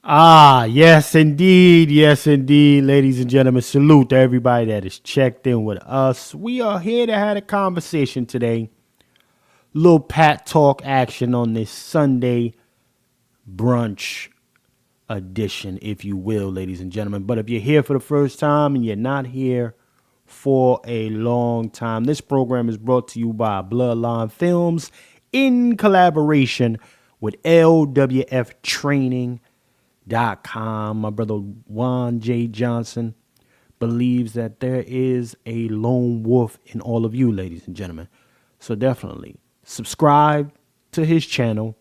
Yes, indeed. Yes, indeed. Ladies and gentlemen, salute to everybody that is checked in with us. We are here to have a conversation today. Little Pat Talk action on this Sunday brunch edition, if you will, ladies and gentlemen. But if you're here for the first time and you're not here for a long time, this program is brought to you by Bloodline Films in collaboration with LWF Training.com. My brother Juan J. Johnson believes that there is a lone wolf in all of you, ladies and gentlemen. So definitely subscribe to his channel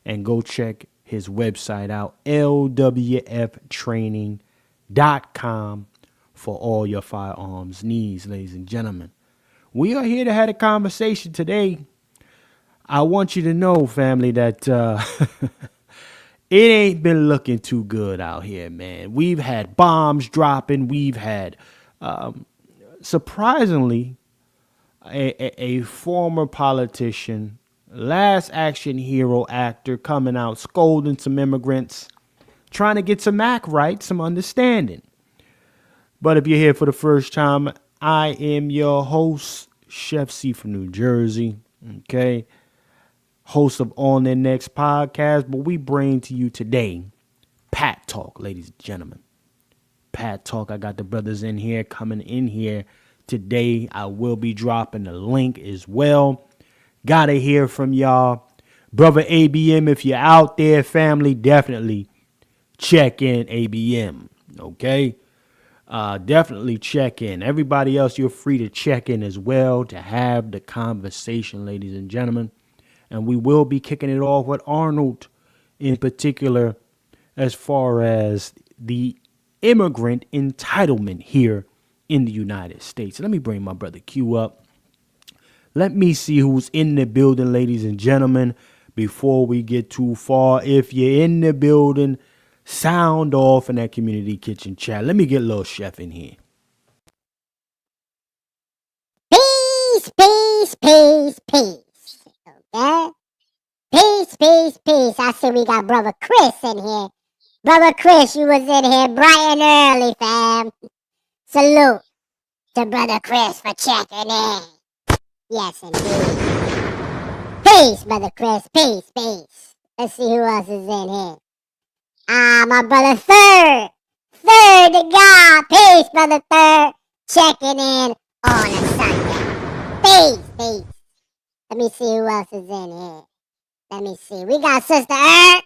and go check his website out, lwftraining.com, for all your firearms needs, ladies and gentlemen. We are here to have a conversation today. I want you to know, family, that it ain't been looking too good out here, man. We've had bombs dropping. We've had, surprisingly, a former politician, last action hero actor coming out scolding some immigrants, trying to get some act right, some understanding. But if you're here for the first time, I am your host, Chef C from New Jersey, okay? Host of On Their Next podcast, but we bring to you today Pat Talk, ladies and gentlemen. Pat Talk, I got the brothers in here, coming in here today. I will be dropping the link as well. Gotta hear from y'all. Brother ABM, if you're out there, family, definitely check in ABM, okay? Definitely check in. Everybody else, you're free to check in as well to have the conversation, ladies and gentlemen. And we will be kicking it off with Arnold in particular as far as the immigrant entitlement here in the United States. Let me bring my brother Q up. Let me see who's in the building, ladies and gentlemen, before we get too far. If you're in the building, sound off in that community kitchen chat. Let me get Lil Chef in here. Peace, peace, peace, peace. Okay? Peace, peace, peace. I see we got Brother Chris in here. Brother Chris, you was in here bright and early, fam. Salute to Brother Chris for checking in. Yes, indeed. Peace, Brother Chris. Peace, peace. Let's see who else is in here. My brother Third. Third to God. Peace, Brother Third. Checking in on a Sunday. Peace, peace. Let me see who else is in here. Let me see. We got Sister Earth.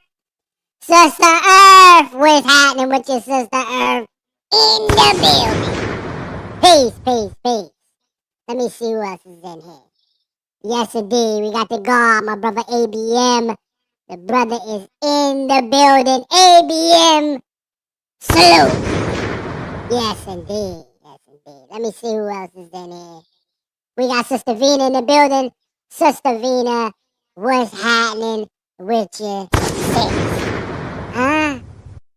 Sister Earth. What's happening with your Sister Earth? In the building. Peace, peace, peace. Let me see who else is in here. Yes, indeed. We got the guard, my brother ABM. The brother is in the building. ABM. Salute. Yes, indeed. Yes, indeed. Let me see who else is in here. We got Sister Vina in the building. Sister Vina, what's happening with you, sis? Huh?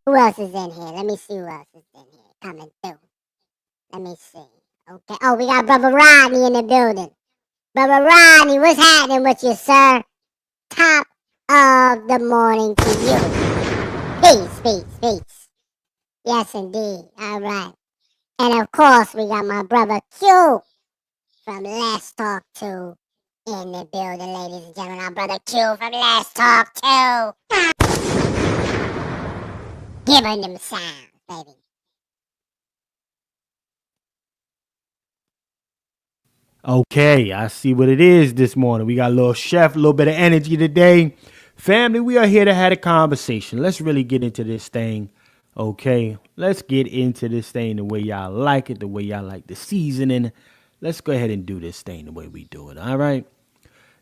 Who else is in here? Let me see who else is in here coming through. Let me see. Okay. Oh, we got Brother Rodney in the building. Brother Rodney, what's happening with you, sir? Top of the morning to you. Peace, peace, peace. Yes, indeed. All right. And of course, we got my brother Q from Let's Talk 2 in the building, ladies and gentlemen. Our brother Q from Let's Talk 2. Give her them sounds, baby. Okay, I see what it is this morning. We got a little chef, a little bit of energy today. Family, we are here to have a conversation. Let's really get into this thing, okay? Let's get into this thing the way y'all like it, the way y'all like the seasoning. Let's go ahead and do this thing the way we do it, all right?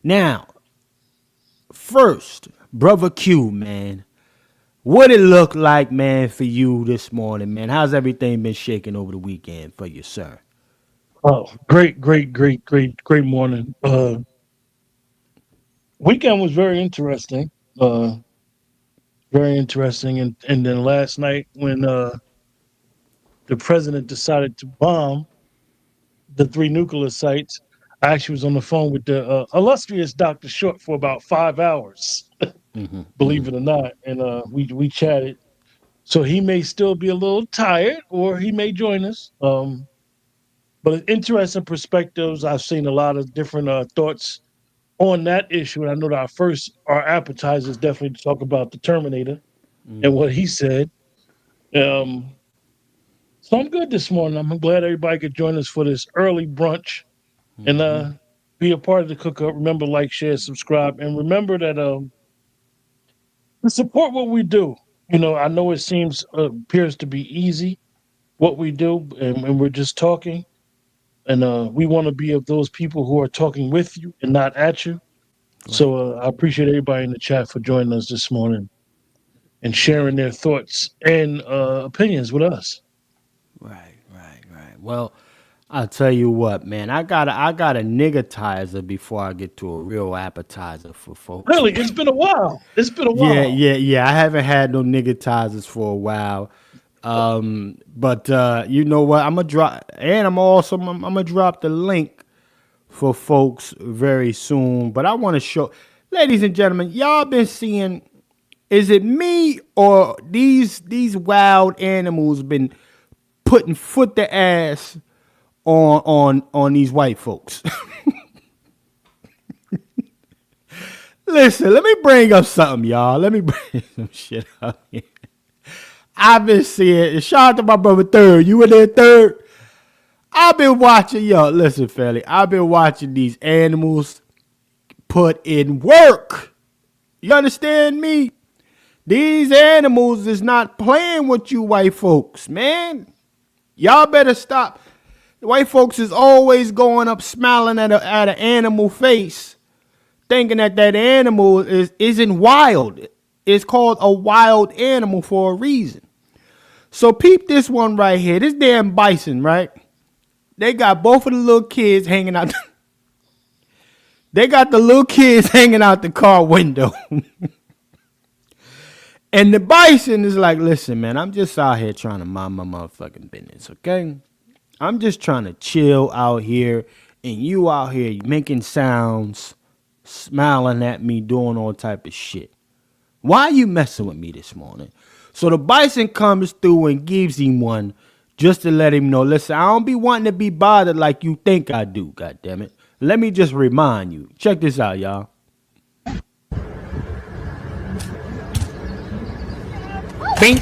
Now, first, Brother Q, man. What it look like, man, for you this morning, man? How's everything been shaking over the weekend for you, sir? Oh, great morning. Weekend was very interesting. Very interesting. And then last night when the president decided to bomb the 3 nuclear sites, I actually was on the phone with the illustrious Dr. Short for about 5 hours, believe it or not. And we chatted. So he may still be a little tired, or he may join us. But interesting perspectives. I've seen a lot of different thoughts on that issue, and I know that our appetizer is definitely to talk about the Terminator and what he said. Um, so I'm good this morning. I'm glad everybody could join us for this early brunch and be a part of the cook up. Remember, like, share, subscribe, and remember that to support what we do. I know it appears to be easy what we do, and we're just talking. And we want to be of those people who are talking with you and not at you. Right. So I appreciate everybody in the chat for joining us this morning and sharing their thoughts and opinions with us. Right. Well, I'll tell you what, man. I got a niggertizer before I get to a real appetizer for folks. Really, it's been a while. Yeah. I haven't had no niggertizers for a while. But you know what? I'm gonna drop, and I'm gonna drop the link for folks very soon. But I want to show, ladies and gentlemen, y'all been seeing. Is it me or these wild animals been putting foot to ass on these white folks? Listen, let me bring up something, y'all. Let me bring some shit up here. I've been seeing, shout out to my brother Third. You in there, Third? I've been watching, listen, Felly. I've been watching these animals put in work. You understand me? These animals is not playing with you white folks, man. Y'all better stop. The white folks is always going up smiling at an animal face, thinking that animal isn't wild. It's called a wild animal for a reason. So peep this one right here. This damn bison, right? They got both of the little kids hanging out. They got the little kids hanging out the car window. And the bison is like, listen, man, I'm just out here trying to mind my motherfucking business, okay? I'm just trying to chill out here, and you out here making sounds, smiling at me, doing all type of shit. Why are you messing with me this morning? So the bison comes through and gives him one just to let him know, listen, I don't be wanting to be bothered like you think I do, goddammit. Let me just remind you. Check this out, y'all. Bink.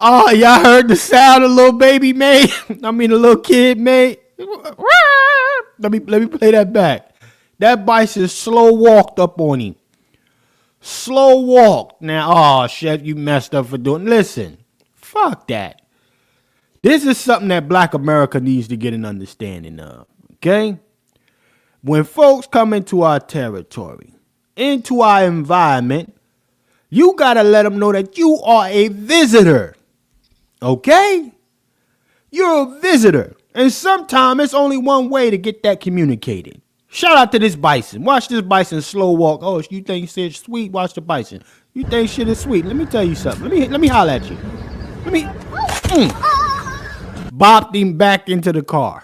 Oh, y'all heard the sound a little baby made? I mean, a little kid made? Let me play that back. That bison slow walked up on him. Slow walked. Now, chef, you messed up for doing. Listen, fuck that. This is something that Black America needs to get an understanding of, okay? When folks come into our territory, into our environment, you got to let them know that you are a visitor, okay? You're a visitor. And sometimes it's only one way to get that communicated. Shout out to this bison. Watch this bison slow walk. Oh, you think shit's sweet? Watch the bison. You think shit is sweet? Let me tell you something. Let me holler at you. Let me... bopped him back into the car.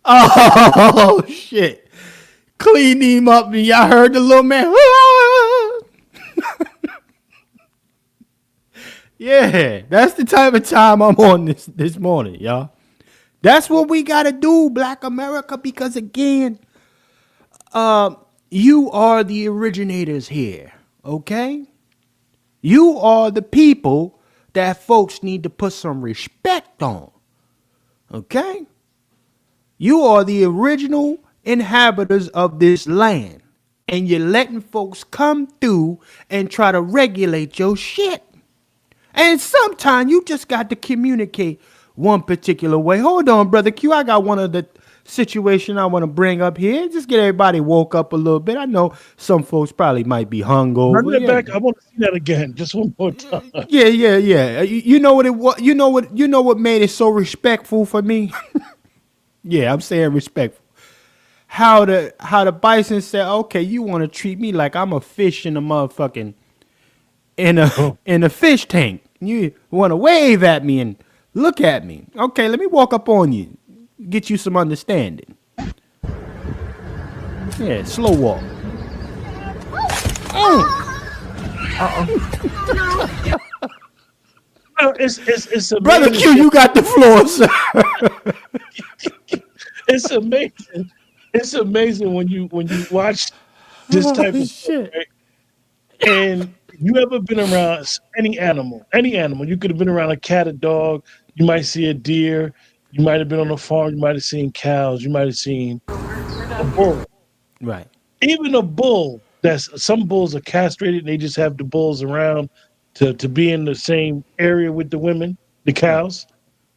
Oh, shit. Cleaned him up, and y'all heard the little man. Yeah, that's the type of time I'm on this morning, y'all. That's what we got to do, Black America, because, again, you are the originators here, okay? You are the people that folks need to put some respect on. Okay? You are the original inhabitants of this land. And you're letting folks come through and try to regulate your shit. And sometimes you just got to communicate one particular way. Hold on, Brother Q. I got one of the situation I want to bring up here. Just get everybody woke up a little bit. I know some folks probably might be hungover. Run it back. I want to see that again, just one more time. Yeah. You know what it was? You know what made it so respectful for me? Yeah, I'm saying respectful. How the bison said, okay, you want to treat me like I'm a fish in a motherfucking in a fish tank. You want to wave at me and look at me. Okay, let me walk up on you. Get you some understanding. Yeah, slow walk. It's Brother amazing. Q, you got the floor, sir. It's amazing. It's amazing when you watch this type of stuff, Shit. right? And you ever been around any animal? Any animal. You could have been around a cat, a dog. You might see a deer. You might have been on a farm. You might have seen cows. You might have seen a bull. Right. Even a bull. That's some bulls are castrated and they just have the bulls around to be in the same area with the women, the cows.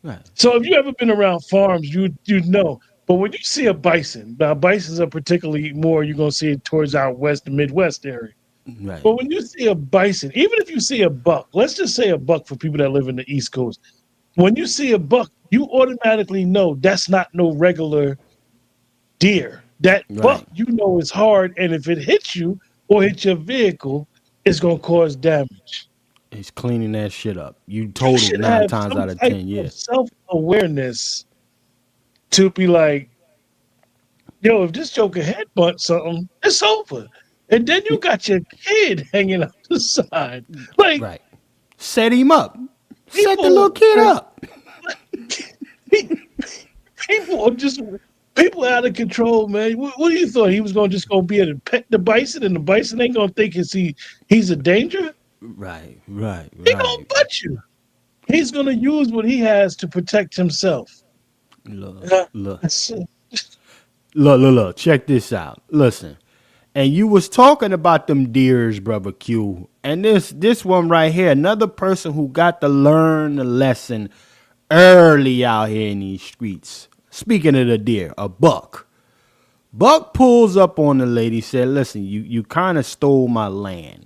Right. So if you ever been around farms, you'd know. But when you see a bison, now bisons are particularly more you're gonna see it towards our west, the Midwest area. Right. But when you see a bison, even if you see a buck, let's just say a buck for people that live in the East Coast. When you see a buck, you automatically know that's not no regular deer. That buck, Right. you know, is hard, and if it hits you or hits your vehicle, it's gonna cause damage. He's cleaning that shit up. You You told him should 9 have times some out of type 10, of yeah. self-awareness to be like, yo, if this joker headbutt something, it's over. And then you got your kid hanging out the side. Like, Right. Set him up. Set the people, little kid up. people are just people out of control, man. What do you thought he was gonna just go be able to pet the bison, and the bison ain't gonna think he's a danger? Right, right, He gonna right. butt you. He's gonna use what he has to protect himself. Look, Uh, look, that's it. look. Check this out. Listen. And you was talking about them deers, brother Q. And this one right here, another person who got to learn the lesson early out here in these streets. Speaking of the deer, a buck. Buck pulls up on the lady, said, listen, you kind of stole my land.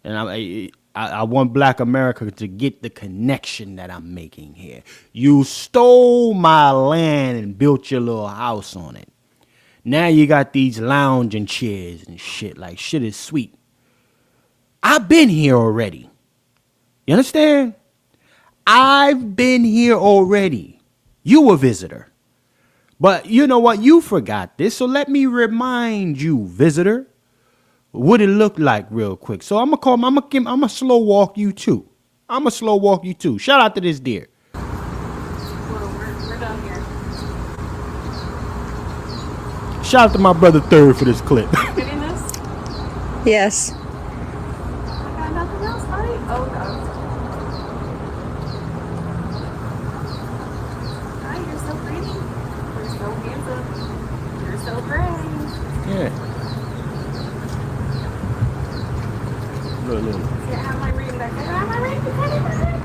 And I want Black America to get the connection that I'm making here. You stole my land and built your little house on it. Now you got these lounging chairs and shit. Like, shit is sweet. I've been here already. You understand? I've been here already. You a visitor. But you know what? You forgot this. So let me remind you, visitor, what it looked like real quick. So I'm gonna slow walk you too. I'm gonna slow walk you too. Shout out to this deer. We're done here. Shout out to my brother Third for this clip. Getting this? Yes. I got nothing else, right? Oh, God. Hi, you're so pretty. You're so handsome. You're so brave. Yeah. Look. See, I have my ring back there. I have my ring back there.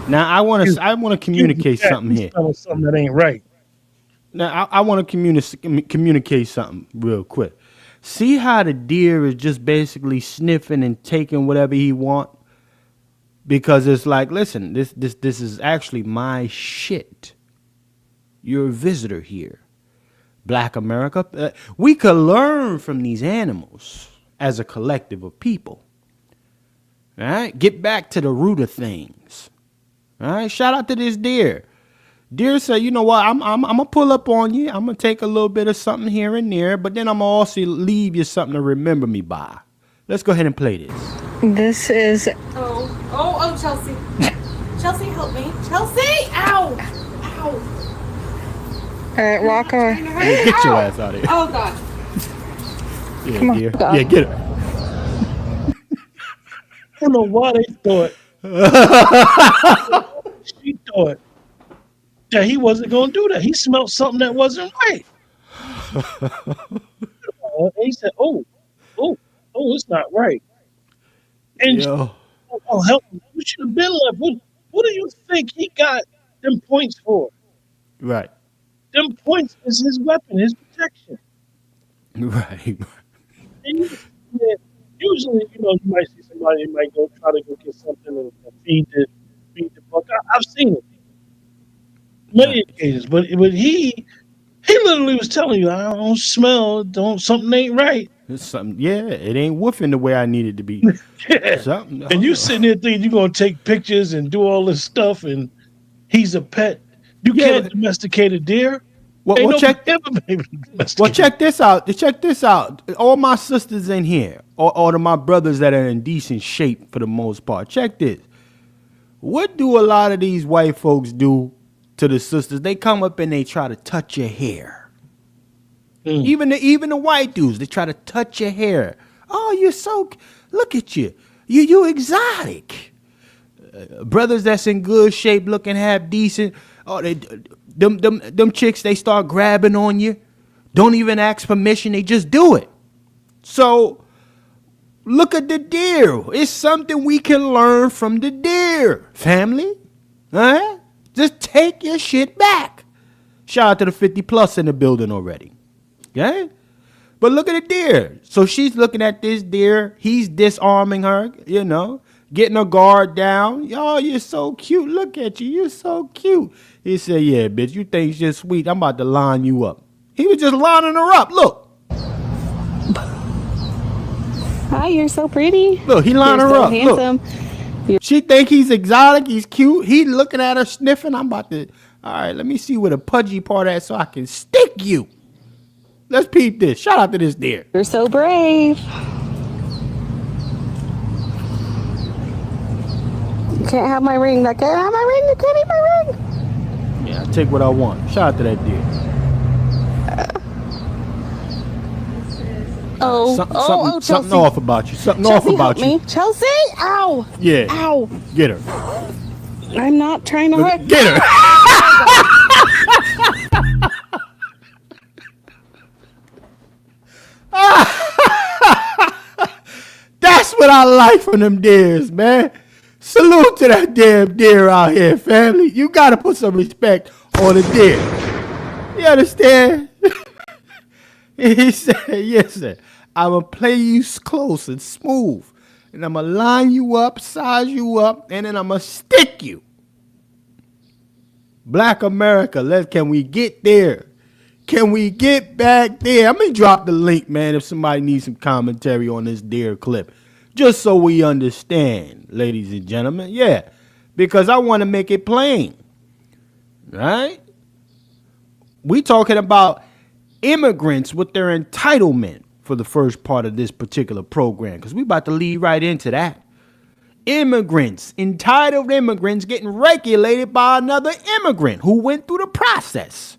Now I want to communicate something here. Something that ain't right. Now I want to communicate something real quick. See how the deer is just basically sniffing and taking whatever he want, because it's like, listen, this is actually my shit. You're a visitor here, Black America. We could learn from these animals as a collective of people. All right, get back to the root of things. All right, shout out to this deer. Deer said, you know what, I'm gonna pull up on you. I'm gonna take a little bit of something here and there, but then I'm gonna also leave you something to remember me by. Let's go ahead and play this. This is Oh, Chelsea. Chelsea, help me. Chelsea! Ow! Ow! all right. Walk away. Hey, get your ass out of here. Oh, God. Yeah, Come on, deer. go. Yeah, get it. I don't know why they thought she thought that he wasn't gonna do that. He smelled something that wasn't right. And he said, oh, it's not right. And Yo, oh, help me. You should have been left. What do you think he got them points for? right, Them points is his weapon, his protection. right. And usually, you might see somebody that might go try to go get something and feed the buck. I've seen it many occasions, but he literally was telling you, I don't smell, something ain't right. It's something, yeah, it ain't woofing the way I need it to be. Yeah. Something. And you sitting there thinking you're gonna take pictures and do all this stuff, and he's a pet. You Yeah, can't but- domesticate a deer. Well, Ain't well, no check. ever been able to Well, domesticate. check this out. Check this out. All my sisters in here, or my brothers that are in decent shape for the most part. Check this. What do a lot of these white folks do to the sisters? They come up and they try to touch your hair. Mm. Even the white dudes, they try to touch your hair. Oh, you're so. Look at you. You exotic. Brothers that's in good shape, looking half decent. Oh, them chicks, they start grabbing on you. Don't even ask permission. They just do it. So look at the deer. It's something we can learn from the deer, family. Huh? Just take your shit back. Shout out to the 50 plus in the building already. Okay? But look at the deer. So she's looking at this deer. He's disarming her, getting her guard down. Y'all, you're so cute. Look at you. You're so cute. He said, yeah, bitch, you think you're sweet. I'm about to line you up. He was just lining her up. Look. Hi, you're so pretty. Look, he lined You're her so up. handsome. Look. She think he's exotic. He's cute. He looking at her sniffing. I'm about to, all right, let me see where the pudgy part at so I can stick you. Let's peep this. Shout out to this deer. You're so brave. You can't have my ring. I can't have my ring. You can't have my ring. Yeah, I take what I want. Shout out to that deer. Something off about you. Something off Chelsea, about help you. me. Chelsea! Ow! Yeah. Ow! Get her. I'm not trying to hurt. Get her. That's what I like from them deers, man. Salute to that damn deer out here, family. You gotta put some respect on the deer. You understand? He said, yes, sir. I'ma play you close and smooth. And I'ma line you up, size you up, and then I'ma stick you. Black America, can we get there? Can we get back there? I'm gonna drop the link, man, if somebody needs some commentary on this deer clip. Just so we understand, ladies and gentlemen. Yeah, because I want to make it plain. Right? We talking about immigrants with their entitlement for the first part of this particular program, because we about to lead right into that. Immigrants, entitled immigrants getting regulated by another immigrant who went through the process.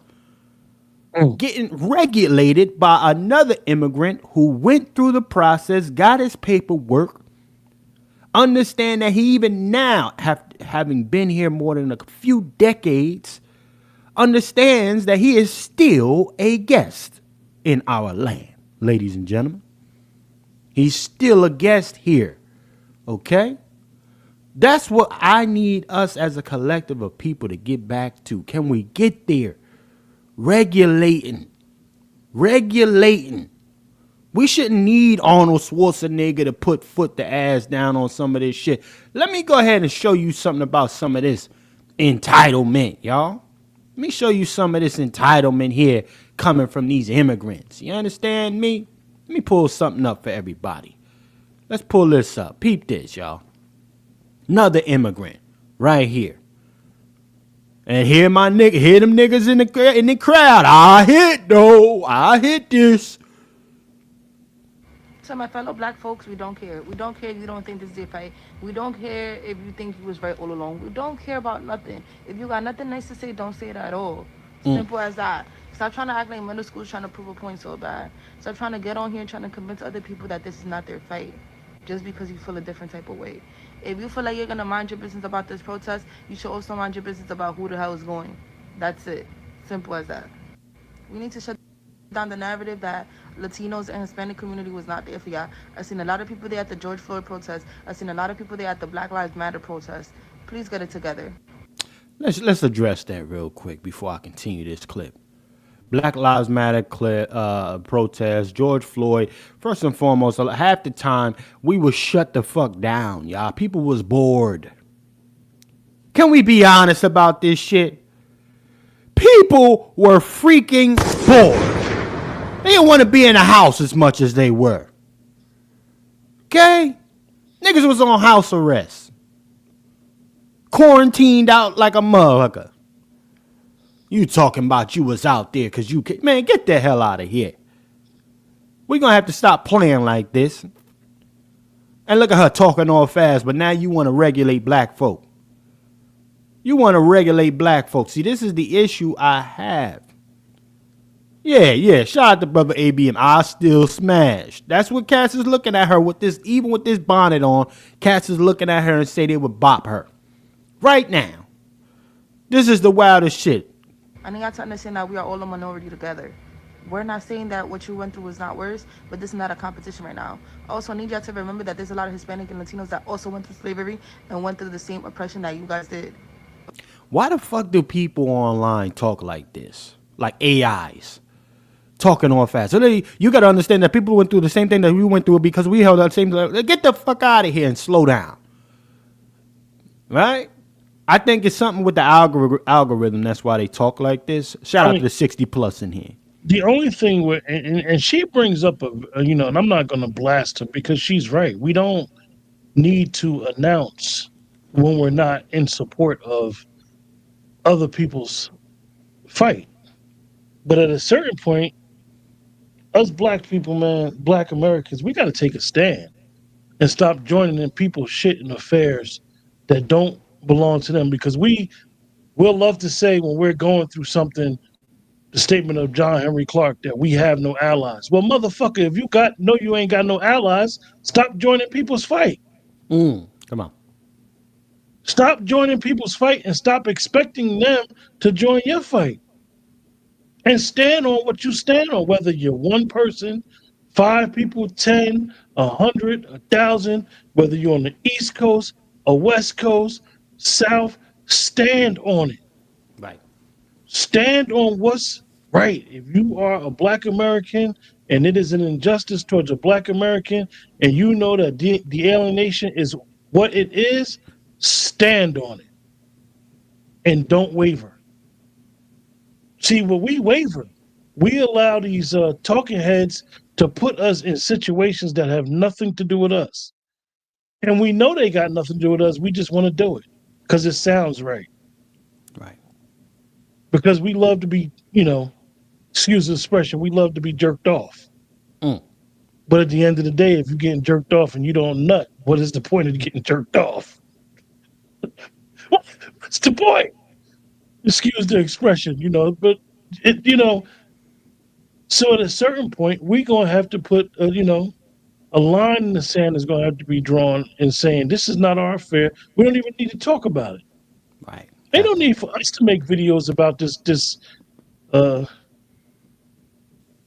Getting regulated by another immigrant who went through the process, got his paperwork. Understand that he even now, having been here more than a few decades, understands that he is still a guest in our land, ladies and gentlemen. He's still a guest here, okay? That's what I need us as a collective of people to get back to. Can we get there? Regulating. We shouldn't need Arnold Schwarzenegger to put foot the ass down on some of this shit. Let me go ahead and show you something about some of this entitlement, y'all. Let me show you some of this entitlement here coming from these immigrants. You understand me? Let me pull something up for everybody. Let's pull this up. Peep this, y'all. Another immigrant right here. And hear them niggas in the crowd. I hit this. To my fellow black folks, we don't care. We don't care if you don't think this is a fight. We don't care if you think you was right all along. We don't care about nothing. If you got nothing nice to say, don't say it at all. Simple as that. Stop trying to act like middle school trying to prove a point so bad. Stop trying to get on here and trying to convince other people that this is not their fight just because you feel a different type of way. If you feel like you're going to mind your business about this protest, you should also mind your business about who the hell is going. That's it. Simple as that. We need to shut down the narrative that Latinos and Hispanic community was not there for y'all. I've seen a lot of people there at the George Floyd protest. I've seen a lot of people there at the Black Lives Matter protest. Please get it together. Let's address that real quick before I continue this clip. Black Lives Matter protest, George Floyd. First and foremost, half the time we was shut the fuck down, y'all. People was bored. Can we be honest about this shit? People were freaking bored. They didn't want to be in the house as much as they were. Okay? Niggas was on house arrest. Quarantined out like a motherfucker. You talking about you was out there because you can. Man, get the hell out of here. We're going to have to stop playing like this. And look at her talking all fast, but now you want to regulate black folk. You want to regulate black folks. See, this is the issue I have. Yeah. Shout out to brother ABM. I still smash. That's what Cass is looking at her with this, even with this bonnet on. Cass is looking at her and say they would bop her. Right now. This is the wildest shit. I need y'all to understand that we are all a minority together. We're not saying that what you went through was not worse, but this is not a competition right now. Also, I need y'all to remember that there's a lot of Hispanic and Latinos that also went through slavery and went through the same oppression that you guys did. Why the fuck do people online talk like this? Like AIs. Talking all fast. So you got to understand that people went through the same thing that we went through because we held that same. Get the fuck out of here and slow down. Right? I think it's something with the algorithm. That's why they talk like this. Shout out to the 60 plus in here. The only thing with, and she brings up and I'm not going to blast her because she's right. We don't need to announce when we're not in support of other people's fight. But at a certain point, us black people, man, black Americans, we got to take a stand and stop joining in people's shit and affairs that don't belong to them, because we'll love to say when we're going through something, the statement of John Henry Clark, that we have no allies. Well, motherfucker, if you ain't got no allies, stop joining people's fight. Come on. Stop joining people's fight and stop expecting them to join your fight. And stand on what you stand on, whether you're one person, 5 people, 10, 100, 1,000, whether you're on the East Coast or West Coast, South, stand on it. Right. Stand on what's right. If you are a black American and it is an injustice towards a black American and you know that the alienation is what it is, stand on it and don't waver. See, when we waver, we allow these talking heads to put us in situations that have nothing to do with us. And we know they got nothing to do with us. We just want to do it because it sounds right. Right. Because we love to be, excuse the expression, we love to be jerked off. But at the end of the day, if you're getting jerked off and you don't nut, what is the point of getting jerked off? What's the point? Excuse the expression, but so at a certain point, we're going to have to put, a line in the sand is going to have to be drawn in saying, this is not our affair. We don't even need to talk about it. Right. They don't need for us to make videos about this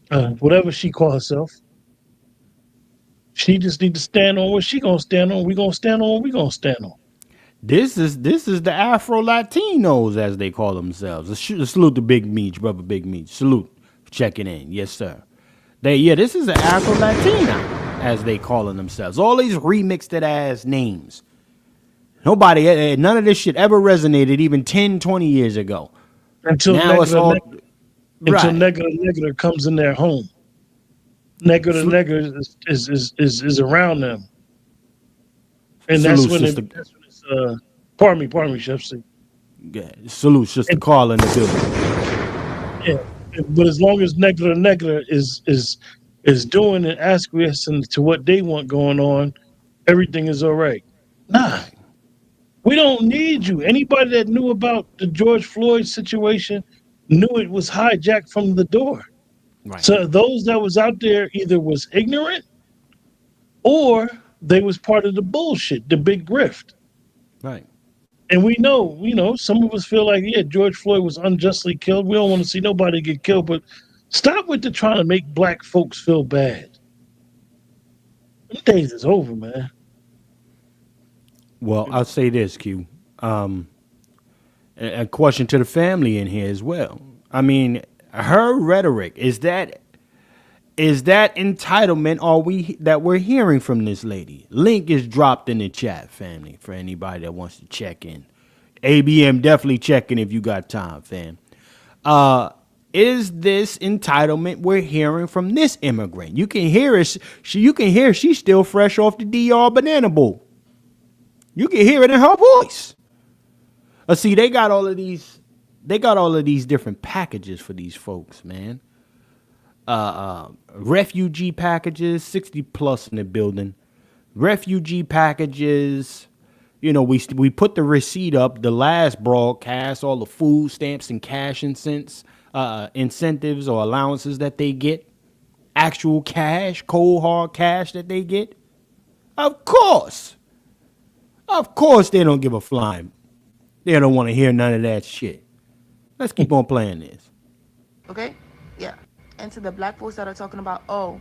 whatever she call herself. She just need to stand on what she going to stand on. We going to stand on what we going to stand on. This is the Afro Latinos, as they call themselves. Salute to Big Meech, brother Big Meech. Salute for checking in. Yes, sir. This is the Afro Latina, as they calling themselves. All these remixed ass names. None of this shit ever resonated even 10, 20 years ago. Until now it's all Negro comes in their home. Negro is around them. And that's when it's pardon me, Chef C. Yeah, salute, just a call in the building. Yeah, but as long as Negro is doing and acquiescing to what they want going on, everything is all right. Nah, we don't need you. Anybody that knew about the George Floyd situation knew it was hijacked from the door. Right. So those that was out there either was ignorant or they was part of the bullshit, the big grift. Right. And we know, some of us feel like, George Floyd was unjustly killed. We don't want to see nobody get killed, but stop with the trying to make black folks feel bad. Them days is over, man. Well, I'll say this, Q. A question to the family in here as well. I mean, her rhetoric, is that entitlement that we're hearing from this lady? Link is dropped in the chat, family, for anybody that wants to check in. ABM, definitely check in if you got time, fam. is this entitlement we're hearing from this immigrant? You can hear it. You can hear she's still fresh off the DR Banana Bowl. You can hear it in her voice. See, they got all of these different packages for these folks, man. Refugee packages, 60 plus in the building. Refugee packages. You know, we put the receipt up, the last broadcast, all the food stamps and cash incentives or allowances that they get, actual cash, cold hard cash that they get. Of course they don't give a flying. They don't want to hear none of that shit. Let's keep on playing this. Okay? Yeah. And to the black folks that are talking about, oh,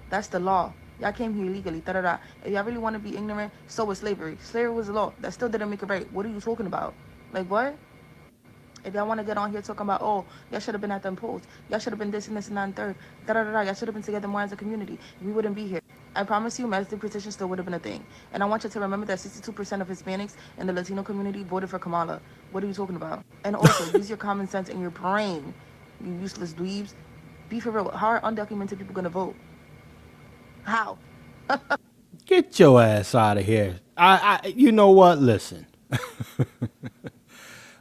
that's the law. Y'all came here illegally, da-da-da. If y'all really want to be ignorant, so was slavery. Slavery was a law. That still didn't make it right. What are you talking about? Like, what? If y'all want to get on here talking about, oh, y'all should have been at them polls. Y'all should have been this and this and that and third. Da-da-da-da. Y'all should have been together more as a community. We wouldn't be here. I promise you, mass petition still would have been a thing. And I want you to remember that 62% of Hispanics in the Latino community voted for Kamala. What are you talking about? And also, use your common sense and your brain, you useless dweebs. Be for real. How are undocumented people going to vote? How? Get your ass out of here. You know what? Listen.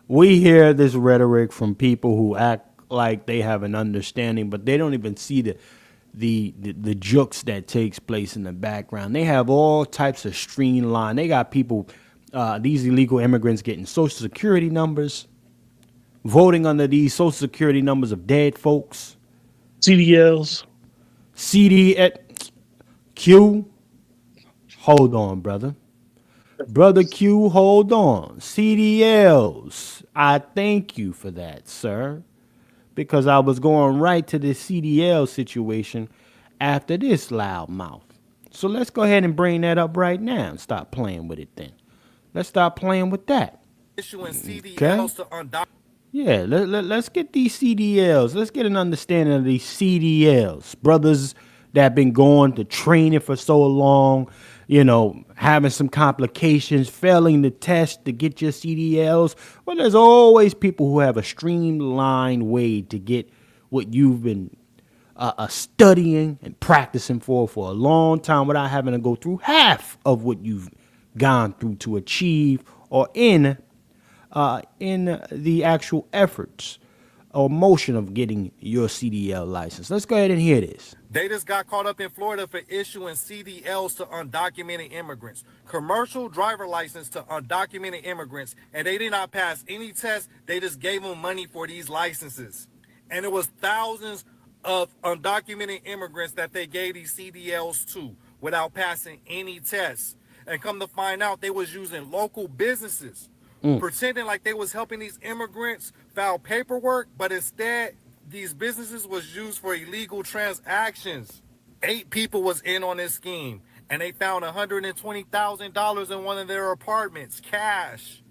We hear this rhetoric from people who act like they have an understanding, but they don't even see the jokes that takes place in the background. They have all types of streamline. They got people, these illegal immigrants getting social security numbers, voting under these social security numbers of dead folks. CDLs. Q, hold on, brother. Brother Q, hold on. CDLs. I thank you for that, sir. Because I was going right to the CDL situation after this loud mouth. So let's go ahead and bring that up right now and stop playing with it then. Let's stop playing with that. Issuing CDLs to undocumented. Yeah, let's get these CDLs. Let's get an understanding of these CDLs. Brothers that have been going to training for so long, you know, having some complications, failing the test to get your CDLs. Well, there's always people who have a streamlined way to get what you've been studying and practicing for a long time without having to go through half of what you've gone through to achieve or in the actual efforts or motion of getting your CDL license. Let's go ahead and hear this. They just got caught up in Florida for issuing CDLs to undocumented immigrants, commercial driver license to undocumented immigrants, and they did not pass any tests. They just gave them money for these licenses. And it was thousands of undocumented immigrants that they gave these CDLs to without passing any tests. And come to find out, they was using local businesses, pretending like they was helping these immigrants file paperwork, but instead these businesses was used for illegal transactions. 8 people was in on this scheme, and they found $120,000 in one of their apartments, cash.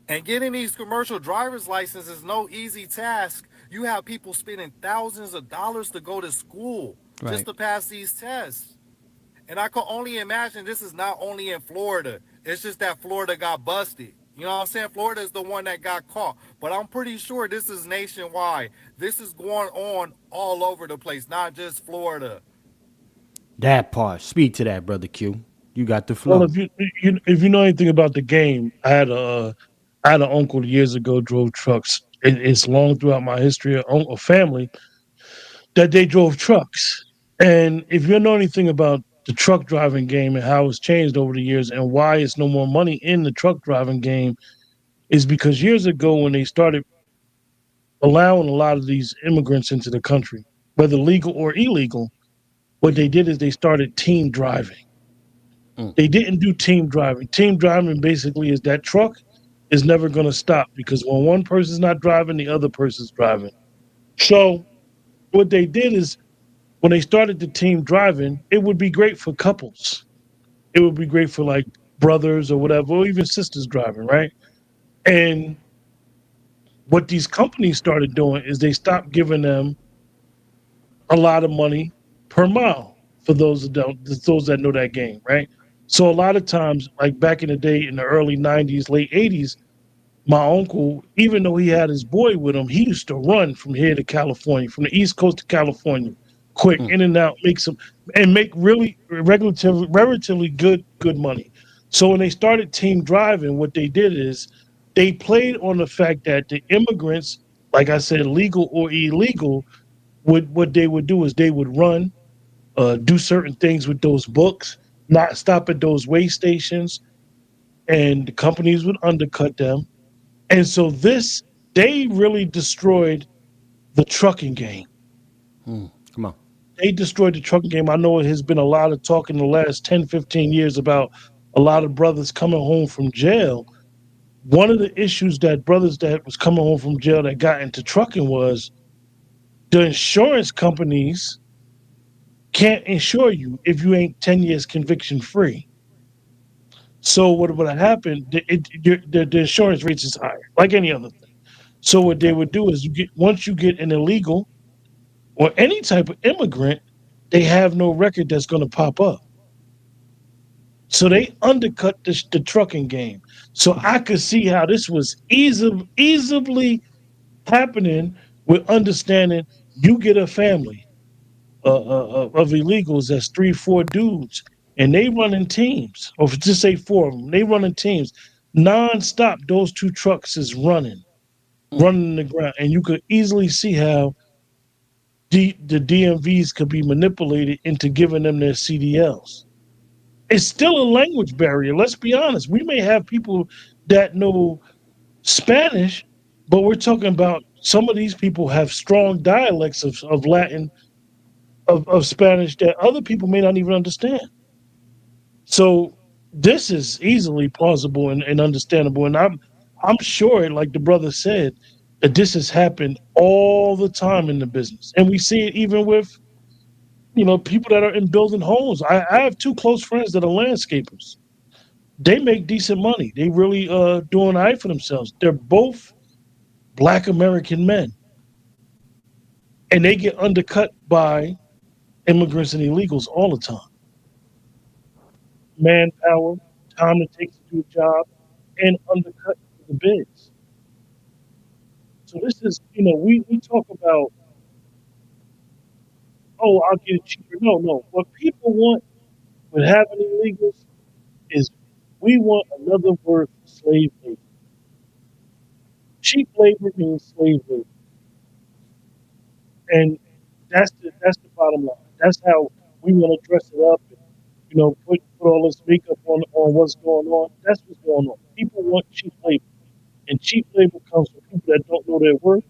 And getting these commercial driver's licenses is no easy task. You have people spending thousands of dollars to go to school just to pass these tests. And I can only imagine this is not only in Florida. It's just that Florida got busted. You know what I'm saying? Florida is the one that got caught. But I'm pretty sure this is nationwide. This is going on all over the place, not just Florida. That part. Speak to that, Brother Q. You got the flow. Well, if you know anything about the game, I had an uncle years ago drove trucks. It's long throughout my history of family that they drove trucks. And if you know anything about the truck driving game and how it's changed over the years and why it's no more money in the truck driving game, is because years ago when they started allowing a lot of these immigrants into the country, whether legal or illegal, what they did is they started team driving. They didn't do team driving. Team driving basically is that truck is never going to stop because when one person's not driving, the other person's driving. So what they did is when they started the team driving, it would be great for couples. It would be great for like brothers or whatever, or even sisters driving, right? And what these companies started doing is they stopped giving them a lot of money per mile for those that know that game, right? So a lot of times, like back in the day in the early 90s, late 80s, my uncle, even though he had his boy with him, he used to run from here to California, from the East Coast to California, quick in and out, make really relatively good money. So when they started team driving, what they did is they played on the fact that the immigrants, like I said, legal or illegal, what they would do is they would run, do certain things with those books, not stop at those way stations, and the companies would undercut them. And so they really destroyed the trucking game. Come on. They destroyed the trucking game. I know it has been a lot of talk in the last 10, 15 years about a lot of brothers coming home from jail. One of the issues that brothers that was coming home from jail that got into trucking was the insurance companies can't insure you if you ain't 10 years conviction free. So what would happen? The insurance rates is higher, like any other thing. So what they would do is once you get an illegal or any type of immigrant, they have no record that's going to pop up. So they undercut the trucking game. So I could see how this was easily happening with understanding you get a family of illegals that's 3-4 dudes, and they run in teams, or just say 4 of them. They run in teams nonstop. Those 2 trucks is running in the ground, and you could easily see how the DMVs could be manipulated into giving them their CDLs. It's still a language barrier. Let's be honest. We may have people that know Spanish, but we're talking about some of these people have strong dialects of Latin, of Spanish that other people may not even understand. So this is easily plausible and understandable. And I'm sure, like the brother said, that this has happened all the time in the business. And we see it even with, people that are in building homes. I have 2 close friends that are landscapers. They make decent money. They really doing all right for themselves. They're both Black American men. And they get undercut by immigrants and illegals all the time. Manpower, time it takes to do a job, and undercut the bids. So this is, we talk about, oh, I'll get it cheaper. No. What people want with having illegals is we want another word for slave labor. Cheap labor means slave labor. And that's the bottom line. That's how we want to dress it up and, put all this makeup on what's going on. That's what's going on. People want cheap labor. And cheap labor comes from people that don't know their worth.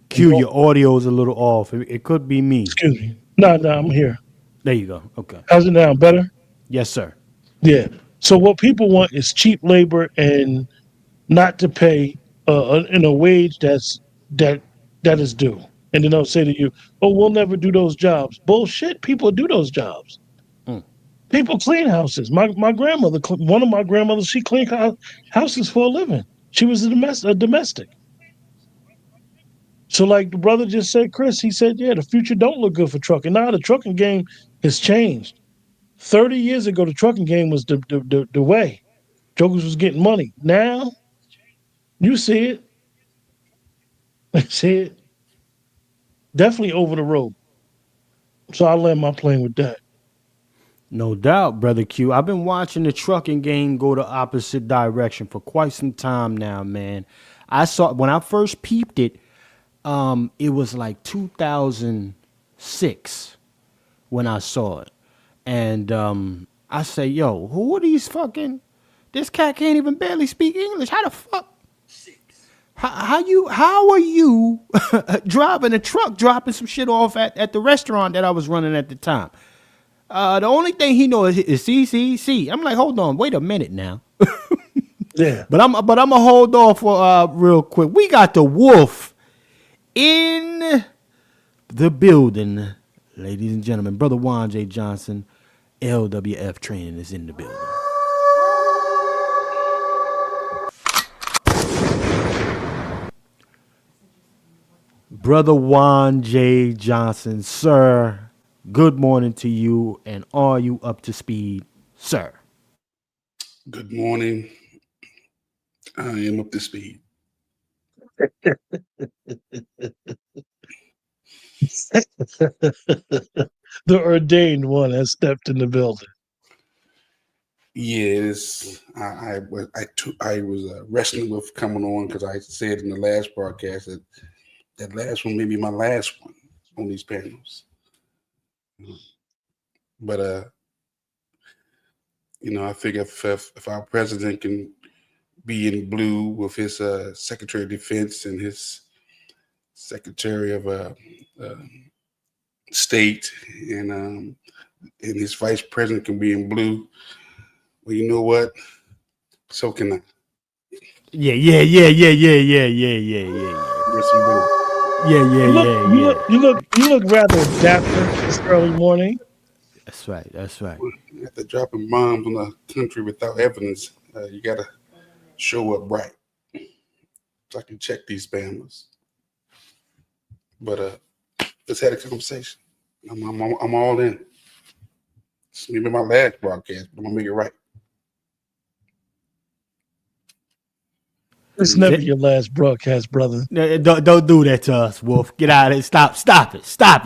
Q, your audio is a little off. It could be me. Excuse me. No, I'm here. There you go. Okay. How's it now? Better? Yes, sir. Yeah. So what people want is cheap labor and not to pay in a wage that is due. And then they'll say to you, "Oh, we'll never do those jobs." Bullshit. People do those jobs. People clean houses. My grandmother, one of my grandmothers, she cleaned houses for a living. She was a domestic. So like the brother just said, Chris, he said, yeah, the future don't look good for trucking. Now the trucking game has changed. 30 years ago, the trucking game was the way. Jokers was getting money. Now, you see it. See it. Definitely over the road. So I'll land my plane with that. No doubt, Brother Q. I've been watching the trucking game go the opposite direction for quite some time now, man. I saw when I first peeped it, it was like 2006 when I saw it. And I say, yo, who are these fucking... This cat can't even barely speak English. How the fuck? How are you driving a truck, dropping some shit off at the restaurant that I was running at the time? The only thing he knows is C. I'm like, hold on, wait a minute now. Yeah. But I'm gonna hold off for real quick. We got the wolf in the building, ladies and gentlemen. Brother Juan J. Johnson, LWF training is in the building. Brother Juan J. Johnson, sir, good morning to you, and are you up to speed, sir? Good morning. I am up to speed. The ordained one has stepped in the building. Yes, I was wrestling with coming on because I said in the last broadcast that last one may be my last one on these panels. But I figure if our president can be in blue with his Secretary of Defense and his Secretary of State and his Vice President can be in blue, well, you know what? So can I. Yeah. You look rather dapper this early morning. That's right. After dropping bombs on a country without evidence, you gotta show up right, so I can check these spammers. But let's have a conversation. I'm all in. It's maybe my last broadcast, but I'm gonna make it right. It's never your last broadcast, brother. Don't do that to us, Wolf. Get out of it. Stop it.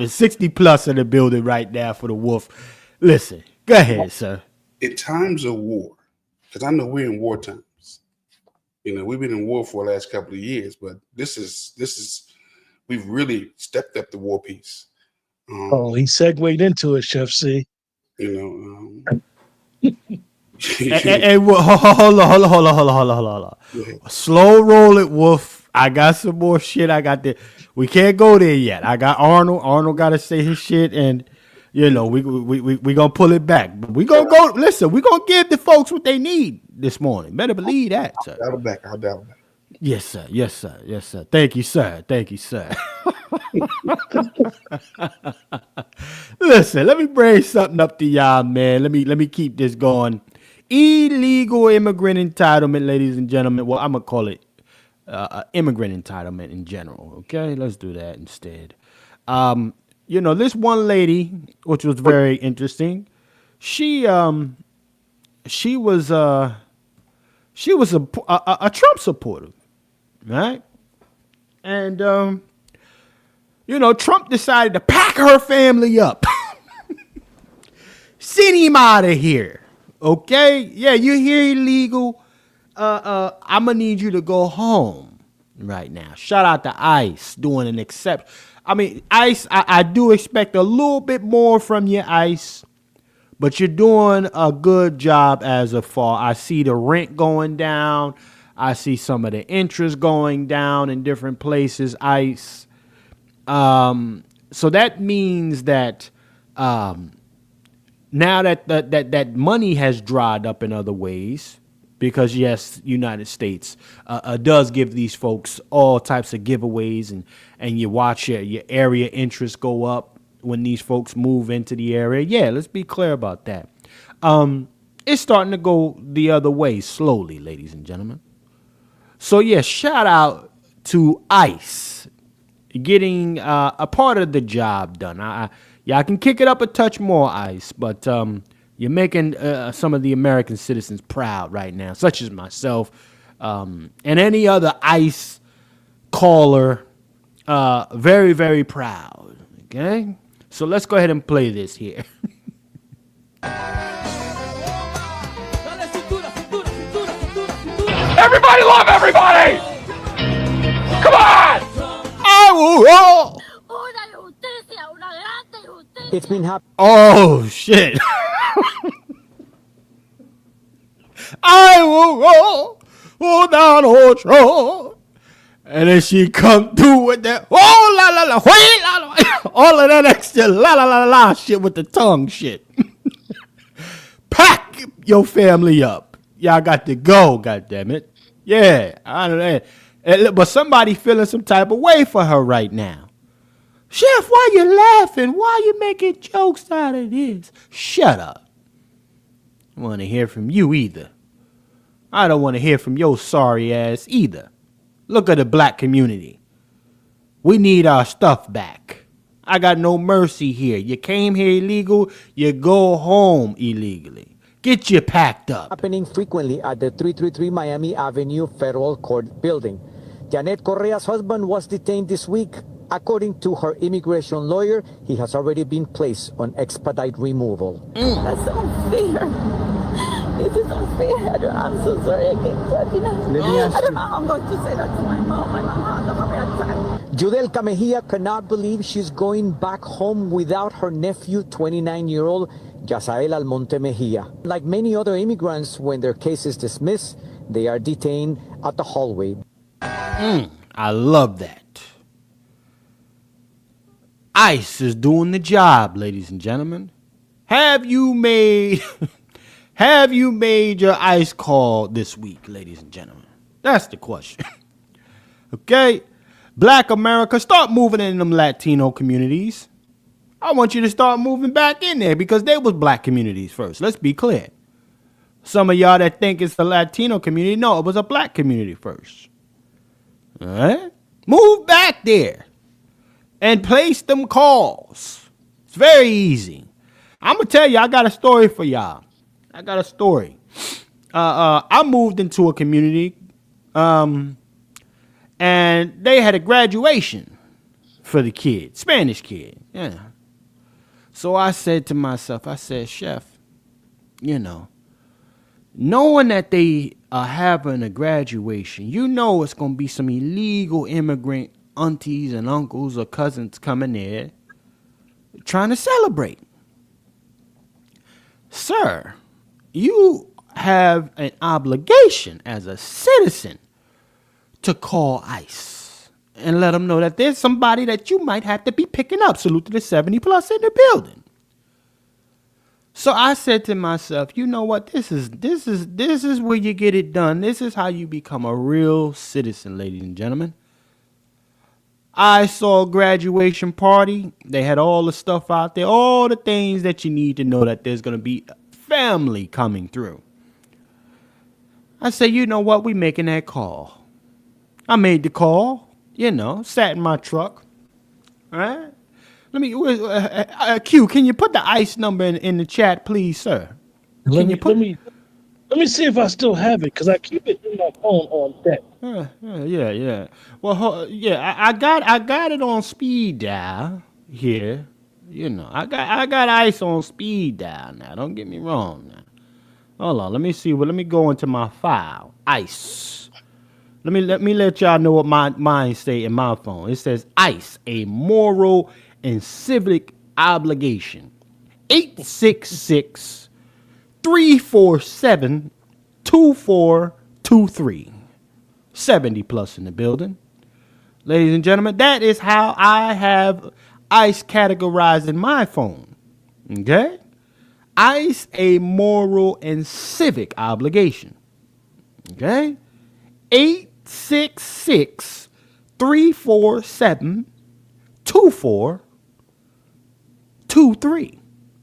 60 plus in the building right now for the Wolf. Listen, go ahead, sir. In times of war, because I know we're in war times. We've been in war for the last couple of years, but this is we've really stepped up the war piece. He segued into it, Chef C. Hey, hold on. Slow roll it, Wolf. I got some more shit. We can't go there yet. I got Arnold. Arnold got to say his shit, and we gonna pull it back. We gonna go. Listen, we gonna give the folks what they need this morning. Better believe that, sir. I'll dial it back. Yes, sir. Thank you, sir. Listen, let me bring something up to y'all, man. Let me keep this going. Illegal immigrant entitlement, ladies and gentlemen. Well, I'm gonna call it immigrant entitlement in general. Okay, let's do that instead. This one lady, which was very interesting. She was a Trump supporter, right? And Trump decided to pack her family up, send him out of here. Okay, yeah, you're here illegal. I'm gonna need you to go home right now. Shout out to ICE doing an exception. I mean, ICE, I do expect a little bit more from you, ICE, but you're doing a good job as of far. I see the rent going down. I see some of the interest going down in different places, ICE. So that means that now that money has dried up in other ways, because yes, United States does give these folks all types of giveaways, and you watch your area interest go up when these folks move into the area. Yeah, let's be clear about that. It's starting to go the other way slowly, ladies and gentlemen. So yeah, shout out to ICE getting a part of the job done. I can kick it up a touch more, ICE, but you're making some of the American citizens proud right now, such as myself and any other ICE caller, very, very proud. Okay? So let's go ahead and play this here. Everybody love everybody! Come on! I will roll! It's been happening. Oh, shit. I will roll, down old road. And then she come through with that, oh, la, la, la, wait, la, la, all of that extra la, la, la, la shit with the tongue shit. Pack your family up. Y'all got to go, goddammit. Yeah, I don't know. But somebody feeling some type of way for her right now. Chef, why you laughing? Why you making jokes out of this? Shut up. I want to hear from you either. I don't want to hear from your sorry ass either. Look at the black community. We need our stuff back. I got no mercy here. You came here illegal, you go home illegally. Get you packed up. Happening frequently at the 333 Miami Avenue Federal Court building. Janet Correa's husband was detained this week. According to her immigration lawyer, he has already been placed on expedite removal. That's unfair. This is unfair. I'm so sorry. I can't tell you. Let me ask I don't you. know how I'm going to say that to my mom. My mom has a bad time. Judelka Mejia cannot believe she's going back home without her nephew, 29-year-old Yasael Almonte Mejia. Like many other immigrants, when their case is dismissed, they are detained at the hallway. I love that. ICE is doing the job, ladies and gentlemen. Have you made your ICE call this week, ladies and gentlemen? That's the question. Okay? Black America, start moving in them Latino communities. I want you to start moving back in there because they was black communities first. Let's be clear. Some of y'all that think it's the Latino community, no, it was a black community first. All right? Move back there and place them calls. It's very easy. I'm going to tell you, I got a story for y'all. I got a story. I moved into a community, and they had a graduation for the kid, Spanish kid. Yeah. So I said to myself, I said, Chef, you know, knowing that they are having a graduation, you know it's going to be some illegal immigrant aunties and uncles or cousins coming there trying to celebrate. Sir, you have an obligation as a citizen to call ICE and let them know that there's somebody that you might have to be picking up. Salute to the 70 plus in the building. So I said to myself, you know what? This is where you get it done. This is how you become a real citizen, ladies and gentlemen. I saw a graduation party. They had all the stuff out there, all the things that you need to know that there's going to be family coming through. I said, you know what? We making that call. I made the call, you know, sat in my truck. All right. Let me, Q, can you put the ICE number in the chat, please, sir? Let me see if I still have it, because I keep it in my phone on deck. Yeah. Well, yeah, I got it on speed dial here. You know, I got ICE on speed dial now. Don't get me wrong now. Hold on, let me see. Well, let me go into my file. ICE. Let me let y'all know what mine say in my phone. It says ICE, a moral and civic obligation. 866-347-2423. 70 plus in the building. Ladies and gentlemen, that is how I have ICE categorized in my phone. Okay? ICE, a moral and civic obligation. Okay? 866-347-2423.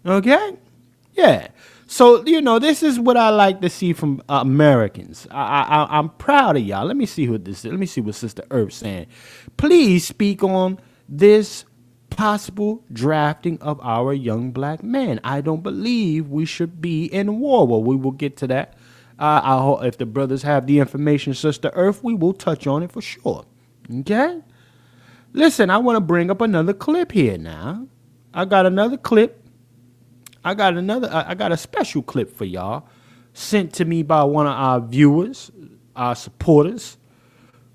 Okay? Yeah. So, you know, this is what I like to see from Americans. I'm proud of y'all. Let me see what this is. Let me see what Sister Earth's saying. Please speak on this possible drafting of our young black men. I don't believe we should be in war. Well, we will get to that. I hope if the brothers have the information, Sister Earth, we will touch on it for sure. Okay? Listen, I want to bring up another clip here now. I got another clip. I got a special clip for y'all sent to me by one of our viewers, our supporters.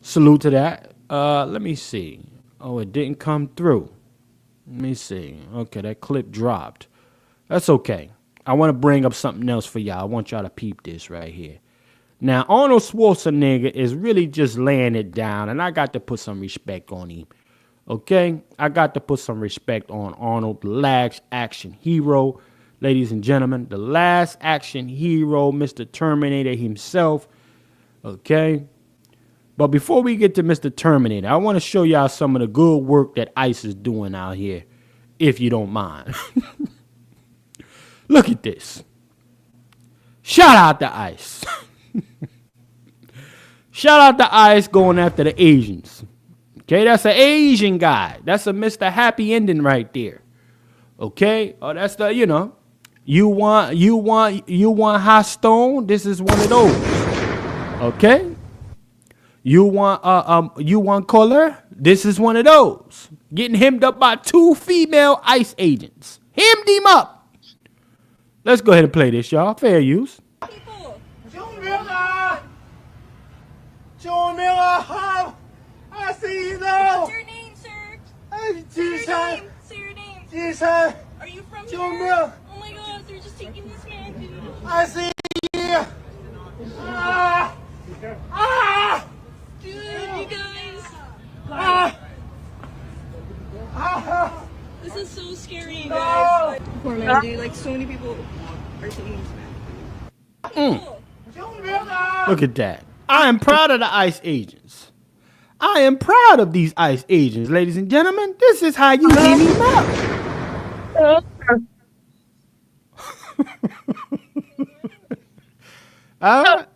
Salute to that. Let me see. Oh, it didn't come through. Let me see. Okay, that clip dropped. That's okay. I want to bring up something else for y'all. I want y'all to peep this right here. Now, Arnold Schwarzenegger is really just laying it down, and I got to put some respect on him. Okay? I got to put some respect on Arnold, the last action hero. Ladies and gentlemen, the last action hero, Mr. Terminator himself. Okay? But before we get to Mr. Terminator, I want to show y'all some of the good work that ICE is doing out here, if you don't mind. Look at this. Shout out to ICE. Shout out to ICE going after the Asians. Okay, that's an Asian guy. That's a Mr. Happy Ending right there. Okay? Oh, that's the, you know. You want hot stone? This is one of those. Okay? You want color? This is one of those. Getting hemmed up by 2 female ICE agents. Hemmed him up. Let's go ahead and play this, y'all. Fair use. John Miller, I see you now. What's your name, sir? Jesus. Say your name. Jesus. Are you from John here? Miller. Oh my God, they're just taking this man, dude. I see you. Ah. Ah. Dude, you guys. Ah. Ah. This is so scary, you guys. Poor man, dude. Like, so many people are taking this man. Look at that. I am proud of the ICE agents. I am proud of these ICE agents, ladies and gentlemen. This is how you beat him up.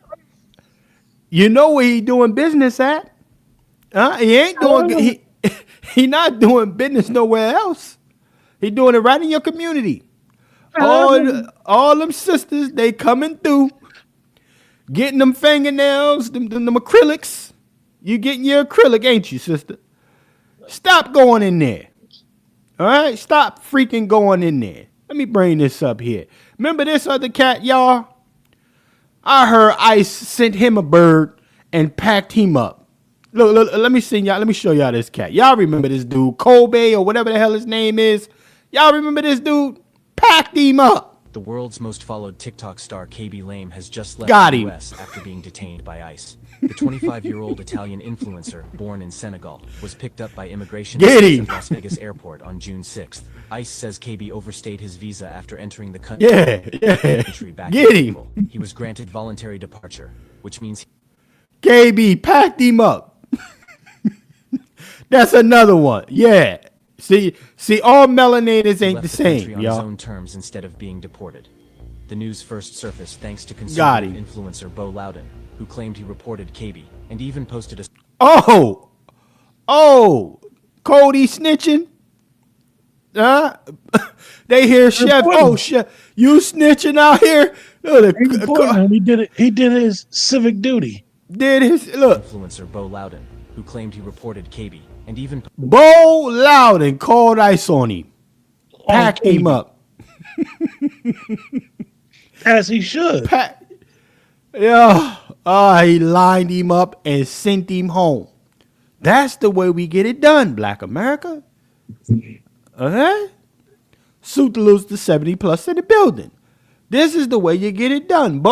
You know where he doing business at? He ain't doing. He not doing business nowhere else. He doing it right in your community. All them sisters, they coming through, getting them fingernails, them acrylics. You getting your acrylic, ain't you, sister? Stop going in there. All right? Stop freaking going in there. Let me bring this up here. Remember this other cat, y'all? I heard ICE sent him a bird and packed him up. Look, let me see y'all. Let me show y'all this cat. Y'all remember this dude, Kobe or whatever the hell his name is? Y'all remember this dude? Packed him up. The world's most followed TikTok star KB Lame has just left Got the him. US after being detained by ICE. The 25-year-old Italian influencer, born in Senegal, was picked up by immigration Get him. at Las Vegas airport on June 6th. ICE says KB overstayed his visa after entering the country. Yeah. Back Get in him. April. He was granted voluntary departure, which means KB packed him up. That's another one. Yeah. See, all melanators he ain't left the the country same, on his y'all. own terms instead of being deported. The news first surfaced thanks to Got conservative him. influencer Bo Loudon, who claimed he reported KB and even posted a Oh, Cody snitching. They hear Chef. Oh, Chef, you snitching out here? Look, He did it. He did his civic duty. did his look. influencer Bo Loudon, who claimed he reported KB and even Bo Loudon called ICE on him, packed him up. As he should. Yeah, he lined him up and sent him home. That's the way we get it done, Black America. Okay? Suit to lose the 70 plus in the building. This is the way you get it done.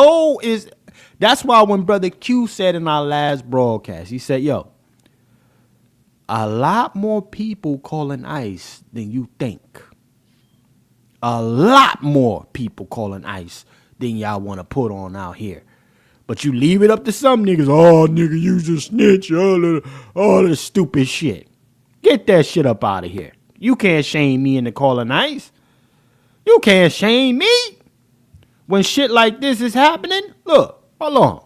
That's why when Brother Q said in our last broadcast, he said, yo, a lot more people calling ICE than you think. A lot more people calling ICE than y'all want to put on out here. But you leave it up to some niggas. Oh, nigga, you just snitch. All this stupid shit. Get that shit up out of here. You can't shame me into calling ICE. You can't shame me. When shit like this is happening, look, hold on.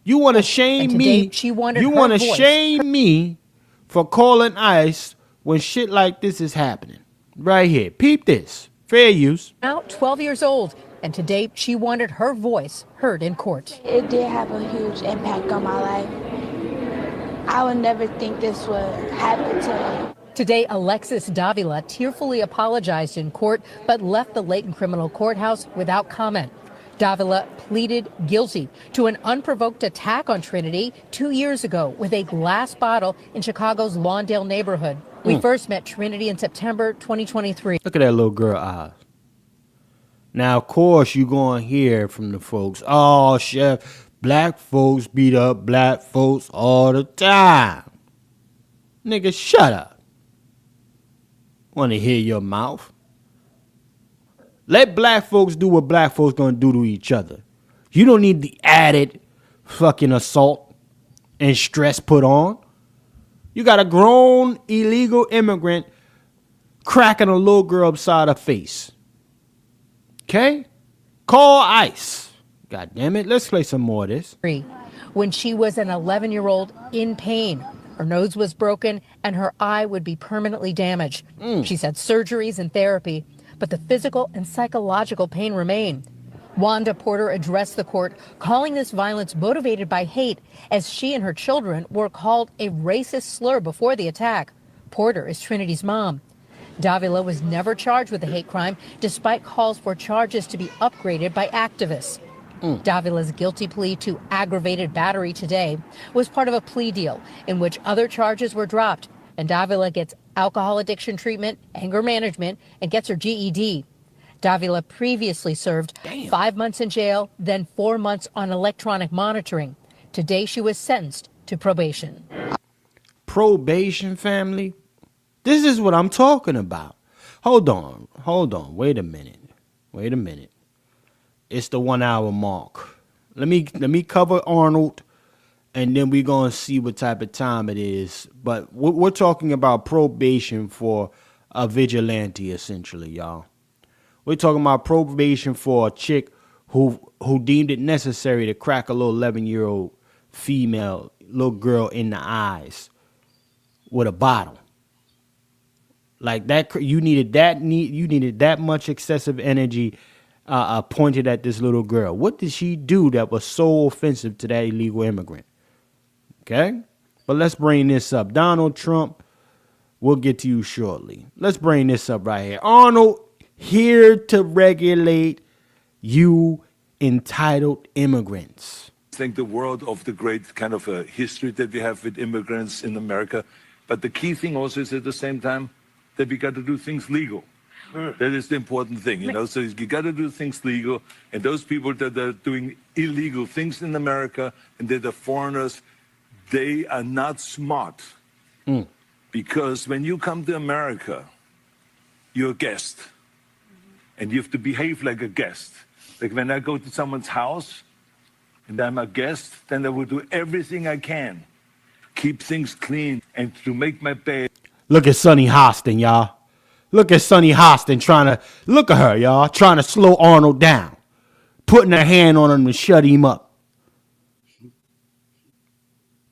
You want to shame me. You want to shame me for calling ICE when shit like this is happening. Right here. Peep this. Fair use. Now 12 years old, and today she wanted her voice heard in court. It did have a huge impact on my life. I would never think this would happen to me. Today, Alexis Davila tearfully apologized in court, but left the Layton Criminal Courthouse without comment. Davila pleaded guilty to an unprovoked attack on Trinity 2 years ago with a glass bottle in Chicago's Lawndale neighborhood. We first met Trinity in September 2023. Look at that little girl eyes. Now, of course, you going to hear from the folks, oh, Chef, black folks beat up black folks all the time. Nigga, shut up. Want to hear your mouth? Let black folks do what black folks going to do to each other. You don't need the added fucking assault and stress put on. You got a grown illegal immigrant cracking a little girl upside her face. Okay? Call ICE. God damn it. Let's play some more of this. When she was an 11-year-old in pain, her nose was broken and her eye would be permanently damaged. She's had surgeries and therapy, but the physical and psychological pain remain. Wanda Porter addressed the court, calling this violence motivated by hate, as she and her children were called a racist slur before the attack. Porter is Trinity's mom. Davila was never charged with a hate crime, despite calls for charges to be upgraded by activists. Davila's guilty plea to aggravated battery today was part of a plea deal in which other charges were dropped, and Davila gets alcohol addiction treatment, anger management, and gets her GED. Davila previously served 5 months in jail, then 4 months on electronic monitoring. Today, she was sentenced to probation. Probation, family? This is what I'm talking about. Hold on. Wait a minute. It's the 1 hour mark. Let me cover Arnold, and then we're going to see what type of time it is. But we're talking about probation for a vigilante, essentially, y'all. We're talking about probation for a chick who deemed it necessary to crack a little 11-year-old female little girl in the eyes with a bottle. Like that, you needed that much excessive energy pointed at this little girl. What did she do that was so offensive to that illegal immigrant? Okay, but let's bring this up. Donald Trump, we'll get to you shortly. Let's bring this up right here. Arnold, here to regulate you entitled immigrants. Think the world of the great kind of a history that we have with immigrants in America. But the key thing also is at the same time that we got to do things legal. That is the important thing, you know. So you got to do things legal. And those people that are doing illegal things in America and that are foreigners, they are not smart. Because when you come to America, you're a guest. And you have to behave like a guest. Like when I go to someone's house and I'm a guest, then I will do everything I can. Keep things clean and to make my bed. Look at Sonny Hostin, y'all. Look at Sonny Hostin look at her, y'all, trying to slow Arnold down. Putting her hand on him to shut him up.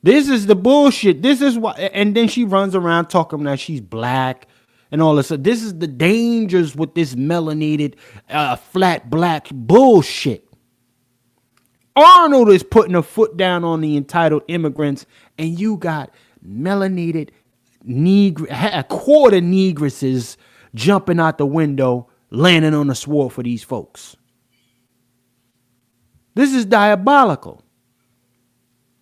This is the bullshit. This is why, and then she runs around talking that she's black and all this. This is the dangers with this melanated, flat black bullshit. Arnold is putting a foot down on the entitled immigrants, and you got melanated a quarter negresses jumping out the window, landing on the sword for these folks. This is diabolical.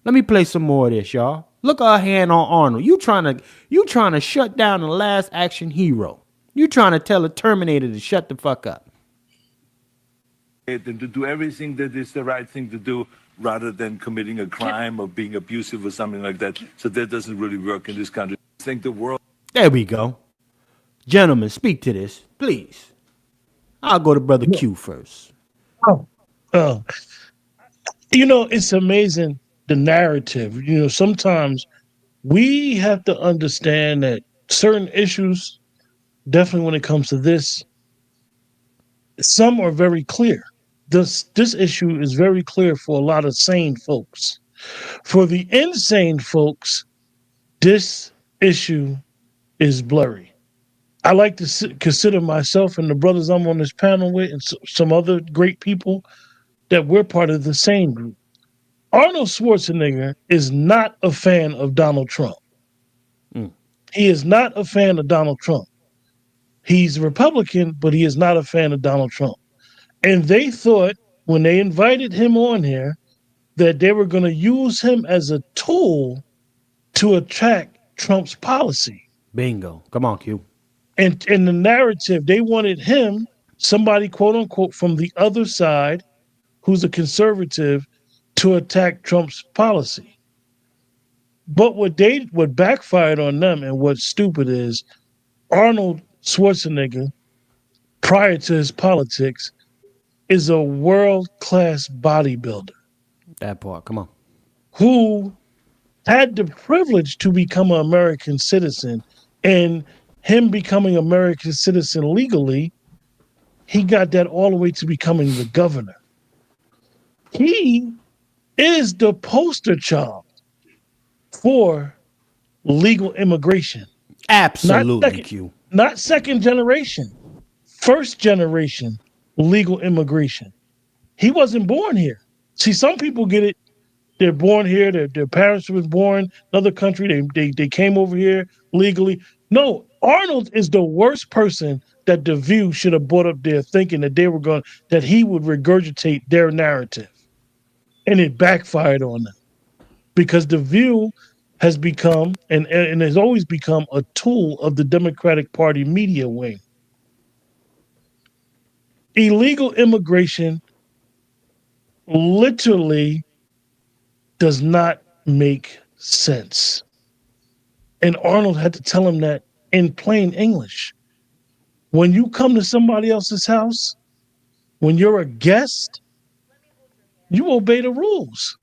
Let me play some more of this, y'all. Look at her hand on Arnold. You trying to shut down the last action hero. You trying to tell a Terminator to shut the fuck up. And to do everything that is the right thing to do rather than committing a crime or being abusive or something like that. So that doesn't really work in this country. I think the world. There we go. Gentlemen, speak to this, please. I'll go to Brother Q first. You know, it's amazing, the narrative. You know, sometimes we have to understand that certain issues, definitely when it comes to this, some are very clear. This issue is very clear for a lot of sane folks. For the insane folks, this issue is blurry. I like to consider myself and the brothers I'm on this panel with and some other great people that we're part of the same group. Arnold Schwarzenegger is not a fan of Donald Trump. He is not a fan of Donald Trump. He's Republican, but he is not a fan of Donald Trump. And they thought when they invited him on here that they were going to use him as a tool to attack Trump's policy. Bingo. Come on, Q. And in the narrative, they wanted him, somebody, quote unquote, from the other side, who's a conservative, to attack Trump's policy. But what backfired on them and what's stupid is Arnold Schwarzenegger, prior to his politics, is a world-class bodybuilder. That part, come on. Who had the privilege to become an American citizen, and him becoming American citizen legally, he got that all the way to becoming the governor. He is the poster child for legal immigration. Absolutely, Q. Not second generation, first generation legal immigration. He wasn't born here. See, some people get it. They're born here. Their parents was born in another country. They came over here legally. No, Arnold is the worst person that The View should have brought up there, thinking that he would regurgitate their narrative, and it backfired on them because The View has become and has always become a tool of the Democratic Party media wing. Illegal immigration literally does not make sense. And Arnold had to tell him that in plain English. When you come to somebody else's house, when you're a guest, you obey the rules.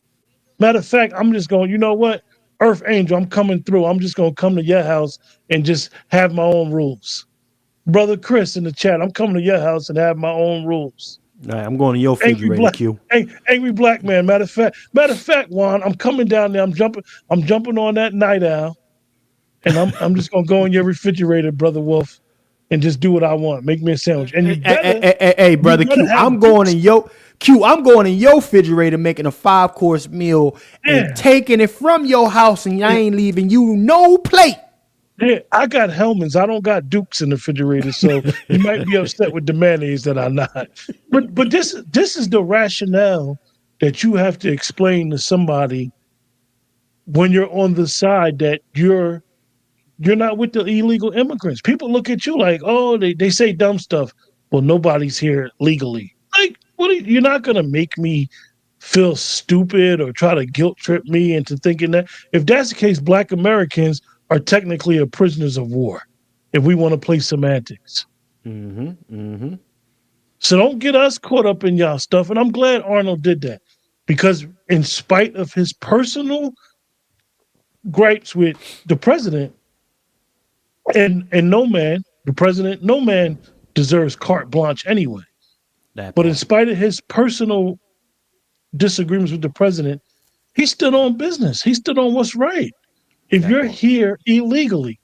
Matter of fact, I'm just going, you know what? Earth Angel, I'm coming through. I'm just going to come to your house and just have my own rules. Brother Chris in the chat, I'm coming to your house and have my own rules. All right, I'm going to your refrigerator, Q. Angry black man. Matter of fact, Juan, I'm coming down there. I'm jumping on that night owl, and I'm just gonna go in your refrigerator, Brother Wolf, and just do what I want. Make me a sandwich. And you better, hey, brother Q, I'm going in your refrigerator, making a 5-course meal and taking it from your house, and I ain't leaving you no plate. Yeah, I got Hellmann's. I don't got Dukes in the refrigerator, so you might be upset with the mayonnaise that I'm not. But this is the rationale that you have to explain to somebody when you're on the side that you're not with the illegal immigrants. People look at you like, oh, they say dumb stuff. Well, nobody's here legally. Like, you're not gonna make me feel stupid or try to guilt trip me into thinking that. If that's the case, Black Americans are technically prisoners of war, if we want to play semantics. So don't get us caught up in y'all stuff. And I'm glad Arnold did that, because in spite of his personal gripes with the president, and no man deserves carte blanche anyway. But in spite of his personal disagreements with the president, he stood on business. He stood on what's right. If you're here illegally,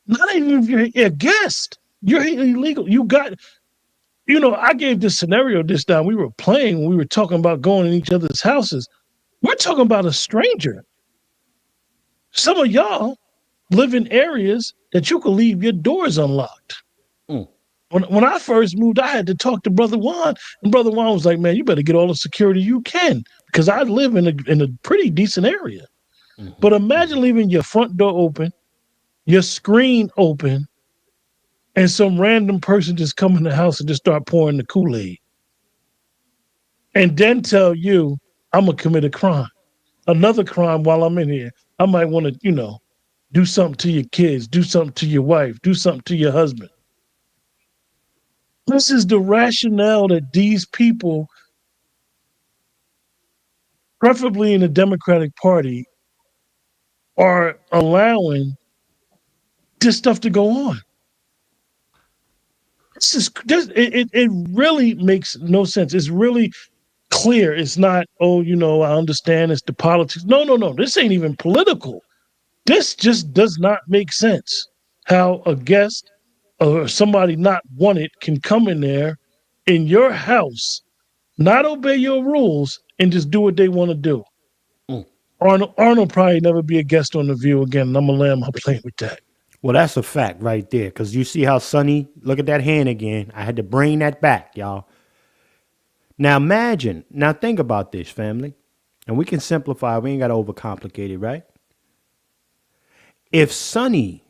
not even if you're a guest, you're here illegal. I gave this scenario this time. We were playing when we were talking about going in each other's houses. We're talking about a stranger. Some of y'all live in areas that you can leave your doors unlocked. When I first moved, I had to talk to Brother Juan, and Brother Juan was like, man, you better get all the security you can, because I live in a pretty decent area. But imagine leaving your front door open, your screen open, and some random person just come in the house and just start pouring the Kool-Aid. And then tell you, I'm going to commit a crime. Another crime while I'm in here. I might want to, do something to your kids, do something to your wife, do something to your husband. This is the rationale that these people, preferably in the Democratic Party, are allowing this stuff to go on. It really makes no sense. It's really clear. It's not, I understand it's the politics. No. This ain't even political. This just does not make sense. How a guest or somebody not wanted can come in there in your house, not obey your rules, and just do what they want to do. Arnold probably never be a guest on The View again, and I'm going to let him play with that. Well, that's a fact right there, because you see how Sonny, look at that hand again. I had to bring that back, y'all. Now think about this, family. And we can simplify. We ain't got to overcomplicate it, right? If Sonny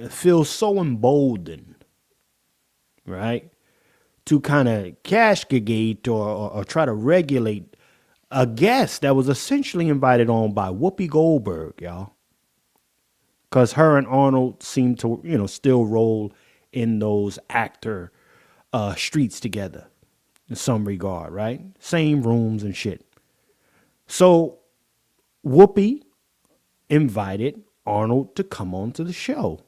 feels so emboldened, right, to kind of castigate or try to regulate a guest that was essentially invited on by Whoopi Goldberg, y'all, because her and Arnold seem to, still roll in those actor streets together in some regard, right? Same rooms and shit. So Whoopi invited Arnold to come on to the show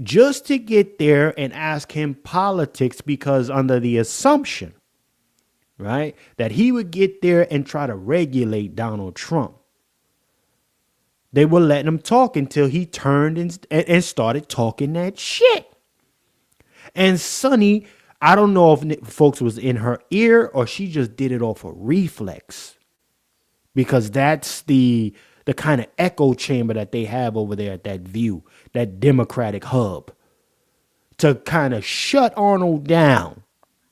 just to get there and ask him politics, because under the assumption, right, that he would get there and try to regulate Donald Trump, they were letting him talk until he turned and started talking that shit. And Sonny, I don't know if folks was in her ear or she just did it off a reflex, because that's the kind of echo chamber that they have over there at that View, that Democratic hub, to kind of shut Arnold down.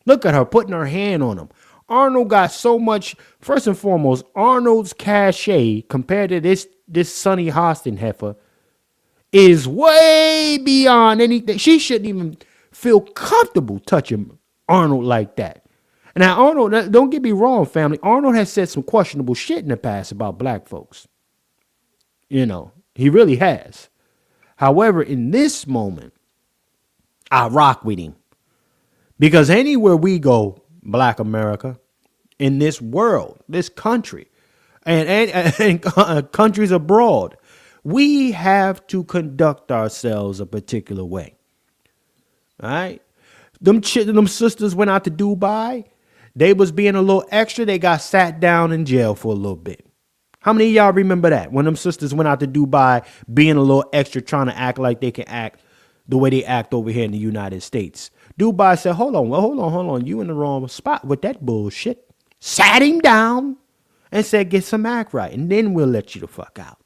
Look at her putting her hand on him. Arnold got so much. First and foremost, Arnold's cachet compared to this Sonny Hostin heifer is way beyond anything. She shouldn't even feel comfortable touching Arnold like that. Now, Arnold, don't get me wrong, family. Arnold has said some questionable shit in the past about black folks. You know, he really has. However, in this moment, I rock with him. Because anywhere we go, Black America, in this world, this country, and countries abroad, we have to conduct ourselves a particular way. All right? Them sisters went out to Dubai. They was being a little extra. They got sat down in jail for a little bit. How many of y'all remember that? When them sisters went out to Dubai being a little extra, trying to act like they can act the way they act over here in the United States. Dubai said, hold on. You in the wrong spot with that bullshit. Sat him down and said, get some act right, and then we'll let you the fuck out.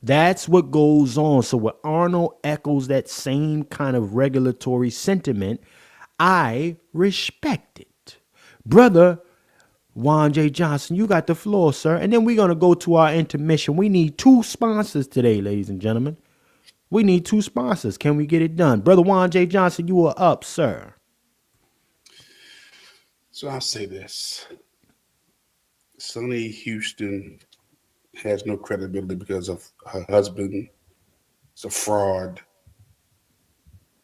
That's what goes on. So when Arnold echoes that same kind of regulatory sentiment, I respect it. Brother Juan J. Johnson, you got the floor, sir. And then we're going to go to our intermission. We need 2 sponsors today, ladies and gentlemen. We need 2 sponsors. Can we get it done? Brother Juan J. Johnson, you are up, sir. So I'll say this. Sonny Houston has no credibility because of her husband. It's a fraud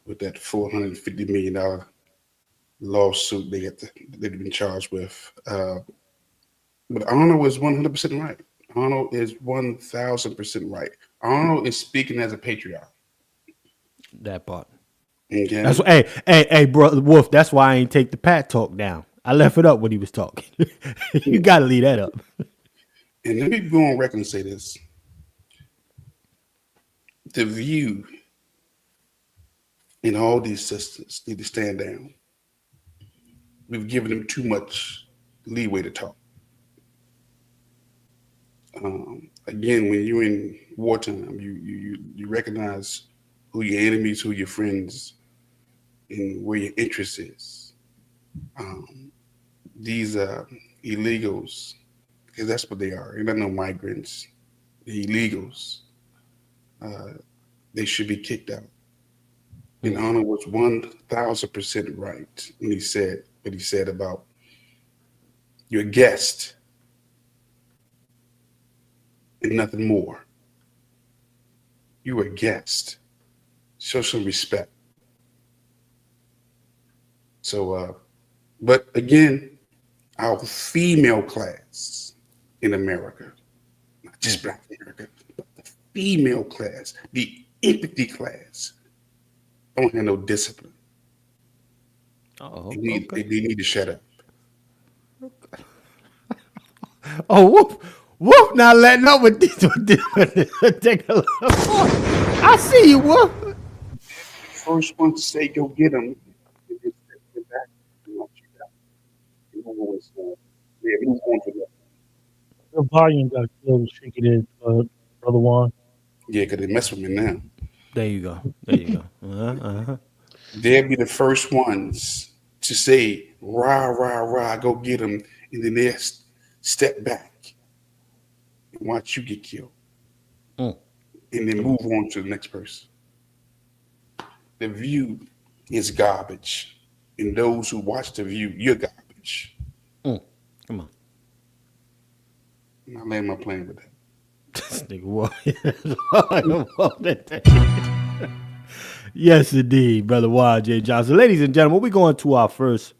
with that $450 million lawsuit they've been charged with. But Arnold was 100% right. Arnold is 1,000% right. Arnold is speaking as a patriot. That part. Okay. That's hey, brother Wolf. That's why I ain't take the Pat talk down. I left it up when he was talking. You gotta leave that up. And let me go on record and say this: The View and all these systems need to stand down. We've given them too much leeway to talk. Again, when you're in wartime, you recognize who your enemies, who your friends, and where your interest is. These illegals, because that's what they are. They're not no migrants. They're illegals. They should be kicked out. And Arnold was 1,000% right when he said what he said about your guest and nothing more. You were a guest. Show some respect. So, but again, our female class in America, not just Black America, but the female class, the empathy class, don't have no discipline. They need to shut up. Oh, Wolf not letting up with this. Take a look. I see you, Wolf. First one to say, go get him. The volume got killed, shake it in, Brother Juan. Yeah, because they mess with me now. There you go. They'll be the first ones to say, rah, rah, rah, go get him. And then they'll step back and watch you get killed. And then move on to the next person. The View is garbage. And those who watch The View, you're garbage. Come on. I land my plane with that. This nigga Yes, indeed, Brother Juan J. Johnson. Ladies and gentlemen, we're going to our first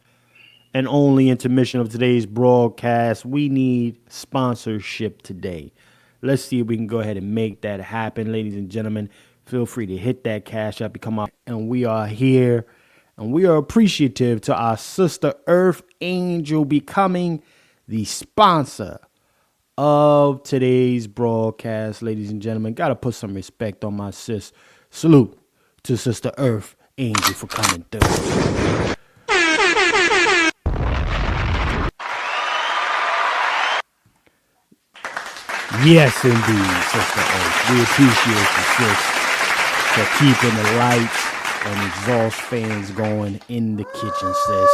and only intermission of today's broadcast. We need sponsorship today. Let's see if we can go ahead and make that happen. Ladies and gentlemen, feel free to hit that cash up, become up. And we are here, and we are appreciative to our sister Earth Angel becoming the sponsor of today's broadcast. Ladies and gentlemen, gotta put some respect on my sis. Salute to Sister Earth Angel, for coming through. Yes, indeed, Sister Earth. We appreciate you, sis, for keeping the lights and exhaust fans going in the kitchen, sis.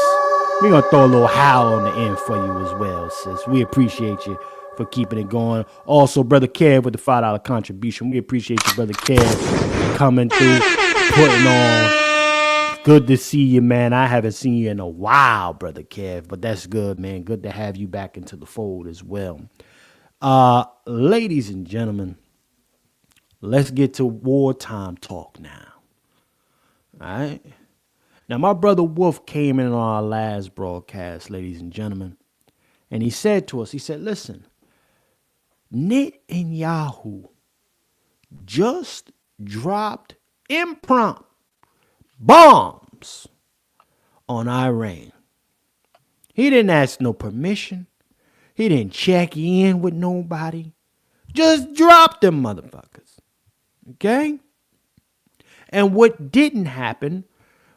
We're going to throw a little howl on the end for you as well, sis. We appreciate you for keeping it going. Also, Brother Kev with the $5 contribution. We appreciate you, Brother Kev, coming through, putting on. Good to see you, man. I haven't seen you in a while, Brother Kev, but that's good, man. Good to have you back into the fold as well. Ladies and gentlemen, let's get to wartime talk now. All right. Now, my brother Wolf came in on our last broadcast, ladies and gentlemen, and he said to us, he said, listen, Netanyahu just dropped impromptu bombs on Iran. He didn't ask no permission. He didn't check in with nobody. Just dropped them motherfuckers. Okay? And what didn't happen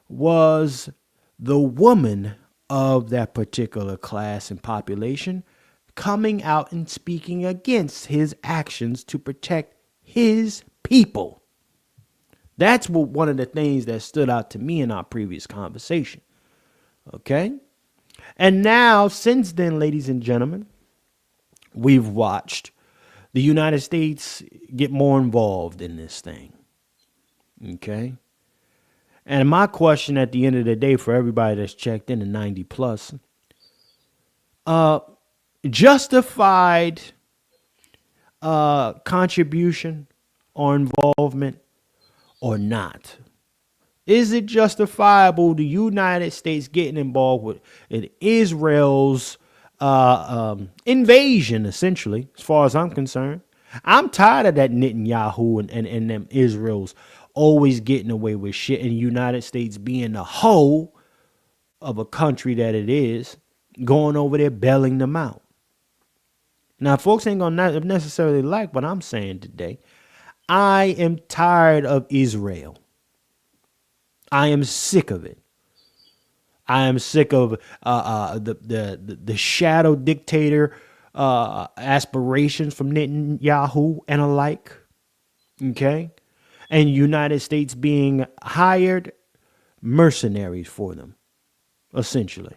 was the woman of that particular class and population coming out and speaking against his actions to protect his people. That's what one of the things that stood out to me in our previous conversation. Okay? And now, since then, ladies and gentlemen, we've watched the United States get more involved in this thing. Okay? And my question at the end of the day for everybody that's checked in, the 90 plus, justified contribution or involvement or not? Is it justifiable the United States getting involved with Israel's invasion, essentially, as far as I'm concerned? I'm tired of that Netanyahu and them Israel's always getting away with shit, and the United States being the hoe of a country that it is, going over there bailing them out. Now, folks ain't gonna necessarily like what I'm saying today. I am tired of Israel. I am sick of it. I am sick of the shadow dictator aspirations from Netanyahu and alike. Okay? And United States being hired mercenaries for them, essentially.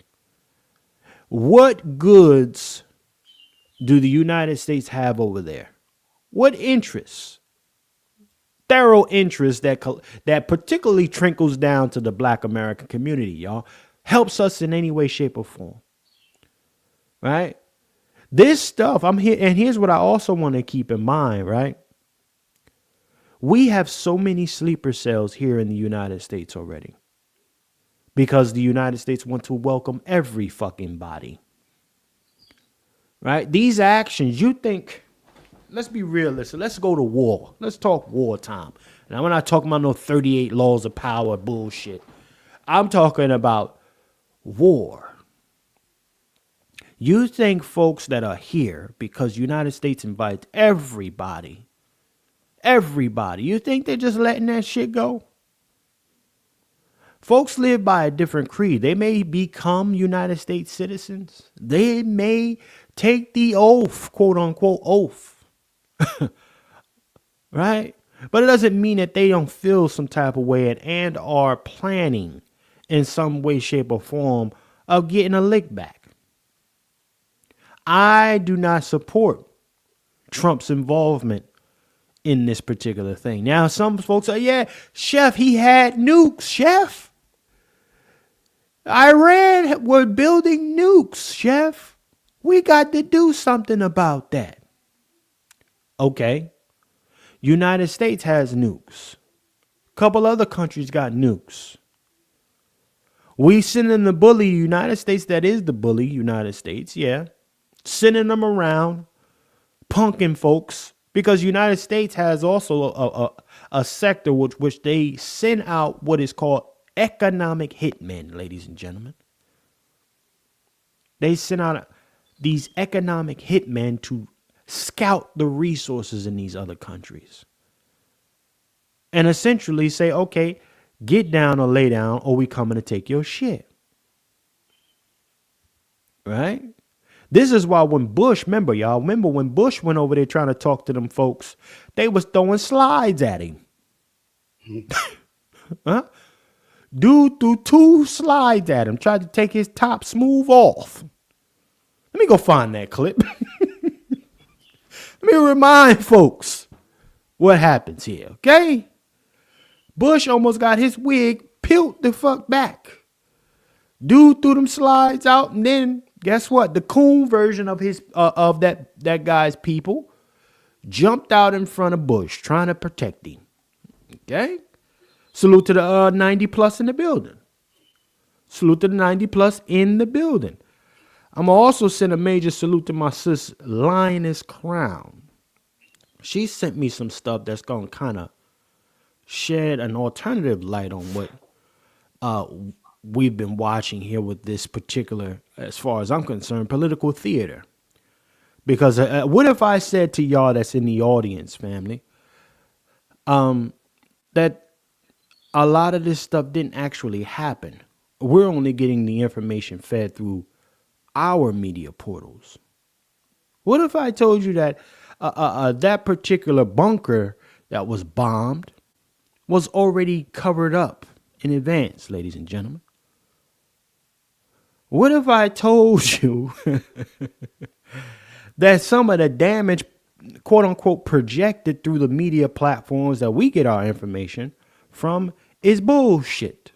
What goods do the United States have over there? What interests? Thorough interest that particularly trickles down to the Black American community, y'all. Helps us in any way, shape, or form. Right? This stuff, I'm here, and here's what I also want to keep in mind, right? We have so many sleeper cells here in the United States already. Because the United States want to welcome every fucking body. Right? These actions, you think, let's be realistic. Let's go to war. Let's talk wartime. And I'm not talking about no 38 laws of power bullshit. I'm talking about war. You think folks that are here because United States invites everybody, you think they're just letting that shit go? Folks live by a different creed. They may become United States citizens. They may take the oath, quote unquote oath. Right? But it doesn't mean that they don't feel some type of way and are planning in some way, shape, or form of getting a lick back. I do not support Trump's involvement in this particular thing. Now, some folks are, yeah, Chef, he had nukes, Chef. Iran were building nukes, Chef. We got to do something about that. Okay. United States has nukes. A couple other countries got nukes. We sending the bully United States, that is the bully United States, yeah. Sending them around, punking folks, because United States has also a sector which they send out what is called economic hitmen, ladies and gentlemen. They send out these economic hitmen to scout the resources in these other countries. And essentially say, okay, Get down or lay down, or we coming to take your shit. Right? This is why when Bush, remember when Bush went over there trying to talk to them folks, they was throwing slides at him. Huh? Dude threw 2 slides at him, tried to take his top smooth off. Let me go find that clip. Let me remind folks what happens here, okay? Bush almost got his wig peeled the fuck back. Dude threw them slides out, and then guess what? The coon version of his that guy's people jumped out in front of Bush, trying to protect him. Okay? Salute to the 90 plus in the building. Salute to the 90 plus in the building. I'm also send a major salute to my sis Lioness Crown. She sent me some stuff that's gonna kind of shed an alternative light on what we've been watching here with this particular, as far as I'm concerned, political theater. Because what if I said to y'all that's in the audience, family, that a lot of this stuff didn't actually happen. We're only getting the information fed through our media portals. What if I told you that that particular bunker that was bombed was already covered up in advance, ladies and gentlemen? What if I told you that some of the damage, quote unquote, projected through the media platforms that we get our information from is bullshit?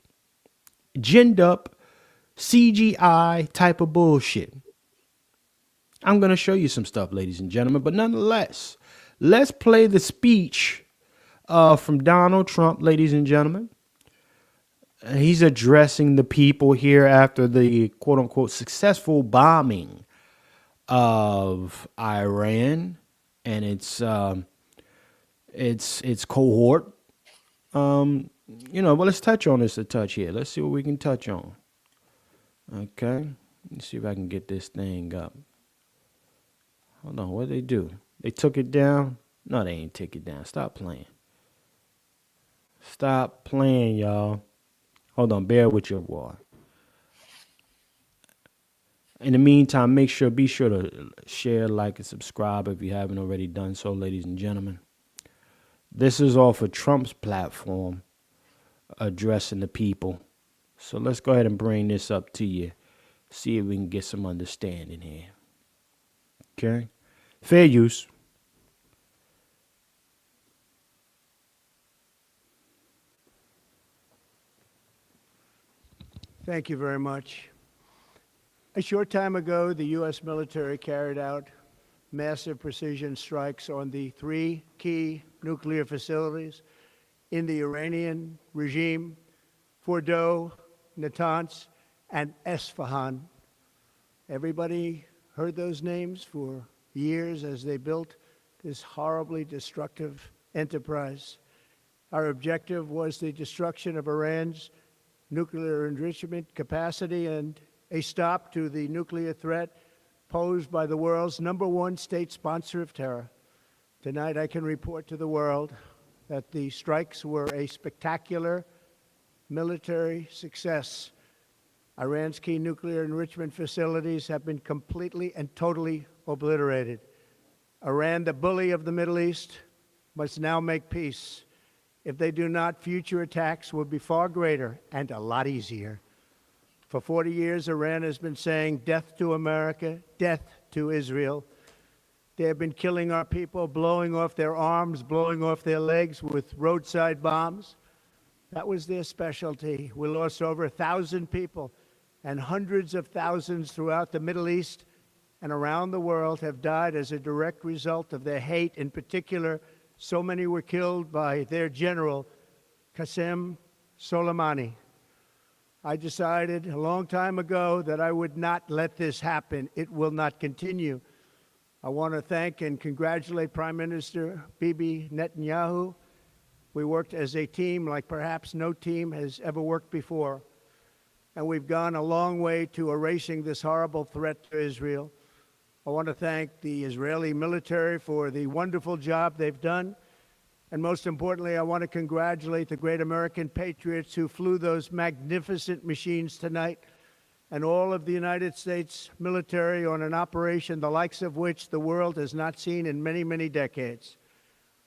Ginned up CGI type of bullshit. I'm going to show you some stuff, ladies and gentlemen, but nonetheless, let's play the speech from Donald Trump, ladies and gentlemen. He's addressing the people here after the quote unquote successful bombing of Iran and its cohort. Well, let's touch on this a touch here. Let's see what we can touch on. Okay. Let's see if I can get this thing up. Hold on. What did they do? They took it down? No, they ain't take it down. Stop playing. Stop playing, y'all. Hold on. Bear with your boy. In the meantime, be sure to share, like, and subscribe if you haven't already done so, ladies and gentlemen. This is off of Trump's platform addressing the people. So let's go ahead and bring this up to you. See if we can get some understanding here. Okay? Fair use. Thank you very much. A short time ago, the U.S. military carried out massive precision strikes on the 3 key nuclear facilities in the Iranian regime: Fordow, Natanz, and Esfahan. Everybody heard those names for years as they built this horribly destructive enterprise. Our objective was the destruction of Iran's nuclear enrichment capacity and a stop to the nuclear threat posed by the world's #1 state sponsor of terror. Tonight, I can report to the world that the strikes were a spectacular military success. Iran's key nuclear enrichment facilities have been completely and totally obliterated. Iran, the bully of the Middle East, must now make peace. If they do not, future attacks will be far greater and a lot easier. For 40 years, Iran has been saying death to America, death to Israel. They have been killing our people, blowing off their arms, blowing off their legs with roadside bombs. That was their specialty. We lost over 1,000 people, and hundreds of thousands throughout the Middle East and around the world have died as a direct result of their hate. In particular, so many were killed by their general, Qasem Soleimani. I decided a long time ago that I would not let this happen. It will not continue. I want to thank and congratulate Prime Minister Bibi Netanyahu. We worked as a team like perhaps no team has ever worked before. And we've gone a long way to erasing this horrible threat to Israel. I want to thank the Israeli military for the wonderful job they've done. And most importantly, I want to congratulate the great American patriots who flew those magnificent machines tonight, and all of the United States military on an operation the likes of which the world has not seen in many, many decades.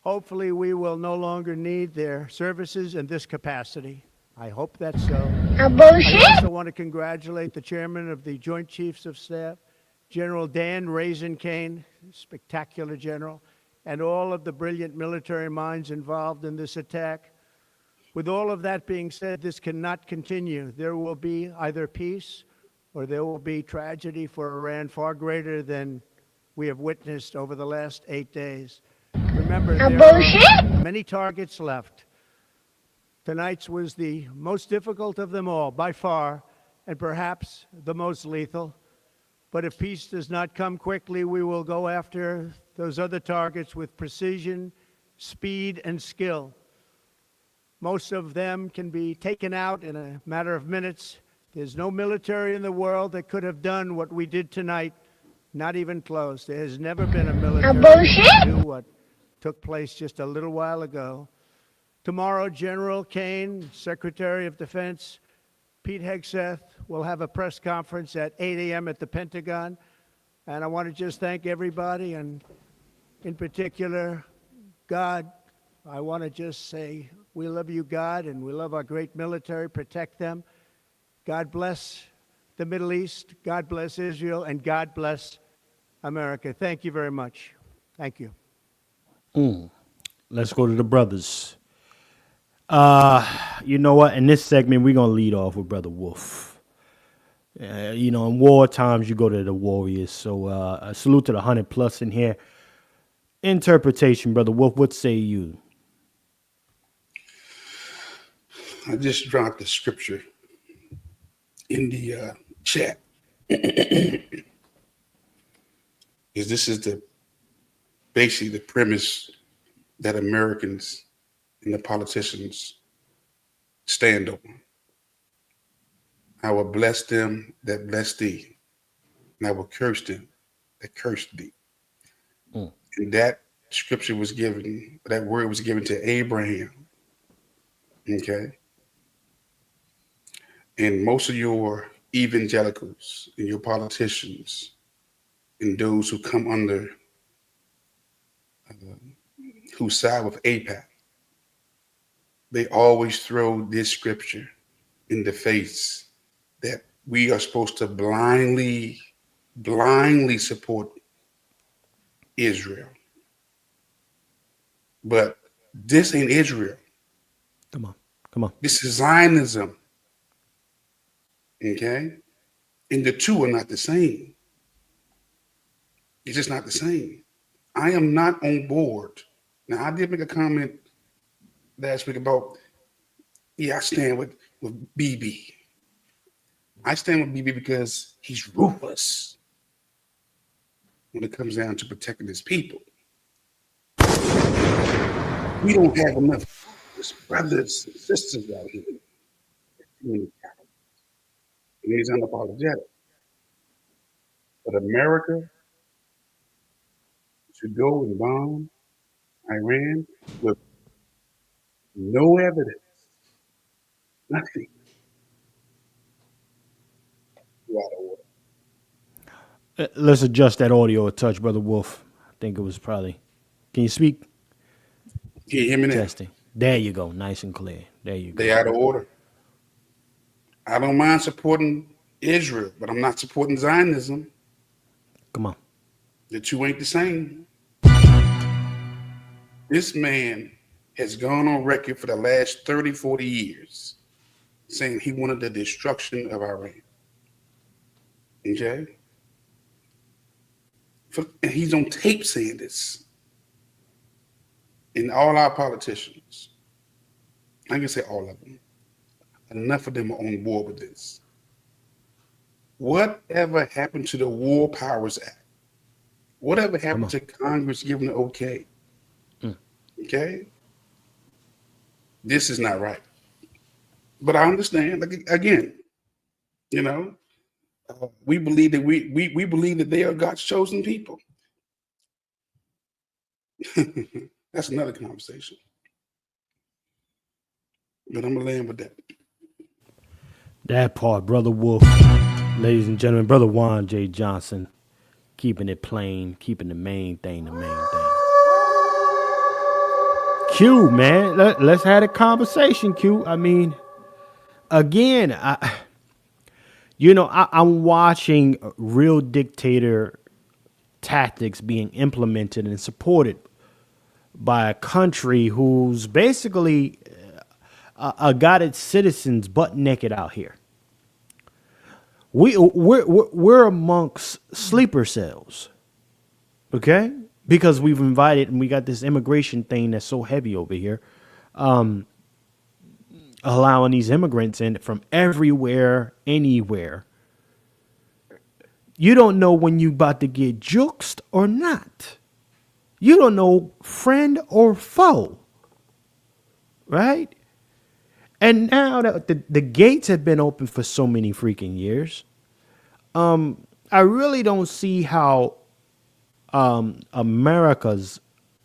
Hopefully, we will no longer need their services in this capacity. I hope that's so. I also want to congratulate the chairman of the Joint Chiefs of Staff, General Dan Raisin Kane, spectacular general, and all of the brilliant military minds involved in this attack. With all of that being said, this cannot continue. There will be either peace or there will be tragedy for Iran far greater than we have witnessed over the last 8 days. Remember, there are many targets left. Tonight's was the most difficult of them all, by far, and perhaps the most lethal. But if peace does not come quickly, we will go after those other targets with precision, speed, and skill. Most of them can be taken out in a matter of minutes. There's no military in the world that could have done what we did tonight, not even close. There has never been a military that could do what took place just a little while ago. Tomorrow, General Kane, Secretary of Defense, Pete Hegseth will have a press conference at 8 a.m. at the Pentagon. And I want to just thank everybody, and in particular, God. I want to just say we love you, God, and we love our great military. Protect them. God bless the Middle East. God bless Israel. And God bless America. Thank you very much. Thank you. Let's go to the brothers. You know what? In this segment, we're going to lead off with Brother Wolf. You know, in war times, you go to the warriors. So a salute to the 100+ in here. Interpretation, Brother Wolf, what say you? I just dropped the scripture in the chat. Because this is basically the premise that Americans and the politicians stand on. I will bless them that bless thee, and I will curse them that curse thee. And that scripture was given, that word was given to Abraham. Okay? And most of your evangelicals and your politicians and those who come under, who side with AIPAC, they always throw this scripture in the face that we are supposed to blindly support Israel. But this ain't Israel. Come on. This is Zionism. Okay? And the two are not the same. It's just not the same. I am not on board. Now, I did make a comment last week about, I stand with BB. I stand with BB because he's ruthless when it comes down to protecting his people. We don't have enough brothers and sisters out here. And he's unapologetic. But America should go and bomb Iran with no evidence, nothing. Let's adjust that audio a touch, Brother Wolf. I think it was probably. Can you speak? Can you hear me now? Testing. There you go. Nice and clear. There you go. They out of order. I don't mind supporting Israel, but I'm not supporting Zionism. Come on. The two ain't the same. This man has gone on record for the last 30, 40 years saying he wanted the destruction of Iran. Okay? And he's on tape saying this. And all our politicians, I can say all of them, enough of them are on board with this. Whatever happened to the War Powers Act? Whatever happened to Congress giving the okay? Okay? This is not right. But I understand, like, again, you know, we believe that we believe that they are God's chosen people. That's another conversation. But I'm going to land with that. That part, Brother Wolf. Ladies and gentlemen, Brother Juan J. Johnson. Keeping it plain, keeping the main thing the main thing. Q, man. Let's have a conversation, Q. I mean, again, I'm watching real dictator tactics being implemented and supported by a country who's basically got its citizens butt naked out here. We're amongst sleeper cells, okay? Because we've invited and we got this immigration thing that's so heavy over here, allowing these immigrants in from everywhere, anywhere. You don't know when you about to get juxed or not. You don't know friend or foe, right? And now that the gates have been open for so many freaking years, I really don't see how America's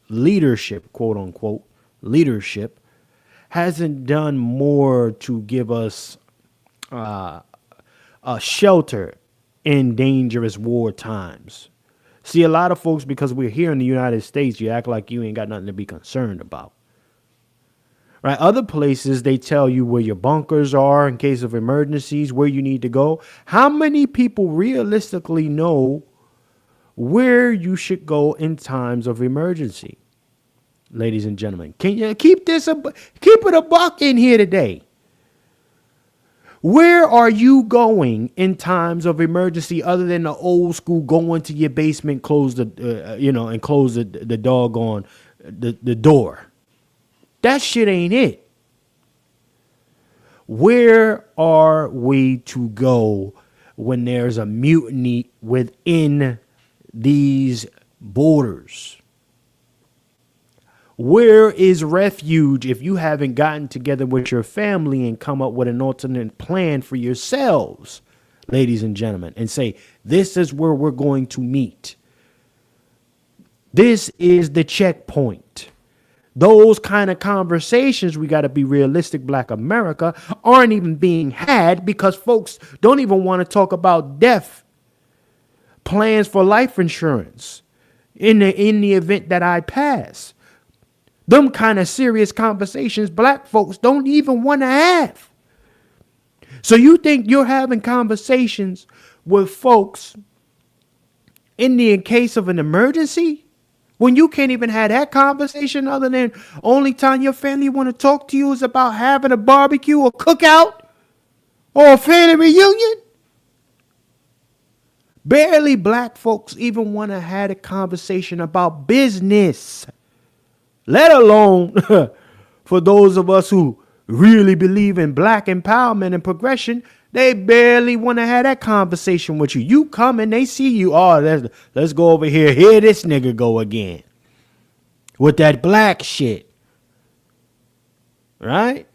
leadership, quote unquote, leadership, hasn't done more to give us a shelter in dangerous war times. See, a lot of folks, because we're here in the United States, you act like you ain't got nothing to be concerned about. Right? Other places, they tell you where your bunkers are in case of emergencies, where you need to go. How many people realistically know where you should go in times of emergency? Ladies and gentlemen, can you keep it a buck in here today? Where are you going in times of emergency other than the old school go into your basement, close and close the doggone the door? That shit ain't it. Where are we to go when there's a mutiny within these borders? Where is refuge if you haven't gotten together with your family and come up with an alternate plan for yourselves, ladies and gentlemen, and say, this is where we're going to meet. This is the checkpoint. Those kind of conversations, we got to be realistic, Black America, aren't even being had because folks don't even want to talk about death, plans for life insurance in the event that I pass. Them kind of serious conversations Black folks don't even want to have. So you think you're having conversations with folks in the case of an emergency? When you can't even have that conversation, other than only time your family want to talk to you is about having a barbecue or cookout or a family reunion? Barely Black folks even want to have a conversation about business, let alone for those of us who really believe in Black empowerment and progression. They barely want to have that conversation with you. You come and they see you. Oh, let's go over here. Here this nigga go again with that Black shit. Right?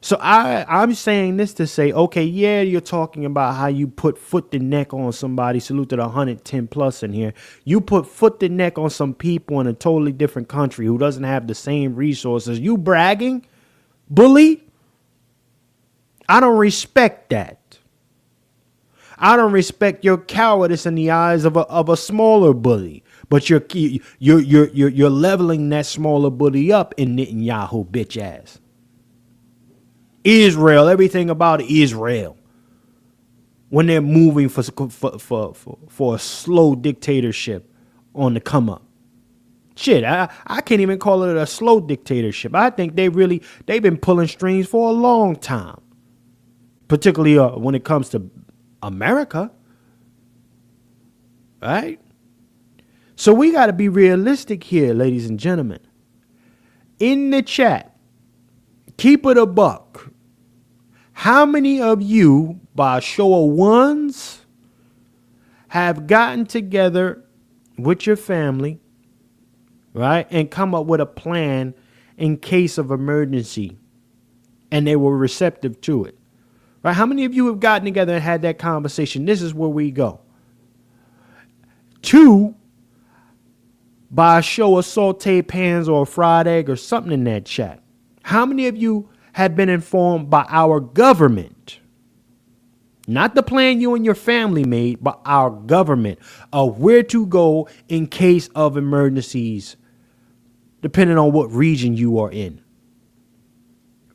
So I'm saying this to say, okay, yeah, you're talking about how you put foot to neck on somebody. Salute to the 110 plus in here. You put foot to neck on some people in a totally different country who doesn't have the same resources. You bragging, bully? I don't respect that. I don't respect your cowardice in the eyes of a smaller bully. But you're leveling that smaller bully up in Netanyahu bitch ass. Israel, everything about Israel. When they're moving for a slow dictatorship on the come up. Shit, I can't even call it a slow dictatorship. I think they've been pulling strings for a long time. Particularly when it comes to America. Right? So we got to be realistic here, ladies and gentlemen. In the chat, keep it a buck. How many of you, by a show of ones, have gotten together with your family, right, and come up with a plan in case of emergency, and they were receptive to it? Right? How many of you have gotten together and had that conversation? This is where we go. 2, by a show of sauteed pans or a fried egg or something in that chat. How many of you have been informed by our government, not the plan you and your family made, but our government, of where to go in case of emergencies, depending on what region you are in.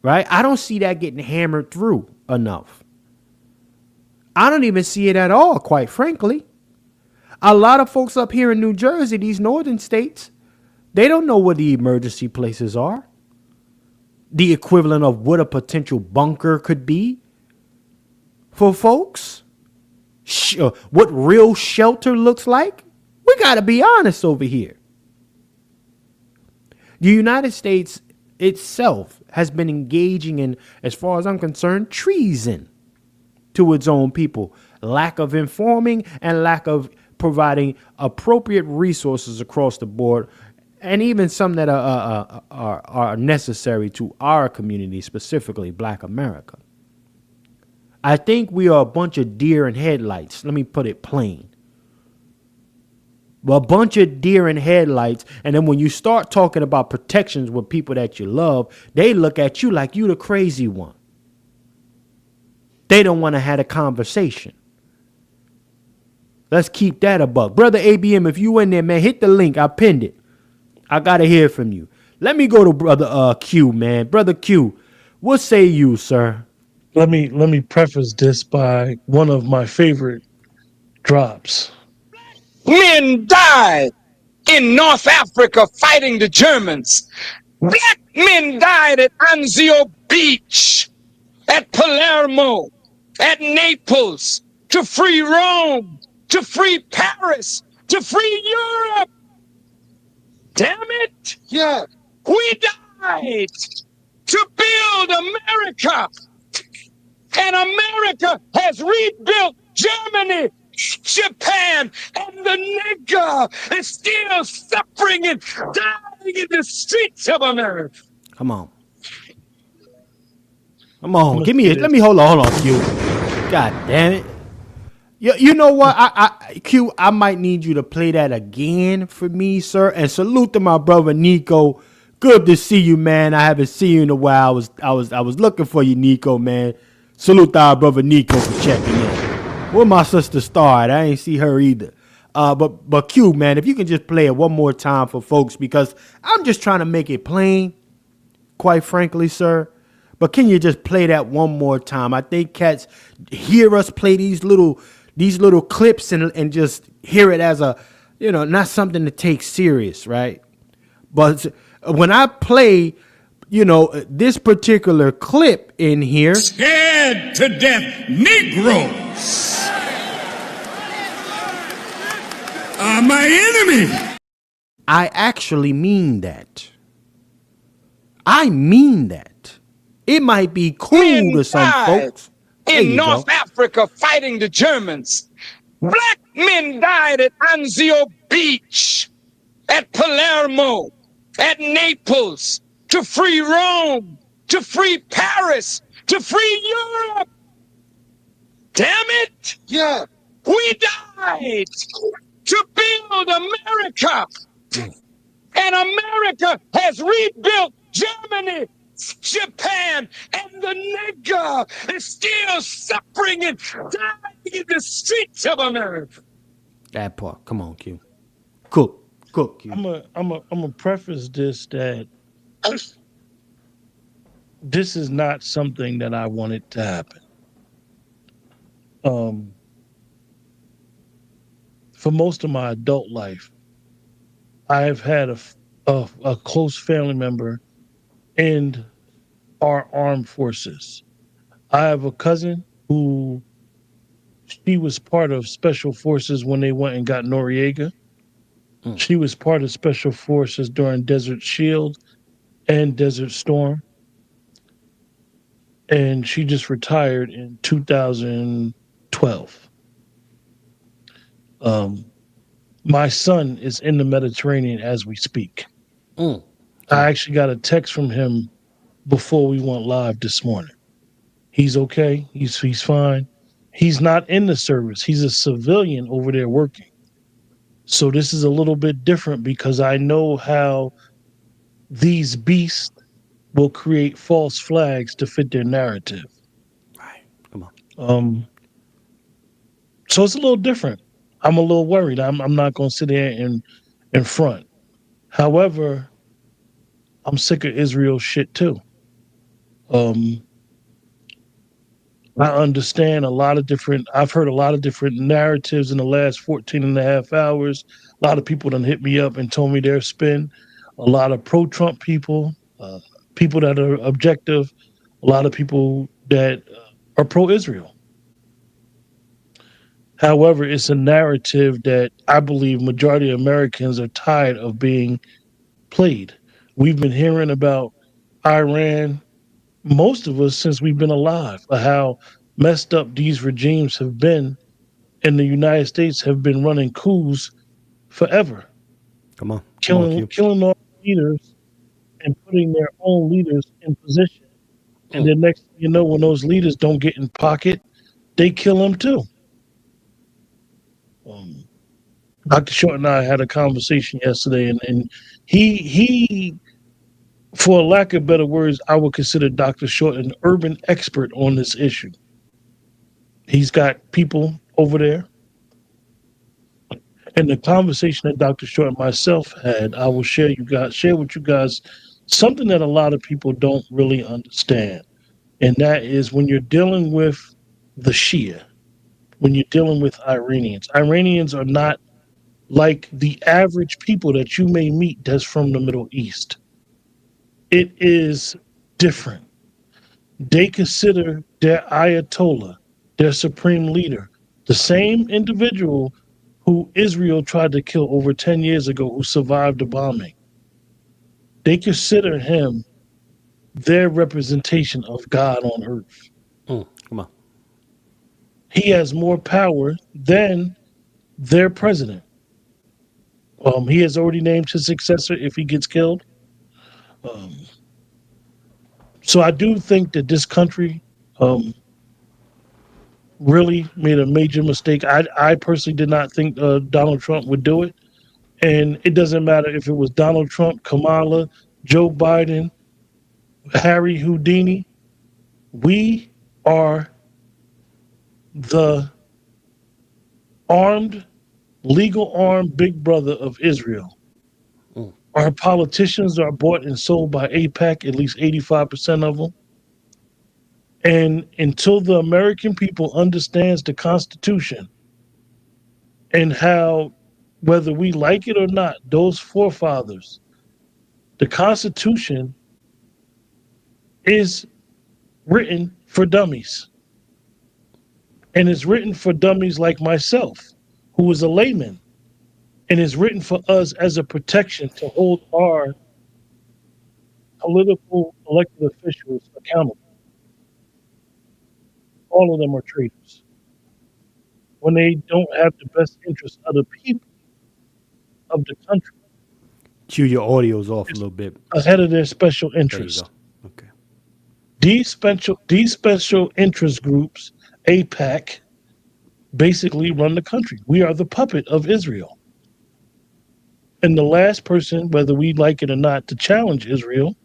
Right? I don't see that getting hammered through enough. I don't even see it at all, quite frankly. A lot of folks up here in New Jersey, these northern states, they don't know what the emergency places are. The equivalent of what a potential bunker could be for folks. What real shelter looks like. We got to be honest over here. The United States itself has been engaging in, as far as I'm concerned, treason to its own people. Lack of informing and lack of providing appropriate resources across the board, and even some that are necessary to our community, specifically Black America. I think we are a bunch of deer in headlights. Let me put it plain. A bunch of deer in headlights, and then when you start talking about protections with people that you love, they look at you like you the crazy one. They don't want to have a conversation. Let's keep that a buck. Brother ABM, if you in there, man, hit the link. I pinned it. I got to hear from you. Let me go to Brother Q, man. Brother Q, what say you, sir? Let me preface this by one of my favorite drops. Men died in North Africa fighting the Germans. Black men died at Anzio Beach, at Palermo, at Naples, to free Rome, to free Paris, to free Europe. Damn it! Yeah, we died to build America. And America has rebuilt Germany, Japan, and the nigger is still suffering and dying in the streets of America. Come on. Come on. Give me it. Let me hold on, Q. God damn it. You know what? Q, I might need you to play that again for me, sir. And salute to my brother Nico. Good to see you, man. I haven't seen you in a while. I was looking for you, Nico, man. Salute to our brother Nico for checking in. Where my sister Star at? I ain't see her either. But Q, man, if you can just play it one more time for folks, because I'm just trying to make it plain, quite frankly, sir. But can you just play that one more time? I think cats hear us play these little clips and just hear it as a, not something to take serious, right? But when I play, this particular clip in here. Scared to death Negroes are my enemy. I actually mean that. I mean that. It might be cool to some folks. In North Africa fighting the Germans. Black men died at Anzio Beach, at Palermo, at Naples, to free Rome, to free Paris, to free Europe. Damn it! Yeah, we died to build America. And America has rebuilt Germany, Japan, and the nigger is still suffering and dying in the streets of America. That part. Come on, Q. Cook, Q. I'm a preface this that this is not something that I wanted to happen. For most of my adult life, I have had a close family member in our armed forces. I have a cousin who she was part of special forces when they went and got Noriega. She was part of special forces during Desert Shield and Desert Storm. And she just retired in 2012. My son is in the Mediterranean as we speak. I actually got a text from him before we went live this morning. He's okay. He's fine. He's not in the service. He's a civilian over there working. So this is a little bit different because I know how these beasts will create false flags to fit their narrative. Right. Come on. So it's a little different. I'm a little worried. I'm not going to sit there and in front. However, I'm sick of Israel shit too. I understand I've heard a lot of different narratives in the last 14 and a half hours. A lot of people done hit me up and told me their spin. A lot of pro-Trump people, people that are objective, a lot of people that are pro-Israel. However, it's a narrative that I believe majority of Americans are tired of being played. We've been hearing about Iran, most of us since we've been alive, how messed up these regimes have been, and the United States have been running coups forever. Come on. Killing all leaders and putting their own leaders in position. And then next thing you know, when those leaders don't get in pocket, they kill them too. Dr. Short and I had a conversation yesterday, and he, for lack of better words, I would consider Dr. Short an urban expert on this issue. He's got people over there. And the conversation that Dr. Short and myself had, I will share with you guys something that a lot of people don't really understand. And that is when you're dealing with the Shia, when you're dealing with Iranians. Iranians are not like the average people that you may meet that's from the Middle East. It is different. They consider their Ayatollah, their supreme leader, the same individual who Israel tried to kill over 10 years ago, who survived the bombing. They consider him their representation of God on earth. Come on. He has more power than their president. He has already named his successor if he gets killed. So I do think that this country really made a major mistake. I personally did not think Donald Trump would do it. And it doesn't matter if it was Donald Trump, Kamala, Joe Biden, Harry Houdini. We are the legal armed big brother of Israel. Our politicians are bought and sold by AIPAC, at least 85% of them. And until the American people understands the Constitution and how, whether we like it or not, those forefathers, the Constitution is written for dummies. And it's written for dummies like myself, who is a layman. And is written for us as a protection to hold our political elected officials accountable. All of them are traitors. When they don't have the best interest of the people of the country. Chew your audio's off a little bit. Ahead of their special interest. Okay. These special interest groups, AIPAC, basically run the country. We are the puppet of Israel. And the last person, whether we like it or not, to challenge Israel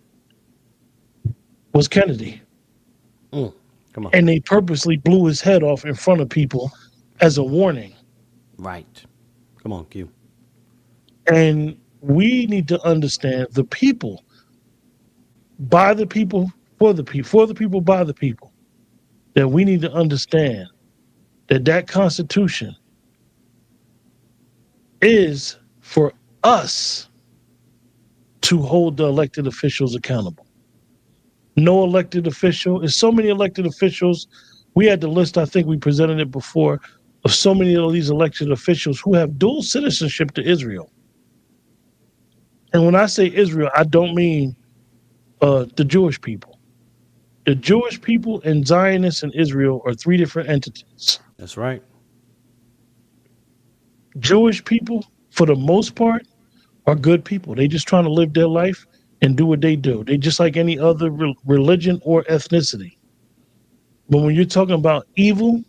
was Kennedy. Come on. And they purposely blew his head off in front of people as a warning. Right. Come on, Q. And we need to understand the people, by the people, for the people, by the people, that we need to understand that Constitution is for us to hold the elected officials accountable. No elected official. There's so many elected officials. We had the list, I think we presented it before, of so many of these elected officials who have dual citizenship to Israel. And when I say Israel, I don't mean the Jewish people. The Jewish people and Zionists and Israel are three different entities. That's right. Jewish people, for the most part, are good people. They just trying to live their life and do what they do. They just like any other religion or ethnicity. But when you're talking about evil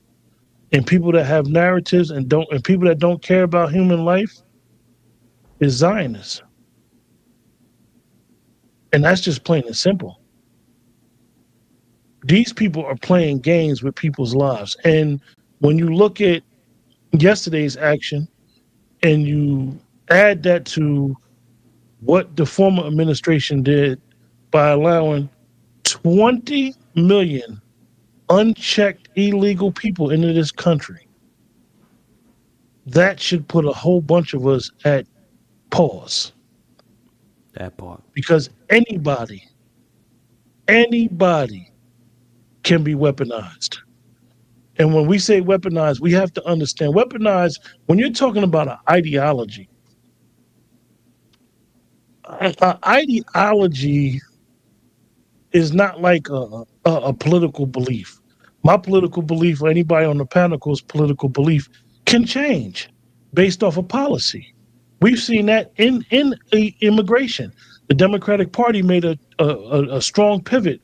and people that have narratives and people that don't care about human life, is Zionists. And that's just plain and simple. these people are playing games with people's lives. And when you look at yesterday's action and you add that to what the former administration did by allowing 20 million unchecked illegal people into this country, that should put a whole bunch of us at pause. That part. Because anybody can be weaponized. And when we say weaponized, we have to understand weaponized, when you're talking about an ideology, ideology is not like a political belief. My political belief, or anybody on the panel's political belief, can change based off of policy. We've seen that in immigration. The Democratic Party made a strong pivot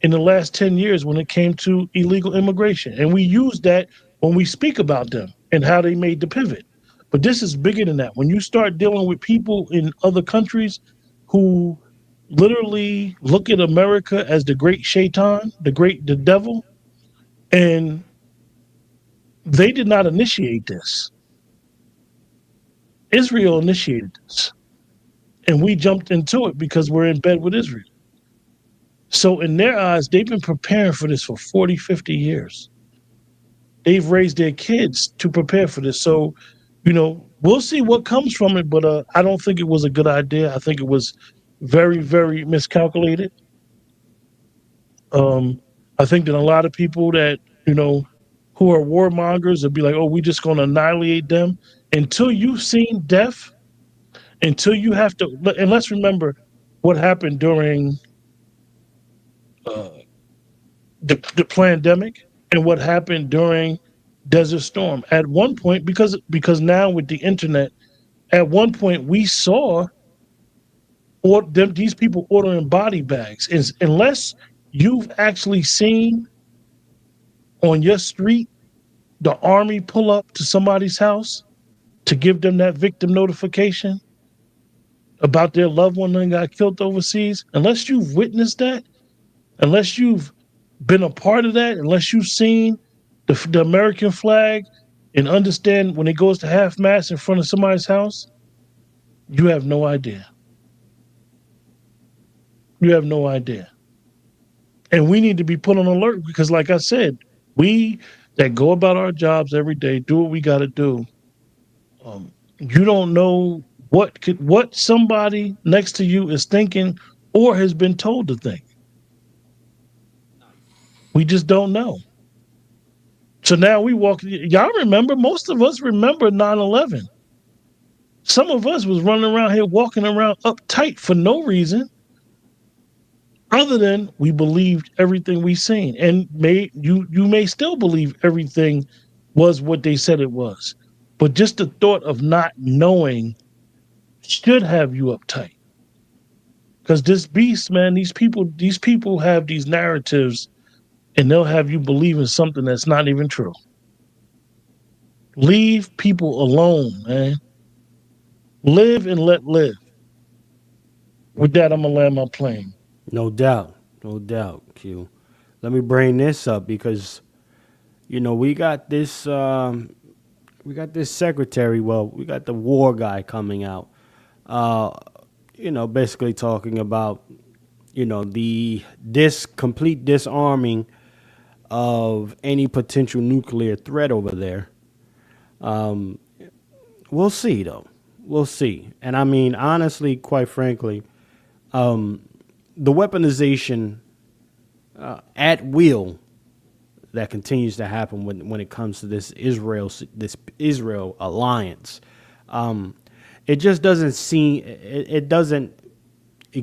in the last 10 years when it came to illegal immigration. And we use that when we speak about them and how they made the pivot. But this is bigger than that. When you start dealing with people in other countries who literally look at America as the great shaitan, the devil, and they did not initiate this. Israel initiated this. And we jumped into it because we're in bed with Israel. So in their eyes, they've been preparing for this for 40, 50 years. They've raised their kids to prepare for this. So, we'll see what comes from it, but I don't think it was a good idea. I think it was very, very miscalculated. I think that a lot of people that, who are warmongers will be like, oh, we're just going to annihilate them. Until you've seen death, until you have to, and let's remember what happened during the pandemic and what happened during Desert Storm. At one point, because now with the internet, at one point we saw these people ordering body bags. Unless you've actually seen on your street the army pull up to somebody's house to give them that victim notification about their loved one that got killed overseas, unless you've witnessed that, unless you've been a part of that, unless you've seen the American flag and understand when it goes to half mast in front of somebody's house, you have no idea. You have no idea. And we need to be put on alert because, like I said, we that go about our jobs every day, do what we got to do. You don't know what somebody next to you is thinking or has been told to think. We just don't know. So now we walk. Y'all remember? Most of us remember 9/11. Some of us was running around here walking around uptight for no reason other than we believed everything we seen. And you may still believe everything was what they said it was. But just the thought of not knowing should have you uptight. Because this beast, man, these people have these narratives and they'll have you believe in something that's not even true. Leave people alone, man. Live and let live. With that, I'm going to land my plane. No doubt, Q. Let me bring this up because, we got this secretary. Well, we got the war guy coming out. Basically talking about, the complete disarming of any potential nuclear threat over there. We'll see, though. We'll see. And I mean, honestly, quite frankly, the weaponization at will that continues to happen when it comes to this Israel alliance, it just doesn't seem it doesn't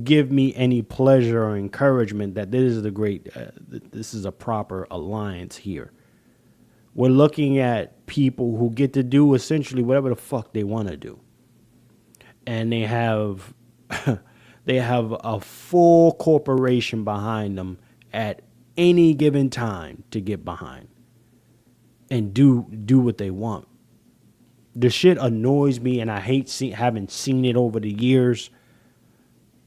give me any pleasure or encouragement that this is a proper alliance here. We're looking at people who get to do essentially whatever the fuck they want to do, and they have a full corporation behind them at any given time to get behind and do what they want. The shit annoys me, and I hate having seen it over the years.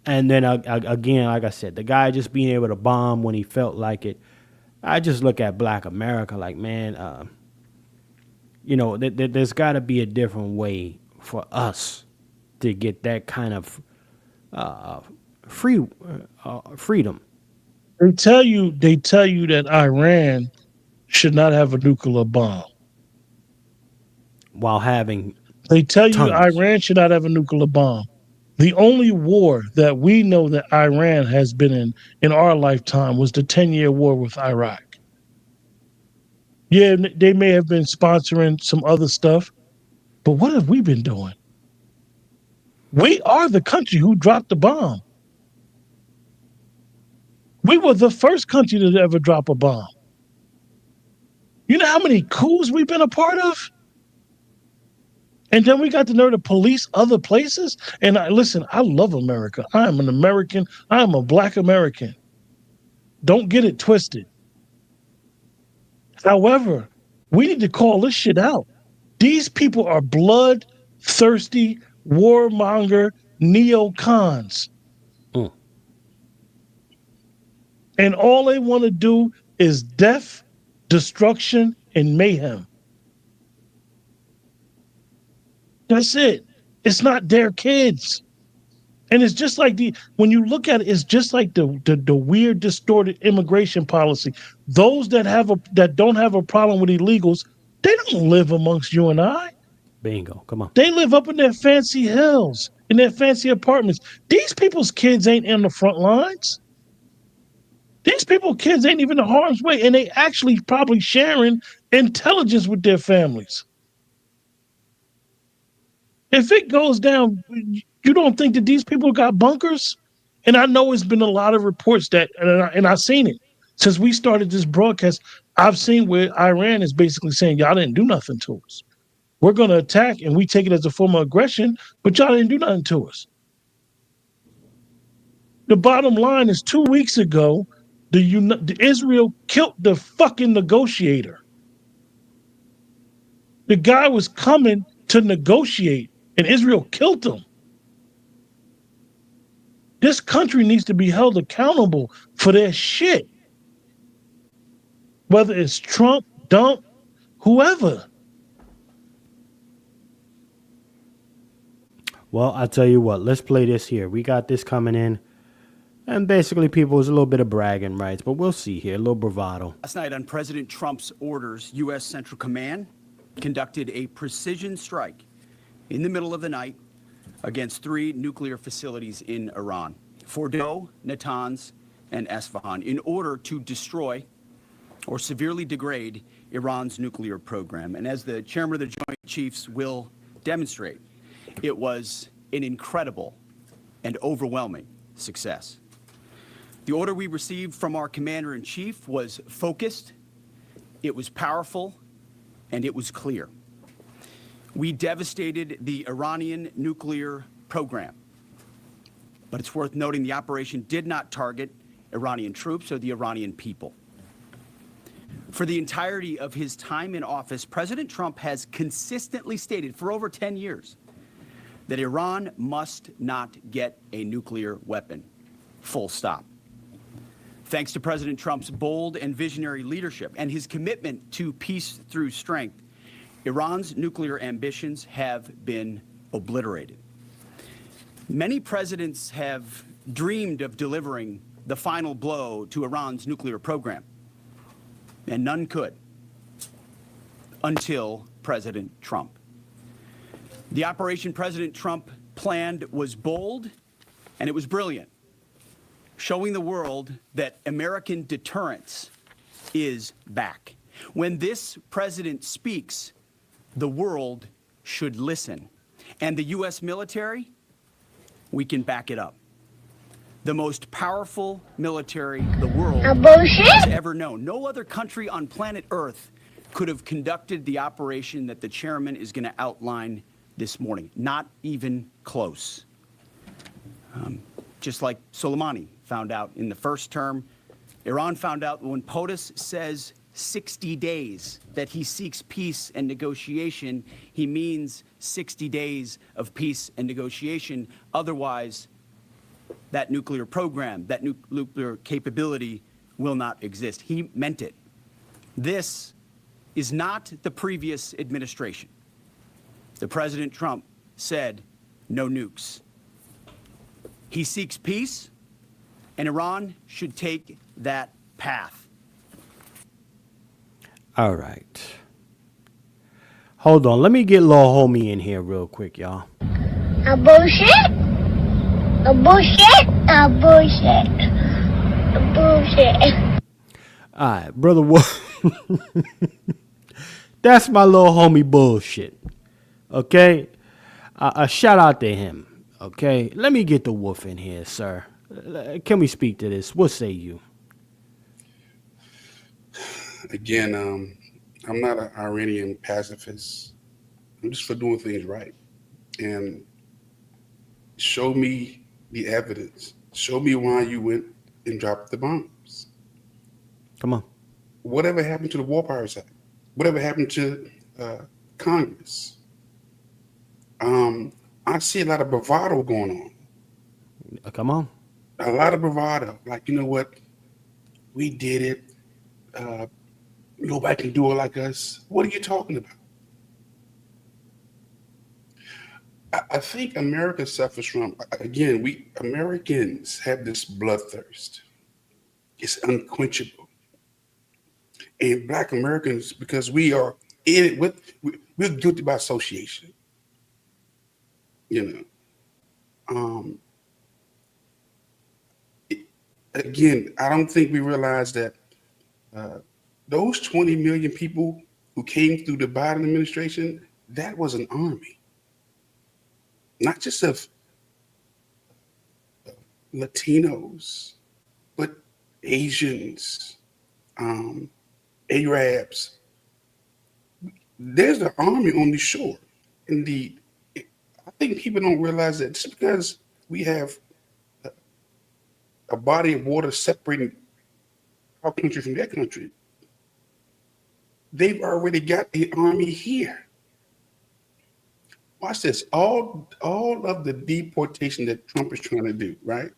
And then again, like I said, the guy just being able to bomb when he felt like it. I just look at Black America like, man, there's got to be a different way for us to get that kind of freedom. They tell you that Iran should not have a nuclear bomb. While having They tell you tons. Iran should not have a nuclear bomb. The only war that we know that Iran has been in our lifetime was the 10-year war with Iraq. Yeah, they may have been sponsoring some other stuff, but what have we been doing? We are the country who dropped the bomb. We were the first country to ever drop a bomb. You know how many coups we've been a part of? And then we got the nerve to police other places. And I love America. I am an American. I am a Black American. Don't get it twisted. However, we need to call this shit out. These people are bloodthirsty, warmonger, neocons. And all they want to do is death, destruction, and mayhem. That's it. It's not their kids. And it's just like when you look at it, it's just like the weird, distorted immigration policy. Those that don't have a problem with illegals, they don't live amongst you and I. Bingo. Come on. They live up in their fancy hills, in their fancy apartments. These people's kids ain't in the front lines. These people's kids ain't even in harm's way, and they actually probably sharing intelligence with their families. If it goes down, you don't think that these people got bunkers? And I know it's been a lot of reports that, and I've seen it since we started this broadcast. I've seen where Iran is basically saying, y'all didn't do nothing to us. We're going to attack, and we take it as a form of aggression, but y'all didn't do nothing to us. The bottom line is 2 weeks ago, the Israel killed the fucking negotiator. The guy was coming to negotiate, and Israel killed him. This country needs to be held accountable for their shit. Whether it's Trump, Dump, whoever. Well, I'll tell you what. Let's play this here. We got this coming in. And basically, people, it's a little bit of bragging rights, but we'll see here. A little bravado. Last night on President Trump's orders, U.S. Central Command conducted a precision strike in the middle of the night against 3 nuclear facilities in Iran, Fordow, Natanz, and Esfahan, in order to destroy or severely degrade Iran's nuclear program. And as the chairman of the Joint Chiefs will demonstrate, it was an incredible and overwhelming success. The order we received from our commander-in-chief was focused, it was powerful, and it was clear. We devastated the Iranian nuclear program. But it's worth noting the operation did not target Iranian troops or the Iranian people. For the entirety of his time in office, President Trump has consistently stated for over 10 years that Iran must not get a nuclear weapon. Full stop. Thanks to President Trump's bold and visionary leadership and his commitment to peace through strength, Iran's nuclear ambitions have been obliterated. Many presidents have dreamed of delivering the final blow to Iran's nuclear program, and none could until President Trump. The operation President Trump planned was bold and it was brilliant, showing the world that American deterrence is back. When this president speaks, the world should listen. And the U.S. military, we can back it up. The most powerful military the world has ever known. No other country on planet Earth could have conducted the operation that the chairman is going to outline this morning. Not even close. Just like Soleimani found out in the first term, Iran found out when POTUS says 60 days that he seeks peace and negotiation, he means 60 days of peace and negotiation. Otherwise, that nuclear program, that nuclear capability will not exist. He meant it. This is not the previous administration. The President Trump said no nukes. He seeks peace, and Iran should take that path. All right. Hold on. Let me get little homie in here real quick, y'all. A bullshit. A bullshit. A bullshit. A bullshit. All right, brother Wolf. That's my little homie bullshit. Okay? A shout out to him. Okay? Let me get the Wolf in here, sir. Can we speak to this? What say you? Again, I'm not an Iranian pacifist. I'm just for doing things right. And show me the evidence. Show me why you went and dropped the bombs. Come on. Whatever happened to the War Powers Act? Whatever happened to Congress? I see a lot of bravado going on. Come on. A lot of bravado. Like, you know what? We did it. Nobody can do it like us. What are you talking about? I think America suffers from, again, we Americans have this bloodthirst. It's unquenchable. And Black Americans, because we are in it with, we're guilty by association. You know, again, I don't think we realize that those 20 million people who came through the Biden administration, that was an army. Not just of Latinos, but Asians, Arabs. There's an army on the shore. And I think people don't realize that just because we have a body of water separating our country from their country, they've already got the army here. Watch this. All of the deportation that Trump is trying to do, right?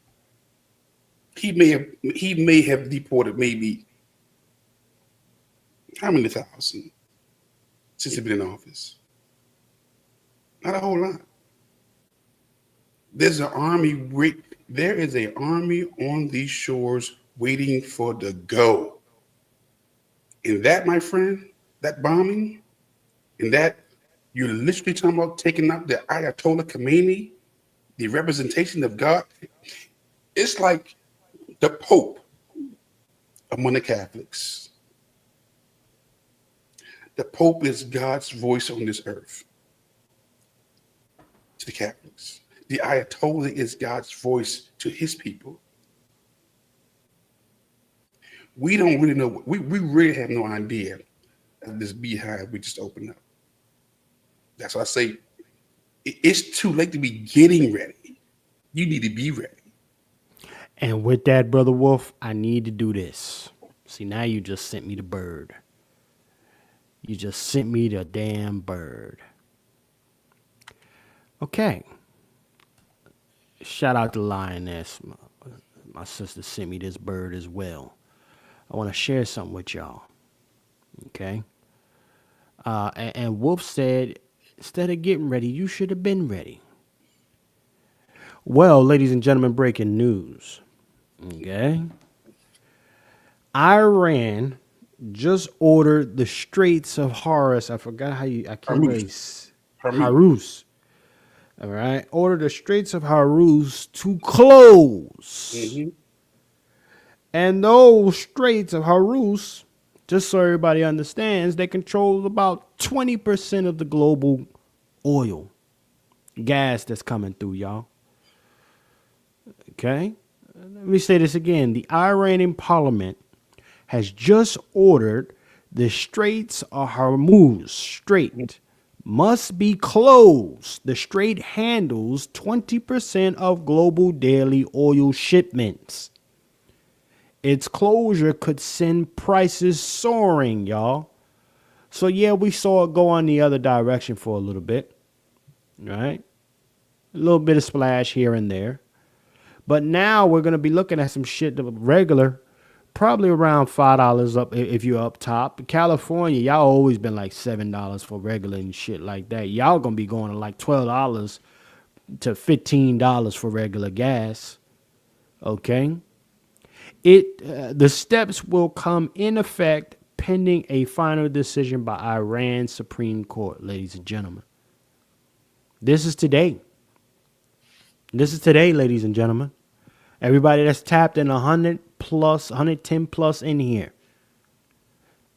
He may have deported maybe how many thousand since he's been in office? Not a whole lot. There's an army. There is an army on these shores waiting for the go. And that, my friend, that bombing, and that. You're literally talking about taking out the Ayatollah Khomeini, the representation of God. It's like the Pope among the Catholics. The Pope is God's voice on this earth to the Catholics. The Ayatollah is God's voice to his people. We don't really know. We really have no idea of this beehive we just opened up. That's why I say it's too late to be getting ready. You need to be ready. And with that, Brother Wolf, I need to do this. See, now you just sent me the bird. You just sent me the damn bird. Okay. Shout out to Lioness. My sister sent me this bird as well. I want to share something with y'all. Okay. And Wolf said, instead of getting ready, you should have been ready. Well, ladies and gentlemen, breaking news. Okay. Iran just ordered the Straits of Horus. I forgot how you, I can't really. Hormuz. All right. Ordered the Straits of Hormuz to close. Mm-hmm. And those Straits of Hormuz, just so everybody understands, they control about 20% of the global oil, gas that's coming through, y'all. Okay? Let me say this again. The Iranian parliament has just ordered the Straits of Hormuz Strait must be closed. The strait handles 20% of global daily oil shipments. Its closure could send prices soaring, y'all. So, yeah, we saw it go on the other direction for a little bit, right? A little bit of splash here and there. But now we're going to be looking at some shit, the regular Probably around $5 up if you're up top. California, y'all always been like $7 for regular and shit like that. Y'all gonna be going to like $12 to $15 for regular gas. Okay. The steps will come in effect pending a final decision by Iran's Supreme Court, ladies and gentlemen. This is today. This is today, ladies and gentlemen. Everybody that's tapped in 100 plus, 110 plus in here.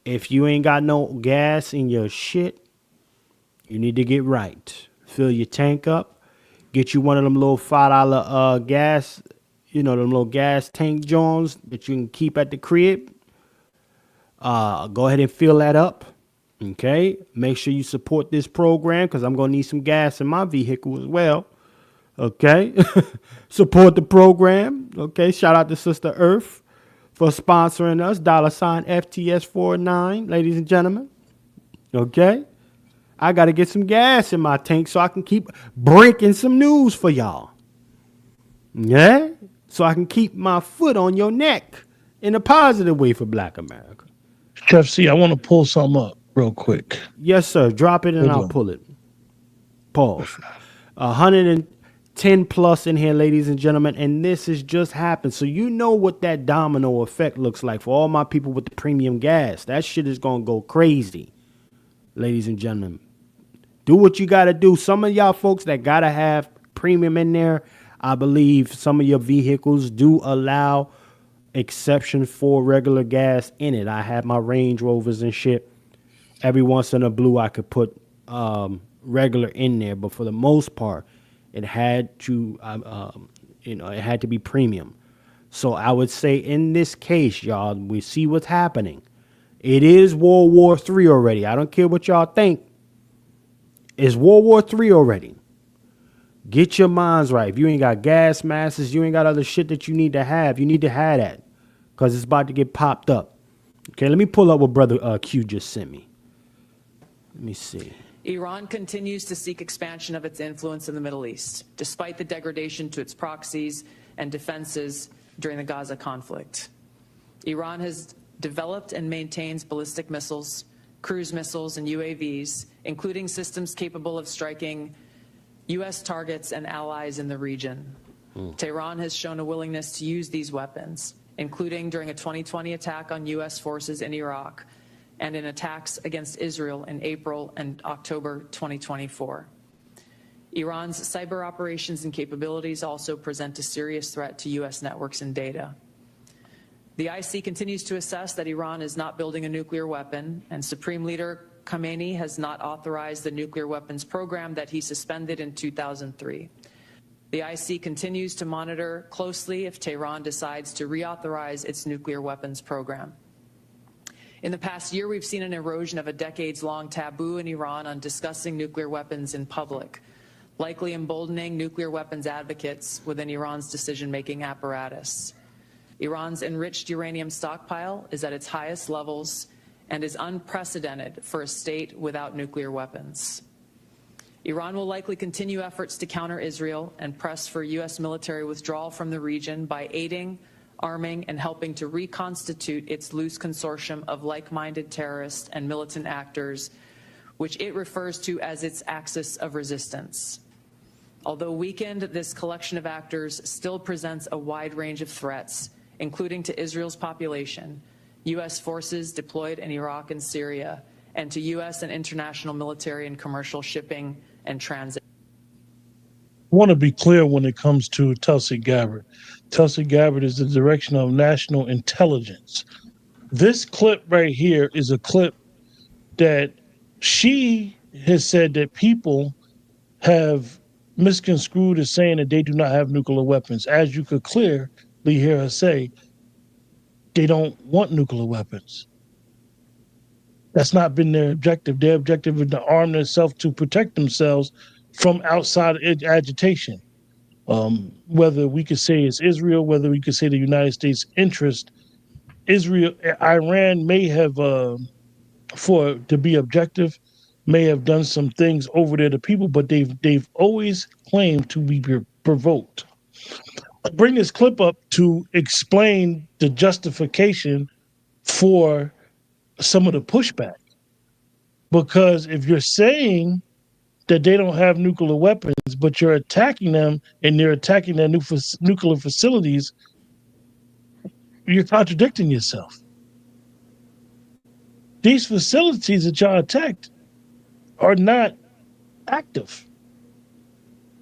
If you ain't got no gas in your shit, you need to get right. Fill your tank up. Get you one of them little $5 gas, them little gas tank joints that you can keep at the crib. Go ahead and fill that up. Okay. Make sure you support this program because I'm going to need some gas in my vehicle as well. Okay. Support the program. Okay. Shout out to Sister Earth for sponsoring us. $FTS49, ladies and gentlemen. Okay. I got to get some gas in my tank so I can keep breaking some news for y'all. Yeah. So I can keep my foot on your neck in a positive way for Black America. Chef C, I want to pull something up real quick. Yes, sir. Drop it and I'll pull it. Pause. 110 plus in here, ladies and gentlemen, and this has just happened. So you know what that domino effect looks like for all my people with the premium gas. That shit is going to go crazy, ladies and gentlemen. Do what you got to do. Some of y'all folks that got to have premium in there, I believe some of your vehicles do allow exception for regular gas in it. I have my Range Rovers and shit. Every once in a blue, I could put regular in there, but for the most part, it had to, it had to be premium. So I would say in this case, y'all, we see what's happening. It is World War III already. I don't care what y'all think. It's World War III already. Get your minds right. If you ain't got gas masks, you ain't got other shit that you need to have that because it's about to get popped up. Okay, let me pull up what Brother Q just sent me. Let me see. Iran continues to seek expansion of its influence in the Middle East, despite the degradation to its proxies and defenses during the Gaza conflict. Iran has developed and maintains ballistic missiles, cruise missiles, and UAVs, including systems capable of striking U.S. targets and allies in the region. Tehran has shown a willingness to use these weapons, including during a 2020 attack on U.S. forces in Iraq and in attacks against Israel in April and October 2024. Iran's cyber operations and capabilities also present a serious threat to U.S. networks and data. The IC continues to assess that Iran is not building a nuclear weapon, and Supreme Leader Khamenei has not authorized the nuclear weapons program that he suspended in 2003. The IC continues to monitor closely if Tehran decides to reauthorize its nuclear weapons program. In the past year, we've seen an erosion of a decades-long taboo in Iran on discussing nuclear weapons in public, likely emboldening nuclear weapons advocates within Iran's decision-making apparatus. Iran's enriched uranium stockpile is at its highest levels and is unprecedented for a state without nuclear weapons. Iran will likely continue efforts to counter Israel and press for U.S. military withdrawal from the region by aiding, arming, and helping to reconstitute its loose consortium of like-minded terrorists and militant actors, which it refers to as its axis of resistance. Although weakened, this collection of actors still presents a wide range of threats, including to Israel's population, U.S. forces deployed in Iraq and Syria, and to U.S. and international military and commercial shipping and transit. I want to be clear when it comes to Tulsi Gabbard. Tulsi Gabbard is the Director of National Intelligence. This clip right here is a clip that she has said that people have misconstrued as saying that they do not have nuclear weapons. As you could clearly hear her say, they don't want nuclear weapons. That's not been their objective. Their objective is to arm themselves to protect themselves from outside agitation. Whether we could say it's Israel, whether we could say the United States interest, Iran may have, to be objective, may have done some things over there to people, but they've always claimed to be provoked. bring this clip up to explain the justification for some of the pushback. Because if you're saying that they don't have nuclear weapons, but you're attacking them and they're attacking their nuclear facilities, you're contradicting yourself. These facilities that y'all attacked are not active.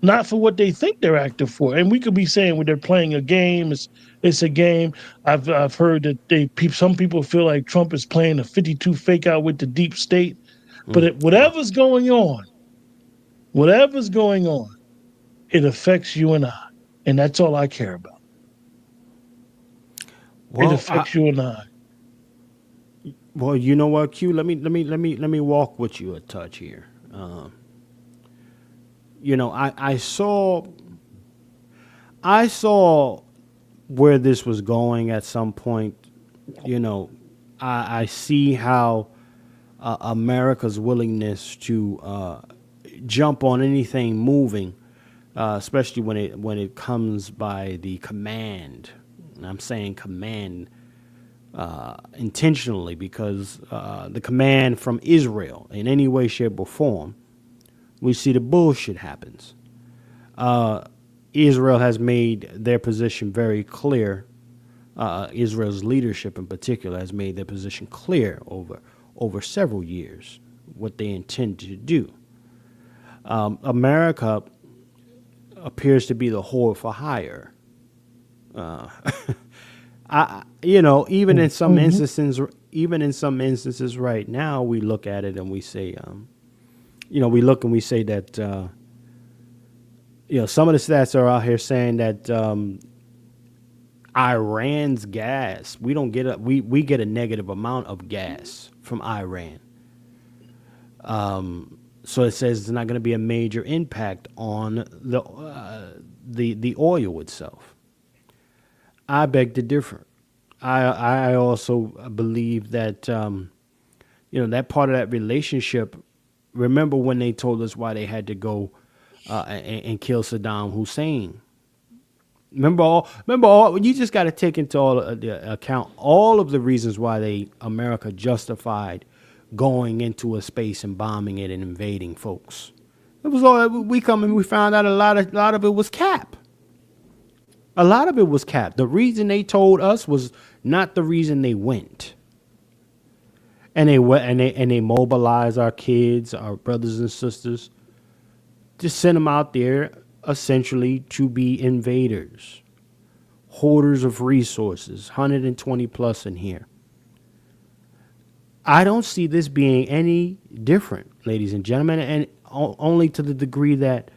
Not for what they think they're active for. And we could be saying when they're playing a game, it's a game. I've heard that some people feel like Trump is playing a 52 fake out with the deep state. But whatever's going on, it affects you and I. And that's all I care about. Well, it affects you and I. Well, you know what, Q? Let me walk with you a touch here. You know, I saw where this was going at some point. You know, I see how America's willingness to jump on anything moving, especially when it comes by the command. And I'm saying command intentionally because the command from Israel in any way, shape, or form, we see the bullshit happens. Israel has made their position very clear. Israel's leadership in particular has made their position clear over several years, what they intend to do. America appears to be the whore for hire. Even in some instances right now, we look at it and we say, we look and we say that, some of the stats are out here saying that Iran's gas, we get a negative amount of gas from Iran. So it says it's not going to be a major impact on the oil itself. I beg to differ. I also believe that that part of that relationship. Remember when they told us why they had to go and kill Saddam Hussein? Remember all. You just got to take into account all of the reasons why America justified going into a space and bombing it and invading folks. It was all we found out a lot of it was cap. A lot of it was cap. The reason they told us was not the reason they went. And they mobilized our kids, our brothers and sisters, to send them out there essentially to be invaders, hoarders of resources, 120 plus in here. I don't see this being any different, ladies and gentlemen, and only to the degree that,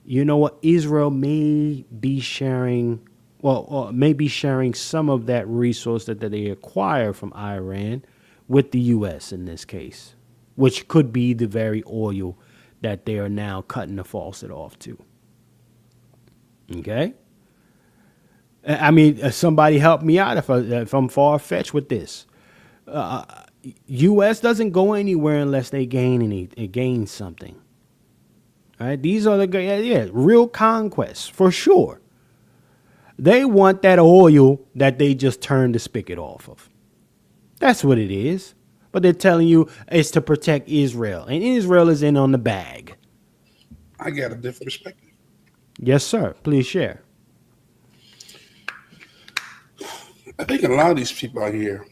Israel may be sharing some of that resource that they acquire from Iran with the U.S. in this case, which could be the very oil that they are now cutting the faucet off to. Okay? I mean, somebody help me out if I'm far-fetched with this. U.S. doesn't go anywhere unless they gain something. All right? These are real conquests, for sure. They want that oil that they just turned the spigot off of. That's what it is. But they're telling you it's to protect Israel. And Israel is in on the bag. I got a different perspective. Yes, sir. Please share. I think a lot of these people out here,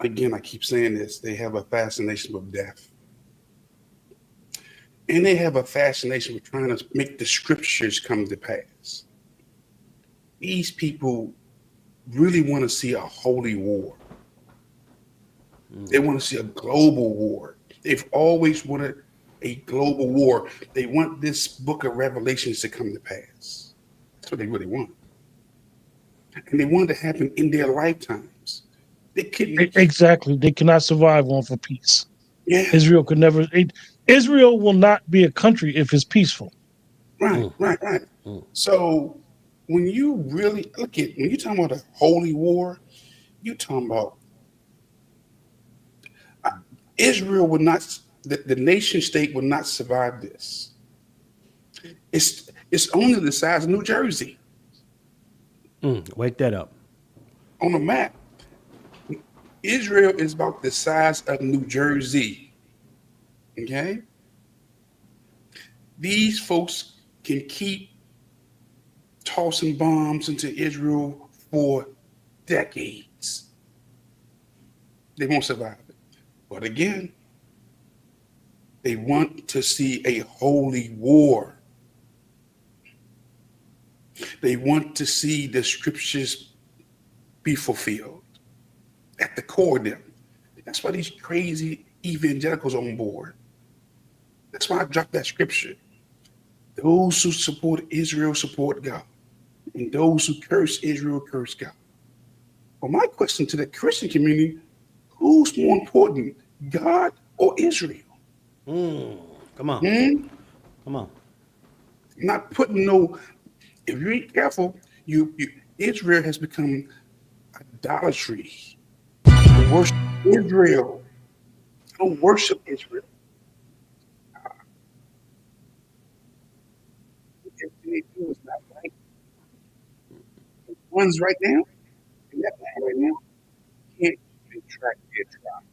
again, I keep saying this, they have a fascination with death. And they have a fascination with trying to make the scriptures come to pass. These people really want to see a holy war. They want to see a global war. They've always wanted a global war. They want this book of Revelations to come to pass. That's what they really want. And they want it to happen in their lifetimes. They couldn't. Exactly. They cannot survive on for peace. Yeah. Israel could never. Israel will not be a country if it's peaceful. Right. So when you really when you're talking about a holy war, you're talking about Israel would not, the nation state would not survive this. It's only the size of New Jersey. Wake that up. On the map, Israel is about the size of New Jersey. Okay? These folks can keep tossing bombs into Israel for decades. They won't survive it. But again, they want to see a holy war. They want to see the scriptures be fulfilled at the core of them. That's why these crazy evangelicals on board. That's why I dropped that scripture. Those who support Israel support God, and those who curse Israel curse God. Well, my question to the Christian community, who's more important, God or Israel? Come on. Come on. Not putting no, if you ain't careful, Israel has become idolatry. They worship Israel. I don't worship Israel. Everything they do is not right. One's right now, and that man right now can't even track their tribe.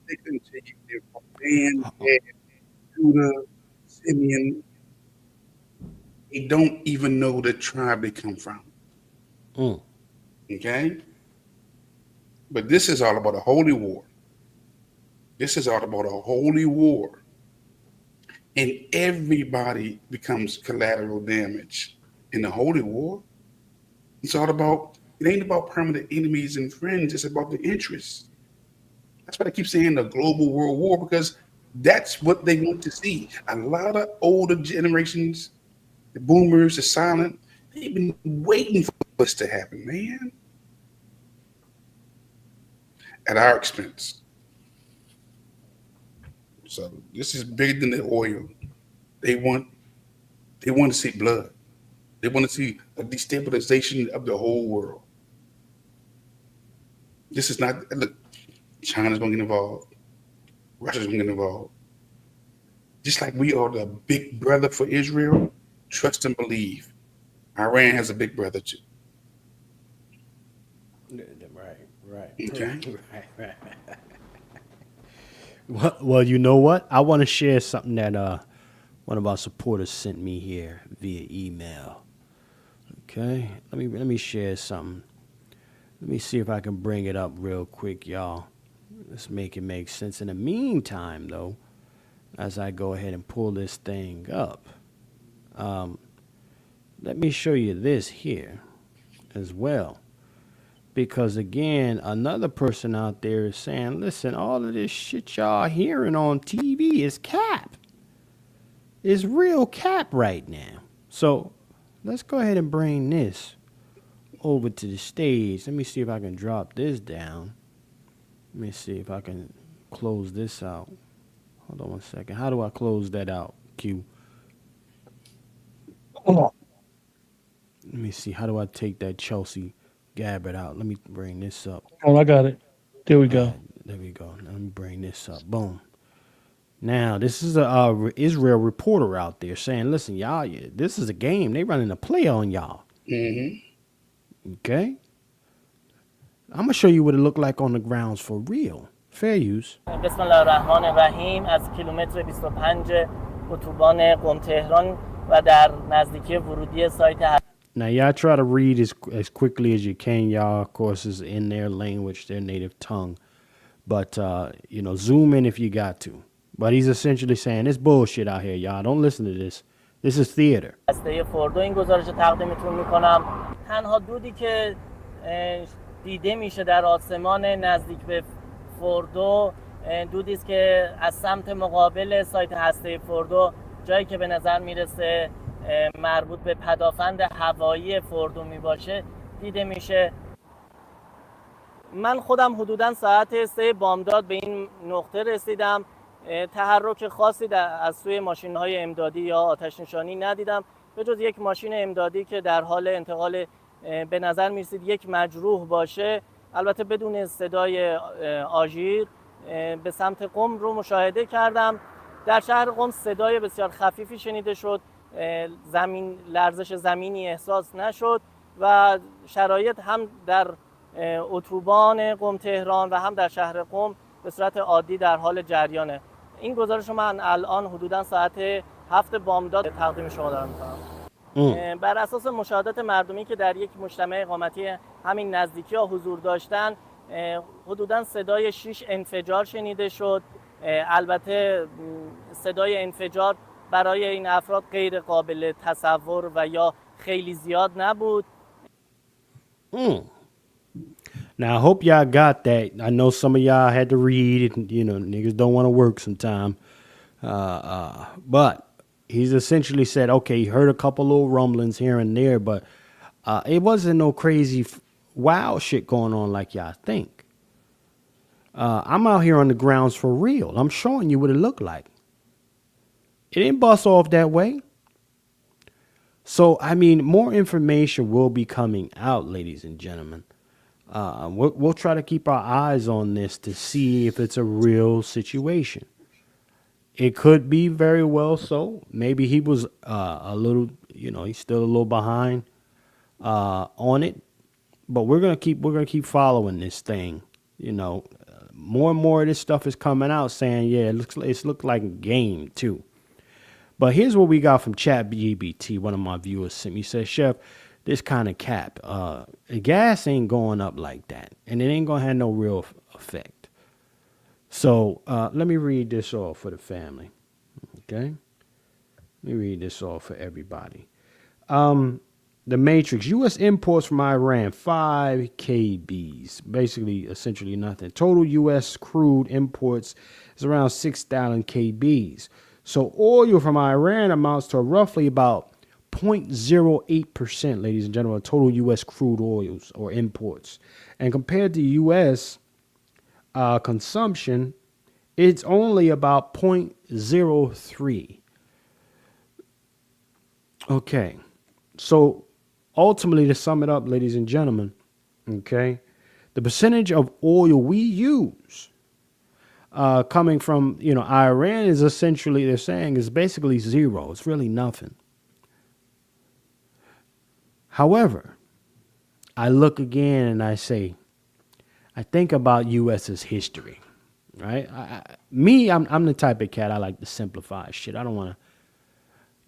They couldn't tell you they're from Dan, Gad, Judah, Simeon. They don't even know the tribe they come from. Okay? But this is all about a holy war. This is all about a holy war. And everybody becomes collateral damage in the holy war. It's all about, it ain't about permanent enemies and friends, it's about the interests. That's why I keep saying the global world war, because that's what they want to see. A lot of older generations, the boomers, the silent, they've been waiting for this to happen, man. At our expense. So this is bigger than the oil. They want to see blood. They want to see a destabilization of the whole world. This is not, look, China's going to get involved. Russia's going to get involved. Just like we are the big brother for Israel, trust and believe. Iran has a big brother too. Right. Okay. Right. Well, you know what? I want to share something that one of our supporters sent me here via email. Okay, let me share something. Let me see if I can bring it up real quick, y'all. Let's make it make sense. In the meantime, though, as I go ahead and pull this thing up, let me show you this here as well. Because, again, another person out there is saying, listen, all of this shit y'all hearing on TV is cap. It's real cap right now. So let's go ahead and bring this over to the stage. Let me see if I can drop this down. Let me see if I can close this out. Hold on one second. How do I close that out, Q? Let me see. How do I take that Chelsea Gabbard out? Let me bring this up. Oh, I got it. There we go. There we go. Let me bring this up. Boom. Now, this is a Israel reporter out there saying, listen, y'all, this is a game. They running a play on y'all. Mm-hmm. Okay? I'm going to show you what it looked like on the grounds for real. Fair use. بسم الله الرحمن الرحیم از کیلومتر 25 اتوبان قم تهران و در نزدیکی ورودی سایت. Now, y'all try to read as quickly as you can. Y'all, of course, is in their language, their native tongue. But, zoom in if you got to. But he's essentially saying, it's bullshit out here, y'all. Don't listen to this. This is theater. هسته فوردو این گزارش تقدیمتون میکنم. تنها دودی که دیده میشه در آسمان نزدیک به فوردو دودی است که از سمت مقابل سایت هسته فوردو، جایی که به نظر میرسه مربوط به پدافند هوایی فوردو میباشه دیده میشه. من خودم حدوداً ساعت 3 بامداد به این نقطه رسیدم. تحرک خاصی از سوی ماشین‌های امدادی یا آتش نشانی ندیدم به جز یک ماشین امدادی که در حال انتقال به نظر می‌رسید یک مجروح باشه، البته بدون صدای آژیر، به سمت قم رو مشاهده کردم. در شهر قم صدای بسیار خفیفی شنیده شد لرزش زمینی احساس نشد و شرایط هم در اتوبان قم تهران و هم در شهر قم به صورت عادی در حال جریانه. این گزارش رو من الان حدودا ساعت 7 بامداد تقدیم شما دارم می‌کنم. بر اساس مشاهدات مردمی که در یک مجتمع اقامتی همین نزدیکی‌ها حضور داشتن، حدودا صدای 6 انفجار شنیده شد. البته صدای انفجار برای این افراد غیر قابل تصور و یا خیلی زیاد نبود. Now, I hope y'all got that. I know some of y'all had to read, and, niggas don't want to work sometime. But he's essentially said, okay, he heard a couple little rumblings here and there, but it wasn't no crazy wild shit going on like y'all think. I'm out here on the grounds for real. I'm showing you what it looked like. It didn't bust off that way. So, I mean, more information will be coming out, ladies and gentlemen. We'll try to keep our eyes on this to see if it's a real situation. It could be very well so. Maybe he was a little, he's still a little behind on it. But we're gonna keep following this thing. More and more of this stuff is coming out saying, yeah, it looks like a game too. But here's what we got from ChatGPT. One of my viewers sent me. He says, Chef, this kind of cap, gas ain't going up like that, and it ain't gonna have no real effect. So let me read this off for the family. Okay, let me read this off for everybody. The Matrix, U.S. imports from Iran, 5 KBs, basically, essentially nothing. Total U.S. crude imports is around 6,000 KBs. So oil from Iran amounts to roughly about 0.08%, ladies and gentlemen, of total U.S. crude oils or imports. And compared to U.S. Consumption, it's only about 0.03. Okay, so ultimately, to sum it up, ladies and gentlemen, okay, the percentage of oil we use coming from, Iran is essentially, they're saying, is basically zero. It's really nothing. However, I look again and I say, I think about U.S.'s history, right? I'm the type of cat, I like to simplify shit. I don't want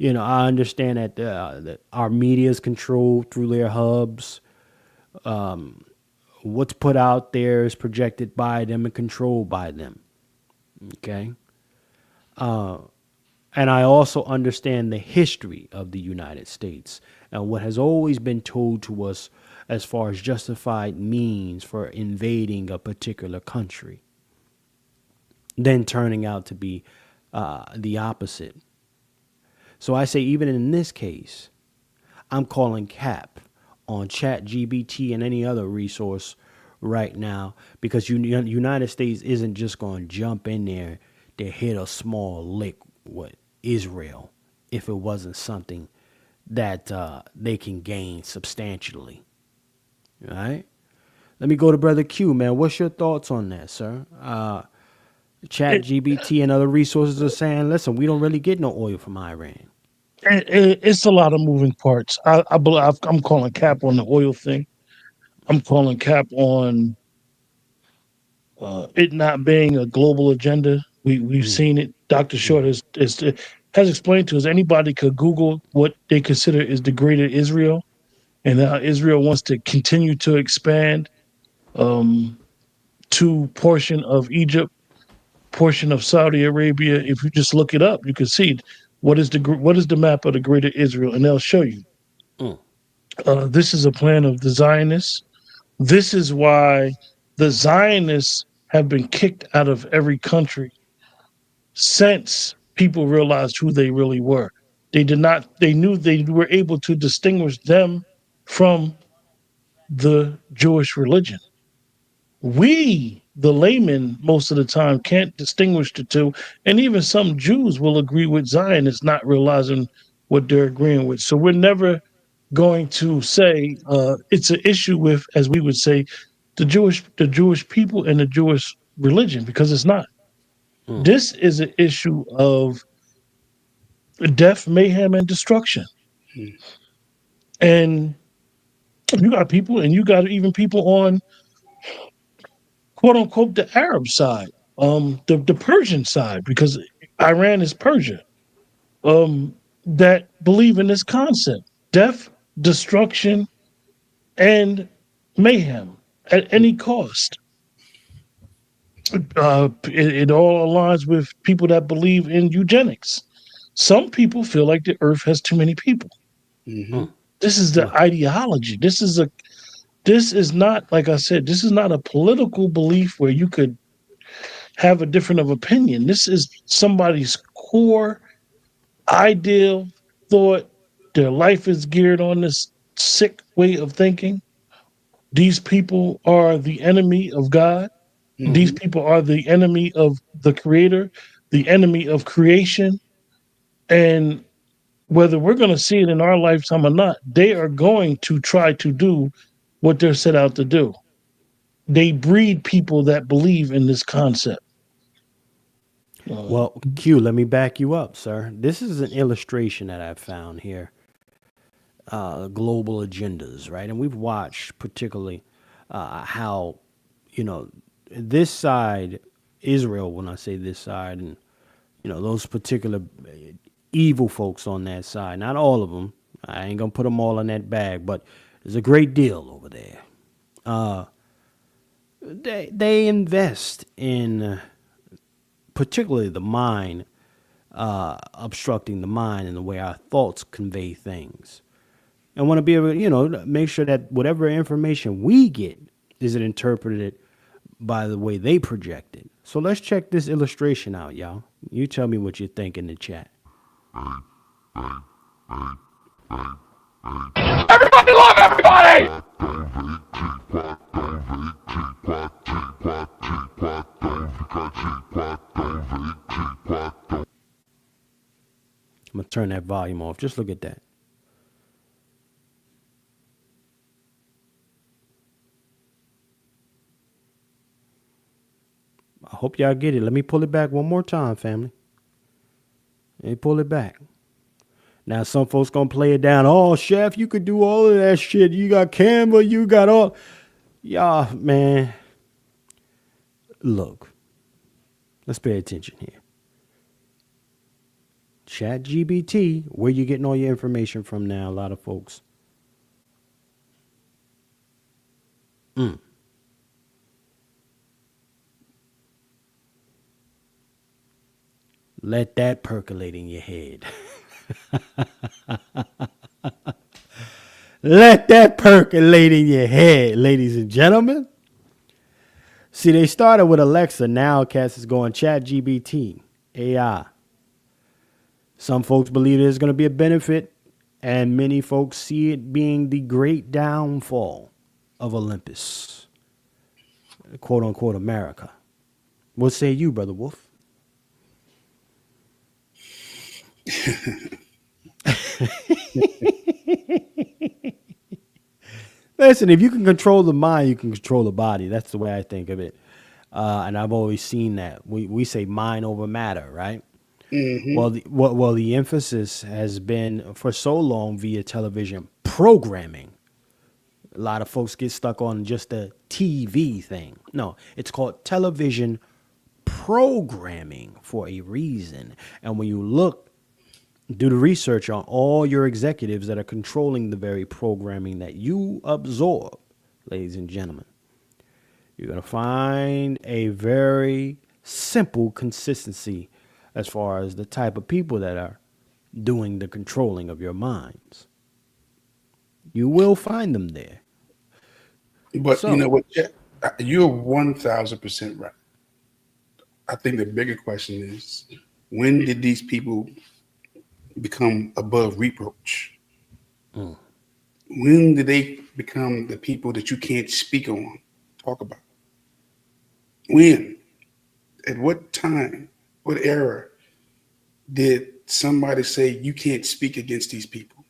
to, I understand that our media is controlled through their hubs. What's put out there is projected by them and controlled by them. Okay. And I also understand the history of the United States and what has always been told to us as far as justified means for invading a particular country, then turning out to be the opposite. So I say, even in this case, I'm calling cap on ChatGPT and any other resource right now, because United States isn't just going to jump in there to hit a small lick with Israel if it wasn't something that they can gain substantially. All right? Let me go to Brother Q, man. What's your thoughts on that, sir? ChatGPT and other resources are saying, listen, we don't really get no oil from Iran. It's a lot of moving parts. I believe I'm calling cap on the oil thing. I'm calling cap on it not being a global agenda. We've seen it. Dr. Short has explained to us, anybody could Google what they consider is the greater Israel, and how Israel wants to continue to expand to portion of Egypt, portion of Saudi Arabia. If you just look it up, you can see what is the map of the greater Israel, and they'll show you. This is a plan of the Zionists. This is why the Zionists have been kicked out of every country since people realized who they really were. They knew they were able to distinguish them from the Jewish religion. We, the laymen, most of the time can't distinguish the two, and even some Jews will agree with Zionists not realizing what they're agreeing with. So we're never going to say it's an issue with, as we would say, the Jewish people and the Jewish religion, because it's not. This is an issue of death, mayhem, and destruction. And you got people, and you got even people on quote unquote the Arab side, the Persian side, because Iran is Persia, that believe in this concept: death, destruction, and mayhem at any cost. It all aligns with people that believe in eugenics. Some people feel like the earth has too many people. This is the ideology. This is not, like I said, this is not a political belief where you could have a different of opinion. This is somebody's core ideal thought. Their life is geared on this sick way of thinking. These people are the enemy of God. These people are the enemy of the creator, the enemy of creation. And whether we're going to see it in our lifetime or not, they are going to try to do what they're set out to do. They breed people that believe in this concept. Well, Q, let me back you up, sir. This is an illustration that I've found here. Global agendas, right? And we've watched particularly how, this side, Israel, when I say this side, and, those particular evil folks on that side, not all of them, I ain't going to put them all in that bag, but there's a great deal over there. They invest in particularly the mind, obstructing the mind and the way our thoughts convey things. And want to be able to, make sure that whatever information we get isn't interpreted by the way they project it. So let's check this illustration out, y'all. You tell me what you think in the chat. Everybody love everybody! I'm going to turn that volume off. Just look at that. I hope y'all get it. Let me pull it back one more time, family. Let me pull it back. Now, some folks going to play it down. Oh, Chef, you could do all of that shit. You got Canva. You got all. Y'all, man. Look. Let's pay attention here. ChatGPT, where you getting all your information from now, a lot of folks. Let that percolate in your head. Let that percolate in your head, ladies and gentlemen. See, they started with Alexa. Now, Cass is going ChatGPT, AI. Some folks believe there's going to be a benefit, and many folks see it being the great downfall of Olympus, quote unquote, America. What say you, Brother Wolf? Listen, if you can control the mind, you can control the body. That's the way I think of it. And I've always seen that. We say mind over matter, right? Well, the emphasis has been for so long via television programming. A lot of folks get stuck on just the TV thing. No, it's called television programming for a reason. And when you do the research on all your executives that are controlling the very programming that you absorb, ladies and gentlemen, you're going to find a very simple consistency as far as the type of people that are doing the controlling of your minds. You will find them there. But you know what? You're 1,000% right. I think the bigger question is, when did these people become above reproach? When did they become the people that you can't speak on, talk about? When? At what time? What era did somebody say you can't speak against these people?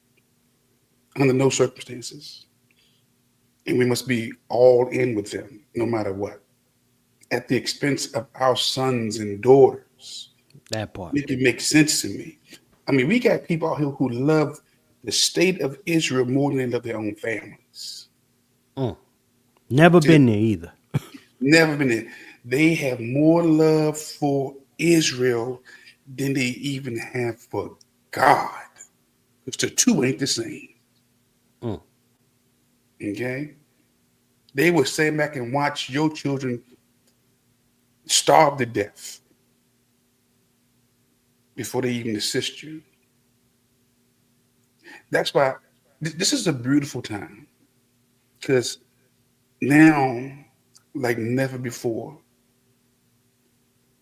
Under no circumstances. And we must be all in with them, no matter what. At the expense of our sons and daughters. That part. Make it make sense to me. I mean, we got people out here who love the state of Israel more than they love their own families. Never been there either. Never been there. They have more love for Israel than they even have for God. Because the two ain't the same. Okay? They will stand back and watch your children starve to death before they even assist you. That's why this is a beautiful time. Because now, like never before,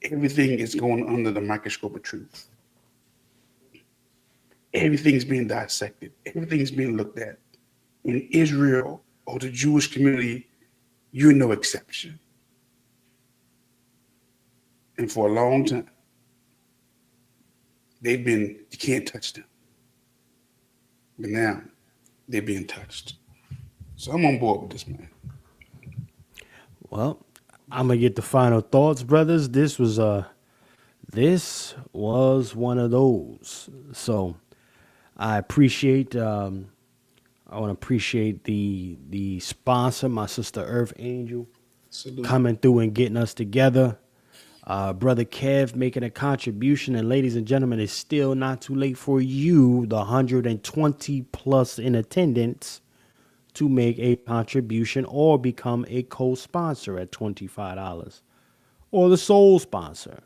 everything is going under the microscope of truth. Everything's being dissected. Everything's being looked at. In Israel or the Jewish community, you're no exception. And for a long time, you can't touch them. But now, they're being touched. So I'm on board with this, man. Well, I'm gonna get the final thoughts, brothers. This was one of those. So I appreciate I want to appreciate the sponsor, my sister Earth Angel, coming through and getting us together. Brother Kev making a contribution, and ladies and gentlemen, it's still not too late for you, the 120 plus in attendance, to make a contribution or become a co-sponsor at $25, or the sole sponsor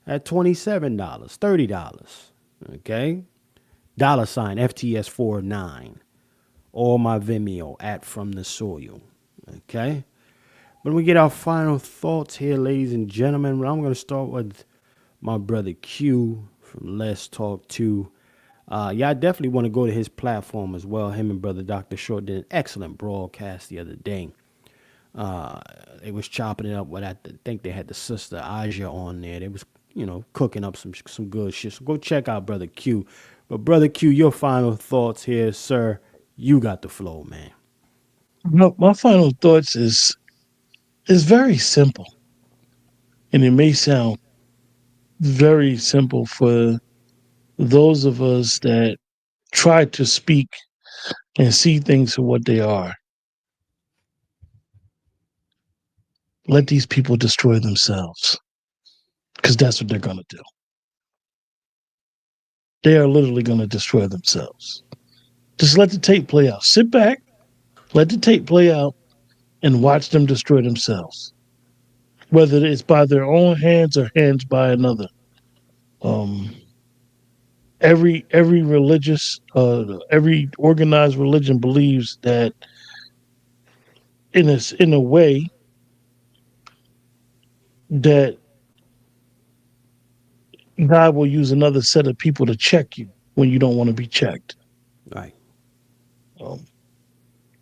at $27, $30. Okay, $ FTS49, or my Vimeo at From the Soil. Okay. When we get our final thoughts here, ladies and gentlemen, I'm going to start with my brother Q from Let's Talk 2. I definitely want to go to his platform as well. Him and brother Dr. Short did an excellent broadcast the other day. They was chopping it up with, I think they had the sister Aja on there. They was, cooking up some good shit. So go check out brother Q. But brother Q, your final thoughts here, sir. You got the flow, man. No, my final thoughts is very simple. And it may sound very simple for those of us that try to speak and see things for what they are. Let these people destroy themselves, because that's what they're going to do. They are literally going to destroy themselves. Just let the tape play out. Sit back, let the tape play out, and watch them destroy themselves, whether it's by their own hands or hands by another. Every religious, every organized religion believes that in a way that God will use another set of people to check you when you don't want to be checked. Right.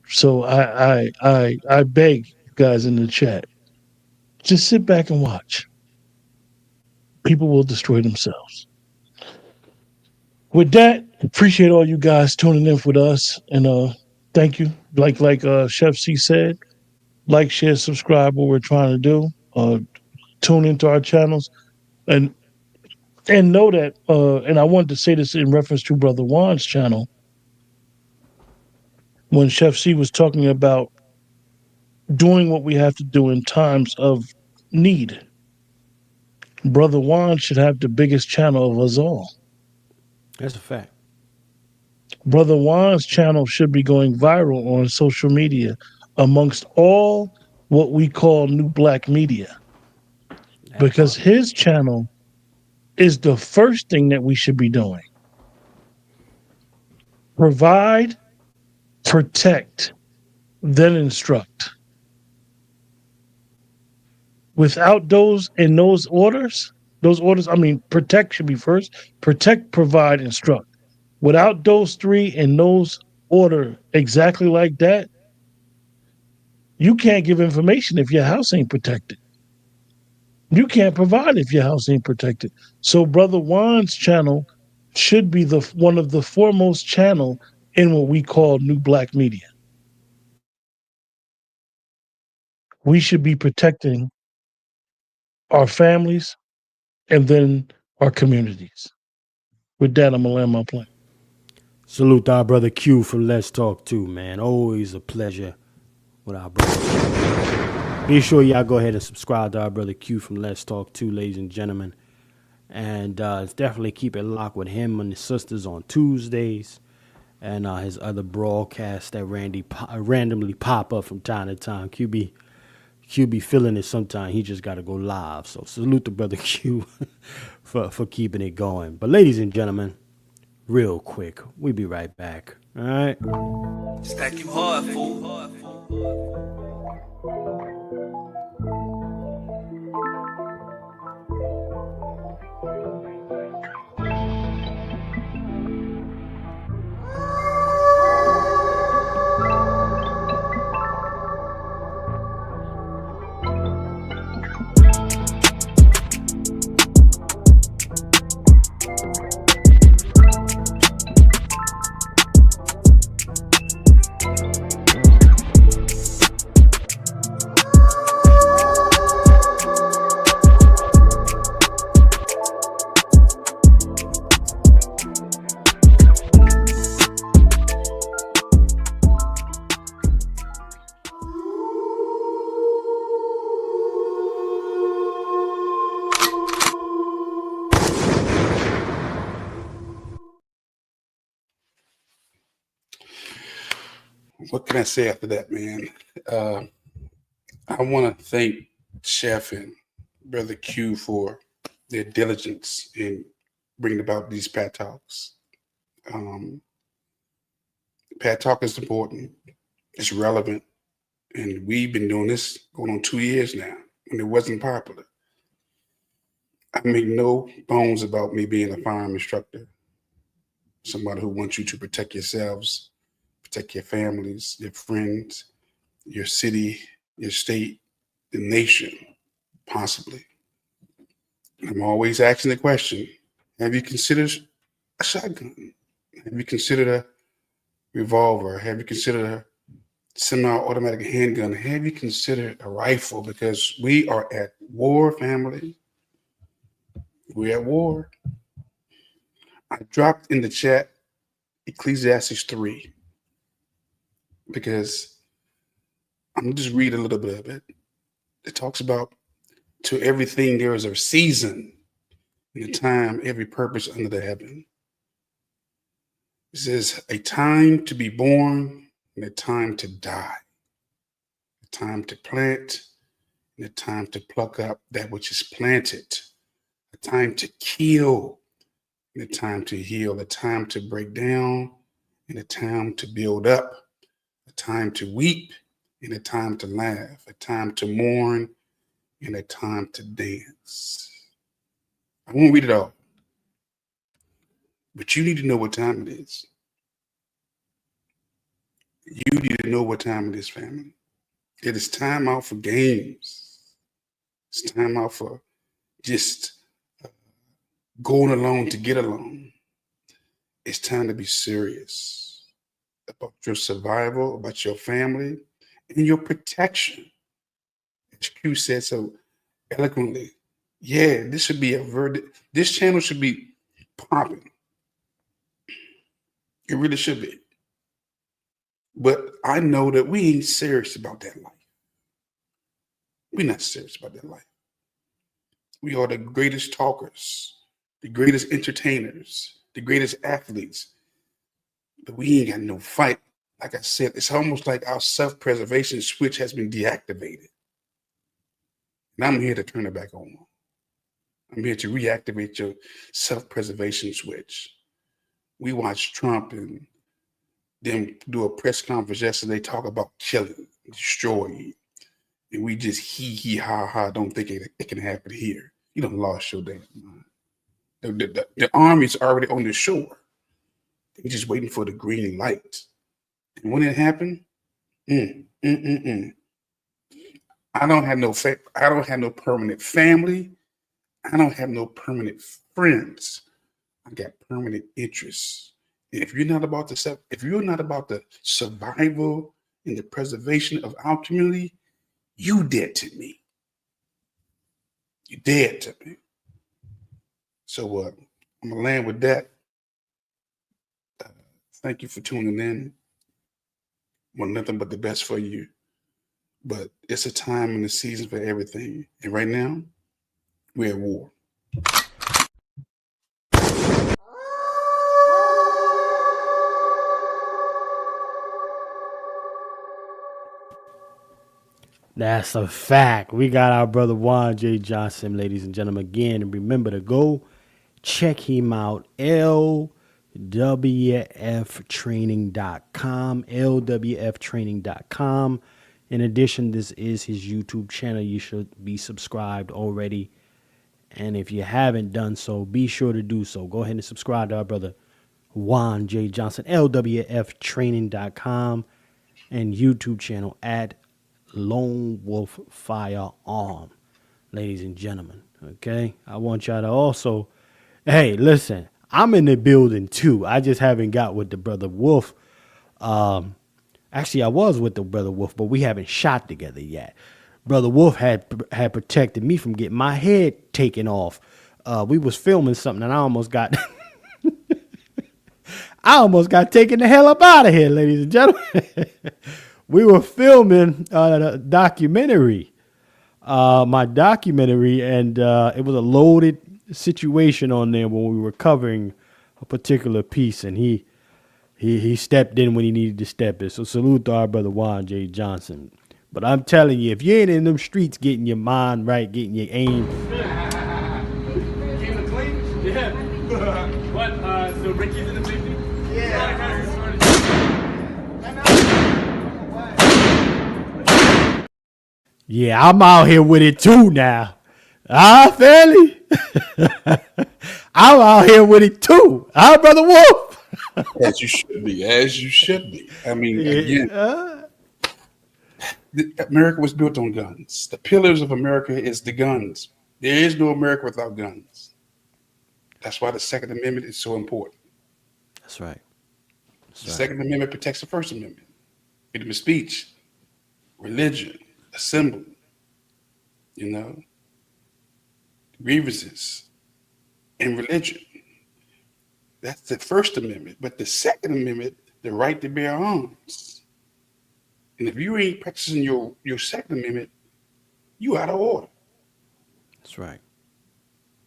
So I beg you guys in the chat, just sit back and watch. People will destroy themselves. With that, appreciate all you guys tuning in with us, and thank you. Like Chef C said, like, share, subscribe. What we're trying to do. Tune into our channels, and know that. And I wanted to say this in reference to Brother Juan's channel. When Chef C was talking about doing what we have to do in times of need, Brother Juan should have the biggest channel of us all. That's a fact. Brother Juan's channel should be going viral on social media amongst all what we call new black media. Because his channel is the first thing that we should be doing. Provide, protect, then instruct. Without those orders, protect should be first. Protect, provide, instruct. Without those three in those order exactly like that, you can't give information if your house ain't protected. You can't provide if your house ain't protected. So Brother Juan's channel should be one of the foremost channel in what we call new black media. We should be protecting our families and then our communities. With that, I'm gonna land my plane. Salute our brother Q from Let's Talk too, man. Always a pleasure with our brother. Be sure y'all go ahead and subscribe to our brother Q from Let's Talk too, ladies and gentlemen. And definitely keep it locked with him and his sisters on Tuesdays. And his other broadcasts that randomly pop up from time to time. QB feeling it sometimes. He just got to go live. So salute to brother Q for keeping it going. But ladies and gentlemen, real quick, we'll be right back. All right. Stack him hard, fool. What can I say after that, man? I want to thank Chef and Brother Q for their diligence in bringing about these Pat Talks. Pat Talk is important. It's relevant. And we've been doing this going on 2 years now, and it wasn't popular. I make no bones about me being a firearm instructor, somebody who wants you to protect yourselves, protect your families, your friends, your city, your state, the nation, possibly. And I'm always asking the question, have you considered a shotgun? Have you considered a revolver? Have you considered a semi-automatic handgun? Have you considered a rifle? Because we are at war, family. We're at war. I dropped in the chat Ecclesiastes 3 because I'm going to just read a little bit of it. It talks about to everything there is a season and a time, every purpose under the heaven. It says a time to be born and a time to die, a time to plant and a time to pluck up that which is planted, a time to kill and a time to heal, a time to break down and a time to build up, a time to weep and a time to laugh, a time to mourn and a time to dance. I won't read it all, but you need to know what time it is. You need to know what time it is, family. It is time out for games. It's time out for just going along to get along. It's time to be serious about your survival, about your family, and your protection. As Q said so eloquently, yeah, this should be this channel should be popping. It really should be. But I know that we ain't serious about that life. We're not serious about that life. We are the greatest talkers, the greatest entertainers, the greatest athletes. But we ain't got no fight. Like I said, it's almost like our self-preservation switch has been deactivated. And I'm here to turn it back on. I'm here to reactivate your self-preservation switch. We watched Trump and them do a press conference yesterday, talk about killing, destroying. And we just hee ha ha, don't think it can happen here. You done lost your damn mind. The army's already on the shore. They're just waiting for the green light. And when it happened, I don't have no permanent family. I don't have no permanent friends. I got permanent interests. And if you're not about the survival and the preservation of our community, you dead to me. You dead to me. So I'm gonna land with that. Thank you for tuning in. Want nothing but the best for you. But it's a time and a season for everything. And right now, we're at war. That's a fact. We got our brother Juan J. Johnson, ladies and gentlemen, again. And remember to go check him out, lwftraining.com, lwftraining.com. In addition, this is his YouTube channel. You should be subscribed already. And if you haven't done so, be sure to do so. Go ahead and subscribe to our brother Juan J. Johnson, lwftraining.com, and YouTube channel at Lone Wolf Firearm, ladies and gentlemen. Okay, I want y'all to also, hey, listen, I'm in the building too. I just haven't got with the brother Wolf. Actually, I was with the brother Wolf, but we haven't shot together yet. Brother Wolf had protected me from getting my head taken off. We was filming something, and I almost got I almost got taken the hell up out of here, ladies and gentlemen. We were filming a documentary, my documentary, and it was a loaded situation on there when we were covering a particular piece, and he stepped in when he needed to step in. So salute to our brother Juan J. Johnson. But I'm telling you, if you ain't in them streets getting your mind right, getting your aim. Keep it clean? Yeah. What? So Ricky's in the movie? Yeah. Yeah, I'm out here with it too now. Fairly? I'm out here with it too. Brother Wolf? As you should be. As you should be. I mean, again, America was built on guns. The pillars of America is the guns. There is no America without guns. That's why the Second Amendment is so important. That's right. The Second Amendment protects the First Amendment. Freedom of speech, religion, assembly, grievances, and religion. That's the First Amendment. But the Second Amendment, the right to bear arms. And if you ain't practicing your Second Amendment, you out of order. That's right.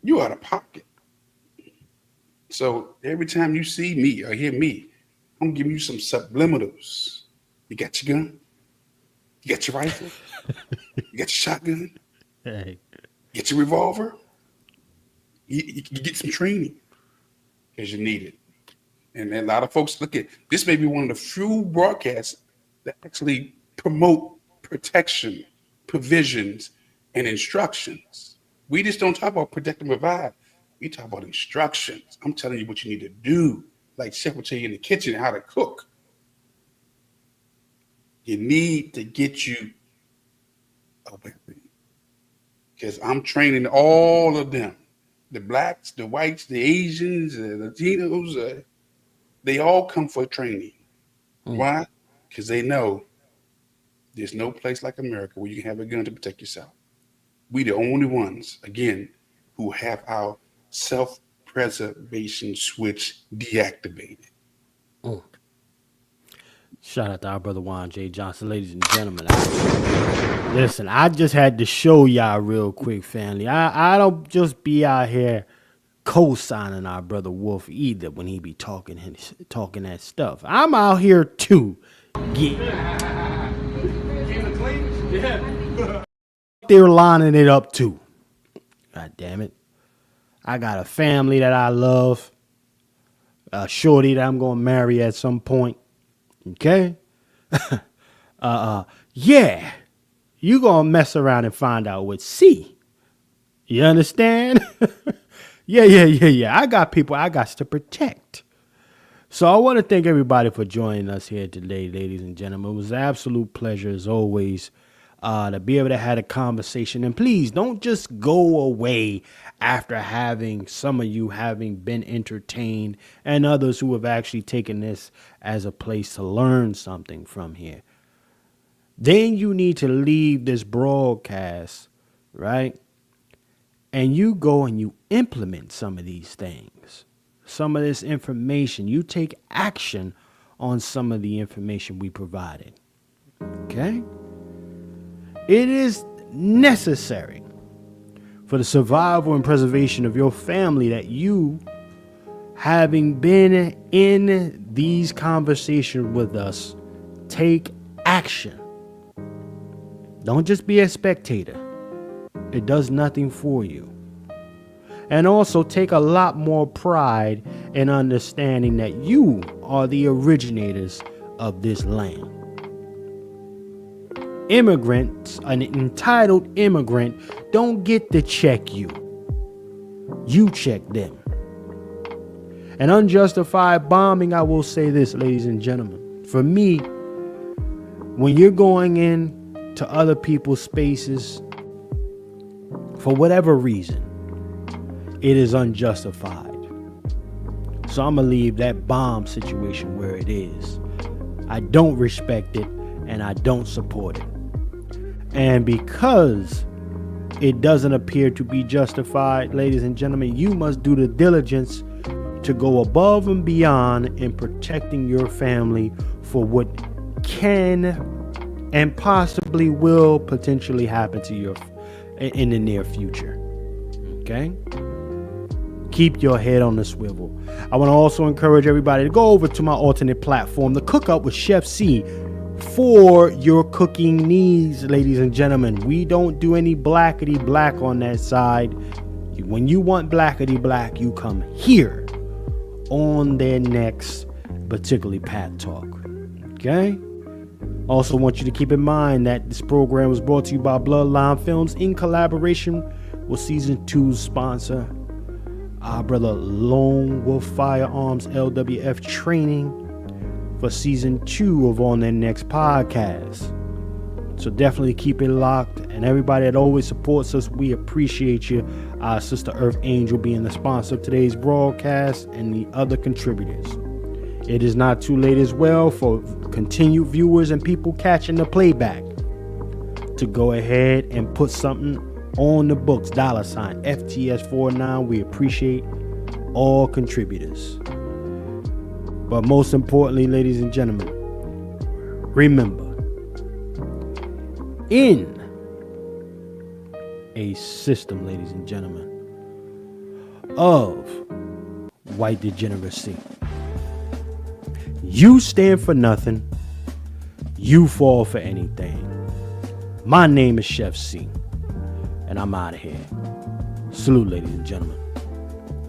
You out of pocket. So every time you see me or hear me, I'm giving you some subliminals. You got your gun? You got your rifle? You got your shotgun? Hey. You get your revolver? You get some training because you need it. And a lot of folks look at this may be one of the few broadcasts that actually promote protection, provisions, and instructions. We just don't talk about protect and provide. We talk about instructions. I'm telling you what you need to do. Like Chef will tell you in the kitchen how to cook. You need to get you a weapon. Because I'm training all of them. The blacks, the whites, the Asians, the Latinos, they all come for training. Why? Because they know there's no place like America where you can have a gun to protect yourself. We the only ones, again, who have our self-preservation switch deactivated. Shout out to our brother Juan J. Johnson, ladies and gentlemen. Listen, I just had to show y'all real quick, family. I don't just be out here co-signing our brother Wolf either when he be talking that stuff. I'm out here too. They're lining it up too. God damn it. I got a family that I love. A shorty that I'm gonna marry at some point. Okay? Yeah. You gonna mess around and find out what C. You understand? Yeah. I got people I got to protect. So I want to thank everybody for joining us here today, ladies and gentlemen. It was an absolute pleasure as always to be able to have a conversation. And please don't just go away after some of you having been entertained and others who have actually taken this as a place to learn something from here. Then you need to leave this broadcast, right? And you go and you implement some of these things, some of this information. You take action on some of the information we provided. Okay? It is necessary for the survival and preservation of your family that you, having been in these conversations with us, take action. Don't just be a spectator. It does nothing for you. And also take a lot more pride in understanding that you are the originators of this land. Immigrants, an entitled immigrant, don't get to check you. You check them. An unjustified bombing, I will say this, ladies and gentlemen. For me, when you're going in to other people's spaces, for whatever reason, it is unjustified. So I'm going to leave that bomb situation where it is. I don't respect it and I don't support it. And because it doesn't appear to be justified, ladies and gentlemen, you must do the diligence to go above and beyond in protecting your family for what can and possibly will potentially happen to you in the near future. Okay? Keep your head on the swivel. I want to also encourage everybody to go over to my alternate platform, The Cook Up with Chef C, for your cooking needs, ladies and gentlemen. We don't do any blackety black on that side. When you want blackety black, you come here on their next, particularly Pat Talk. Okay? Also want you to keep in mind that this program was brought to you by Bloodline Films in collaboration with Season 2's sponsor, our brother Lone Wolf Firearms LWF Training, for Season 2 of On Their Next Podcast. So definitely keep it locked. And everybody that always supports us, we appreciate you. Our Sister Earth Angel being the sponsor of today's broadcast and the other contributors. It is not too late as well for continued viewers and people catching the playback to go ahead and put something on the books. $ FTS49. We appreciate all contributors. But most importantly, ladies and gentlemen, remember, in a system, ladies and gentlemen, of white degeneracy, you stand for nothing, you fall for anything. My name is Chef C, and I'm out of here. Salute, ladies and gentlemen.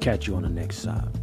Catch you on the next side.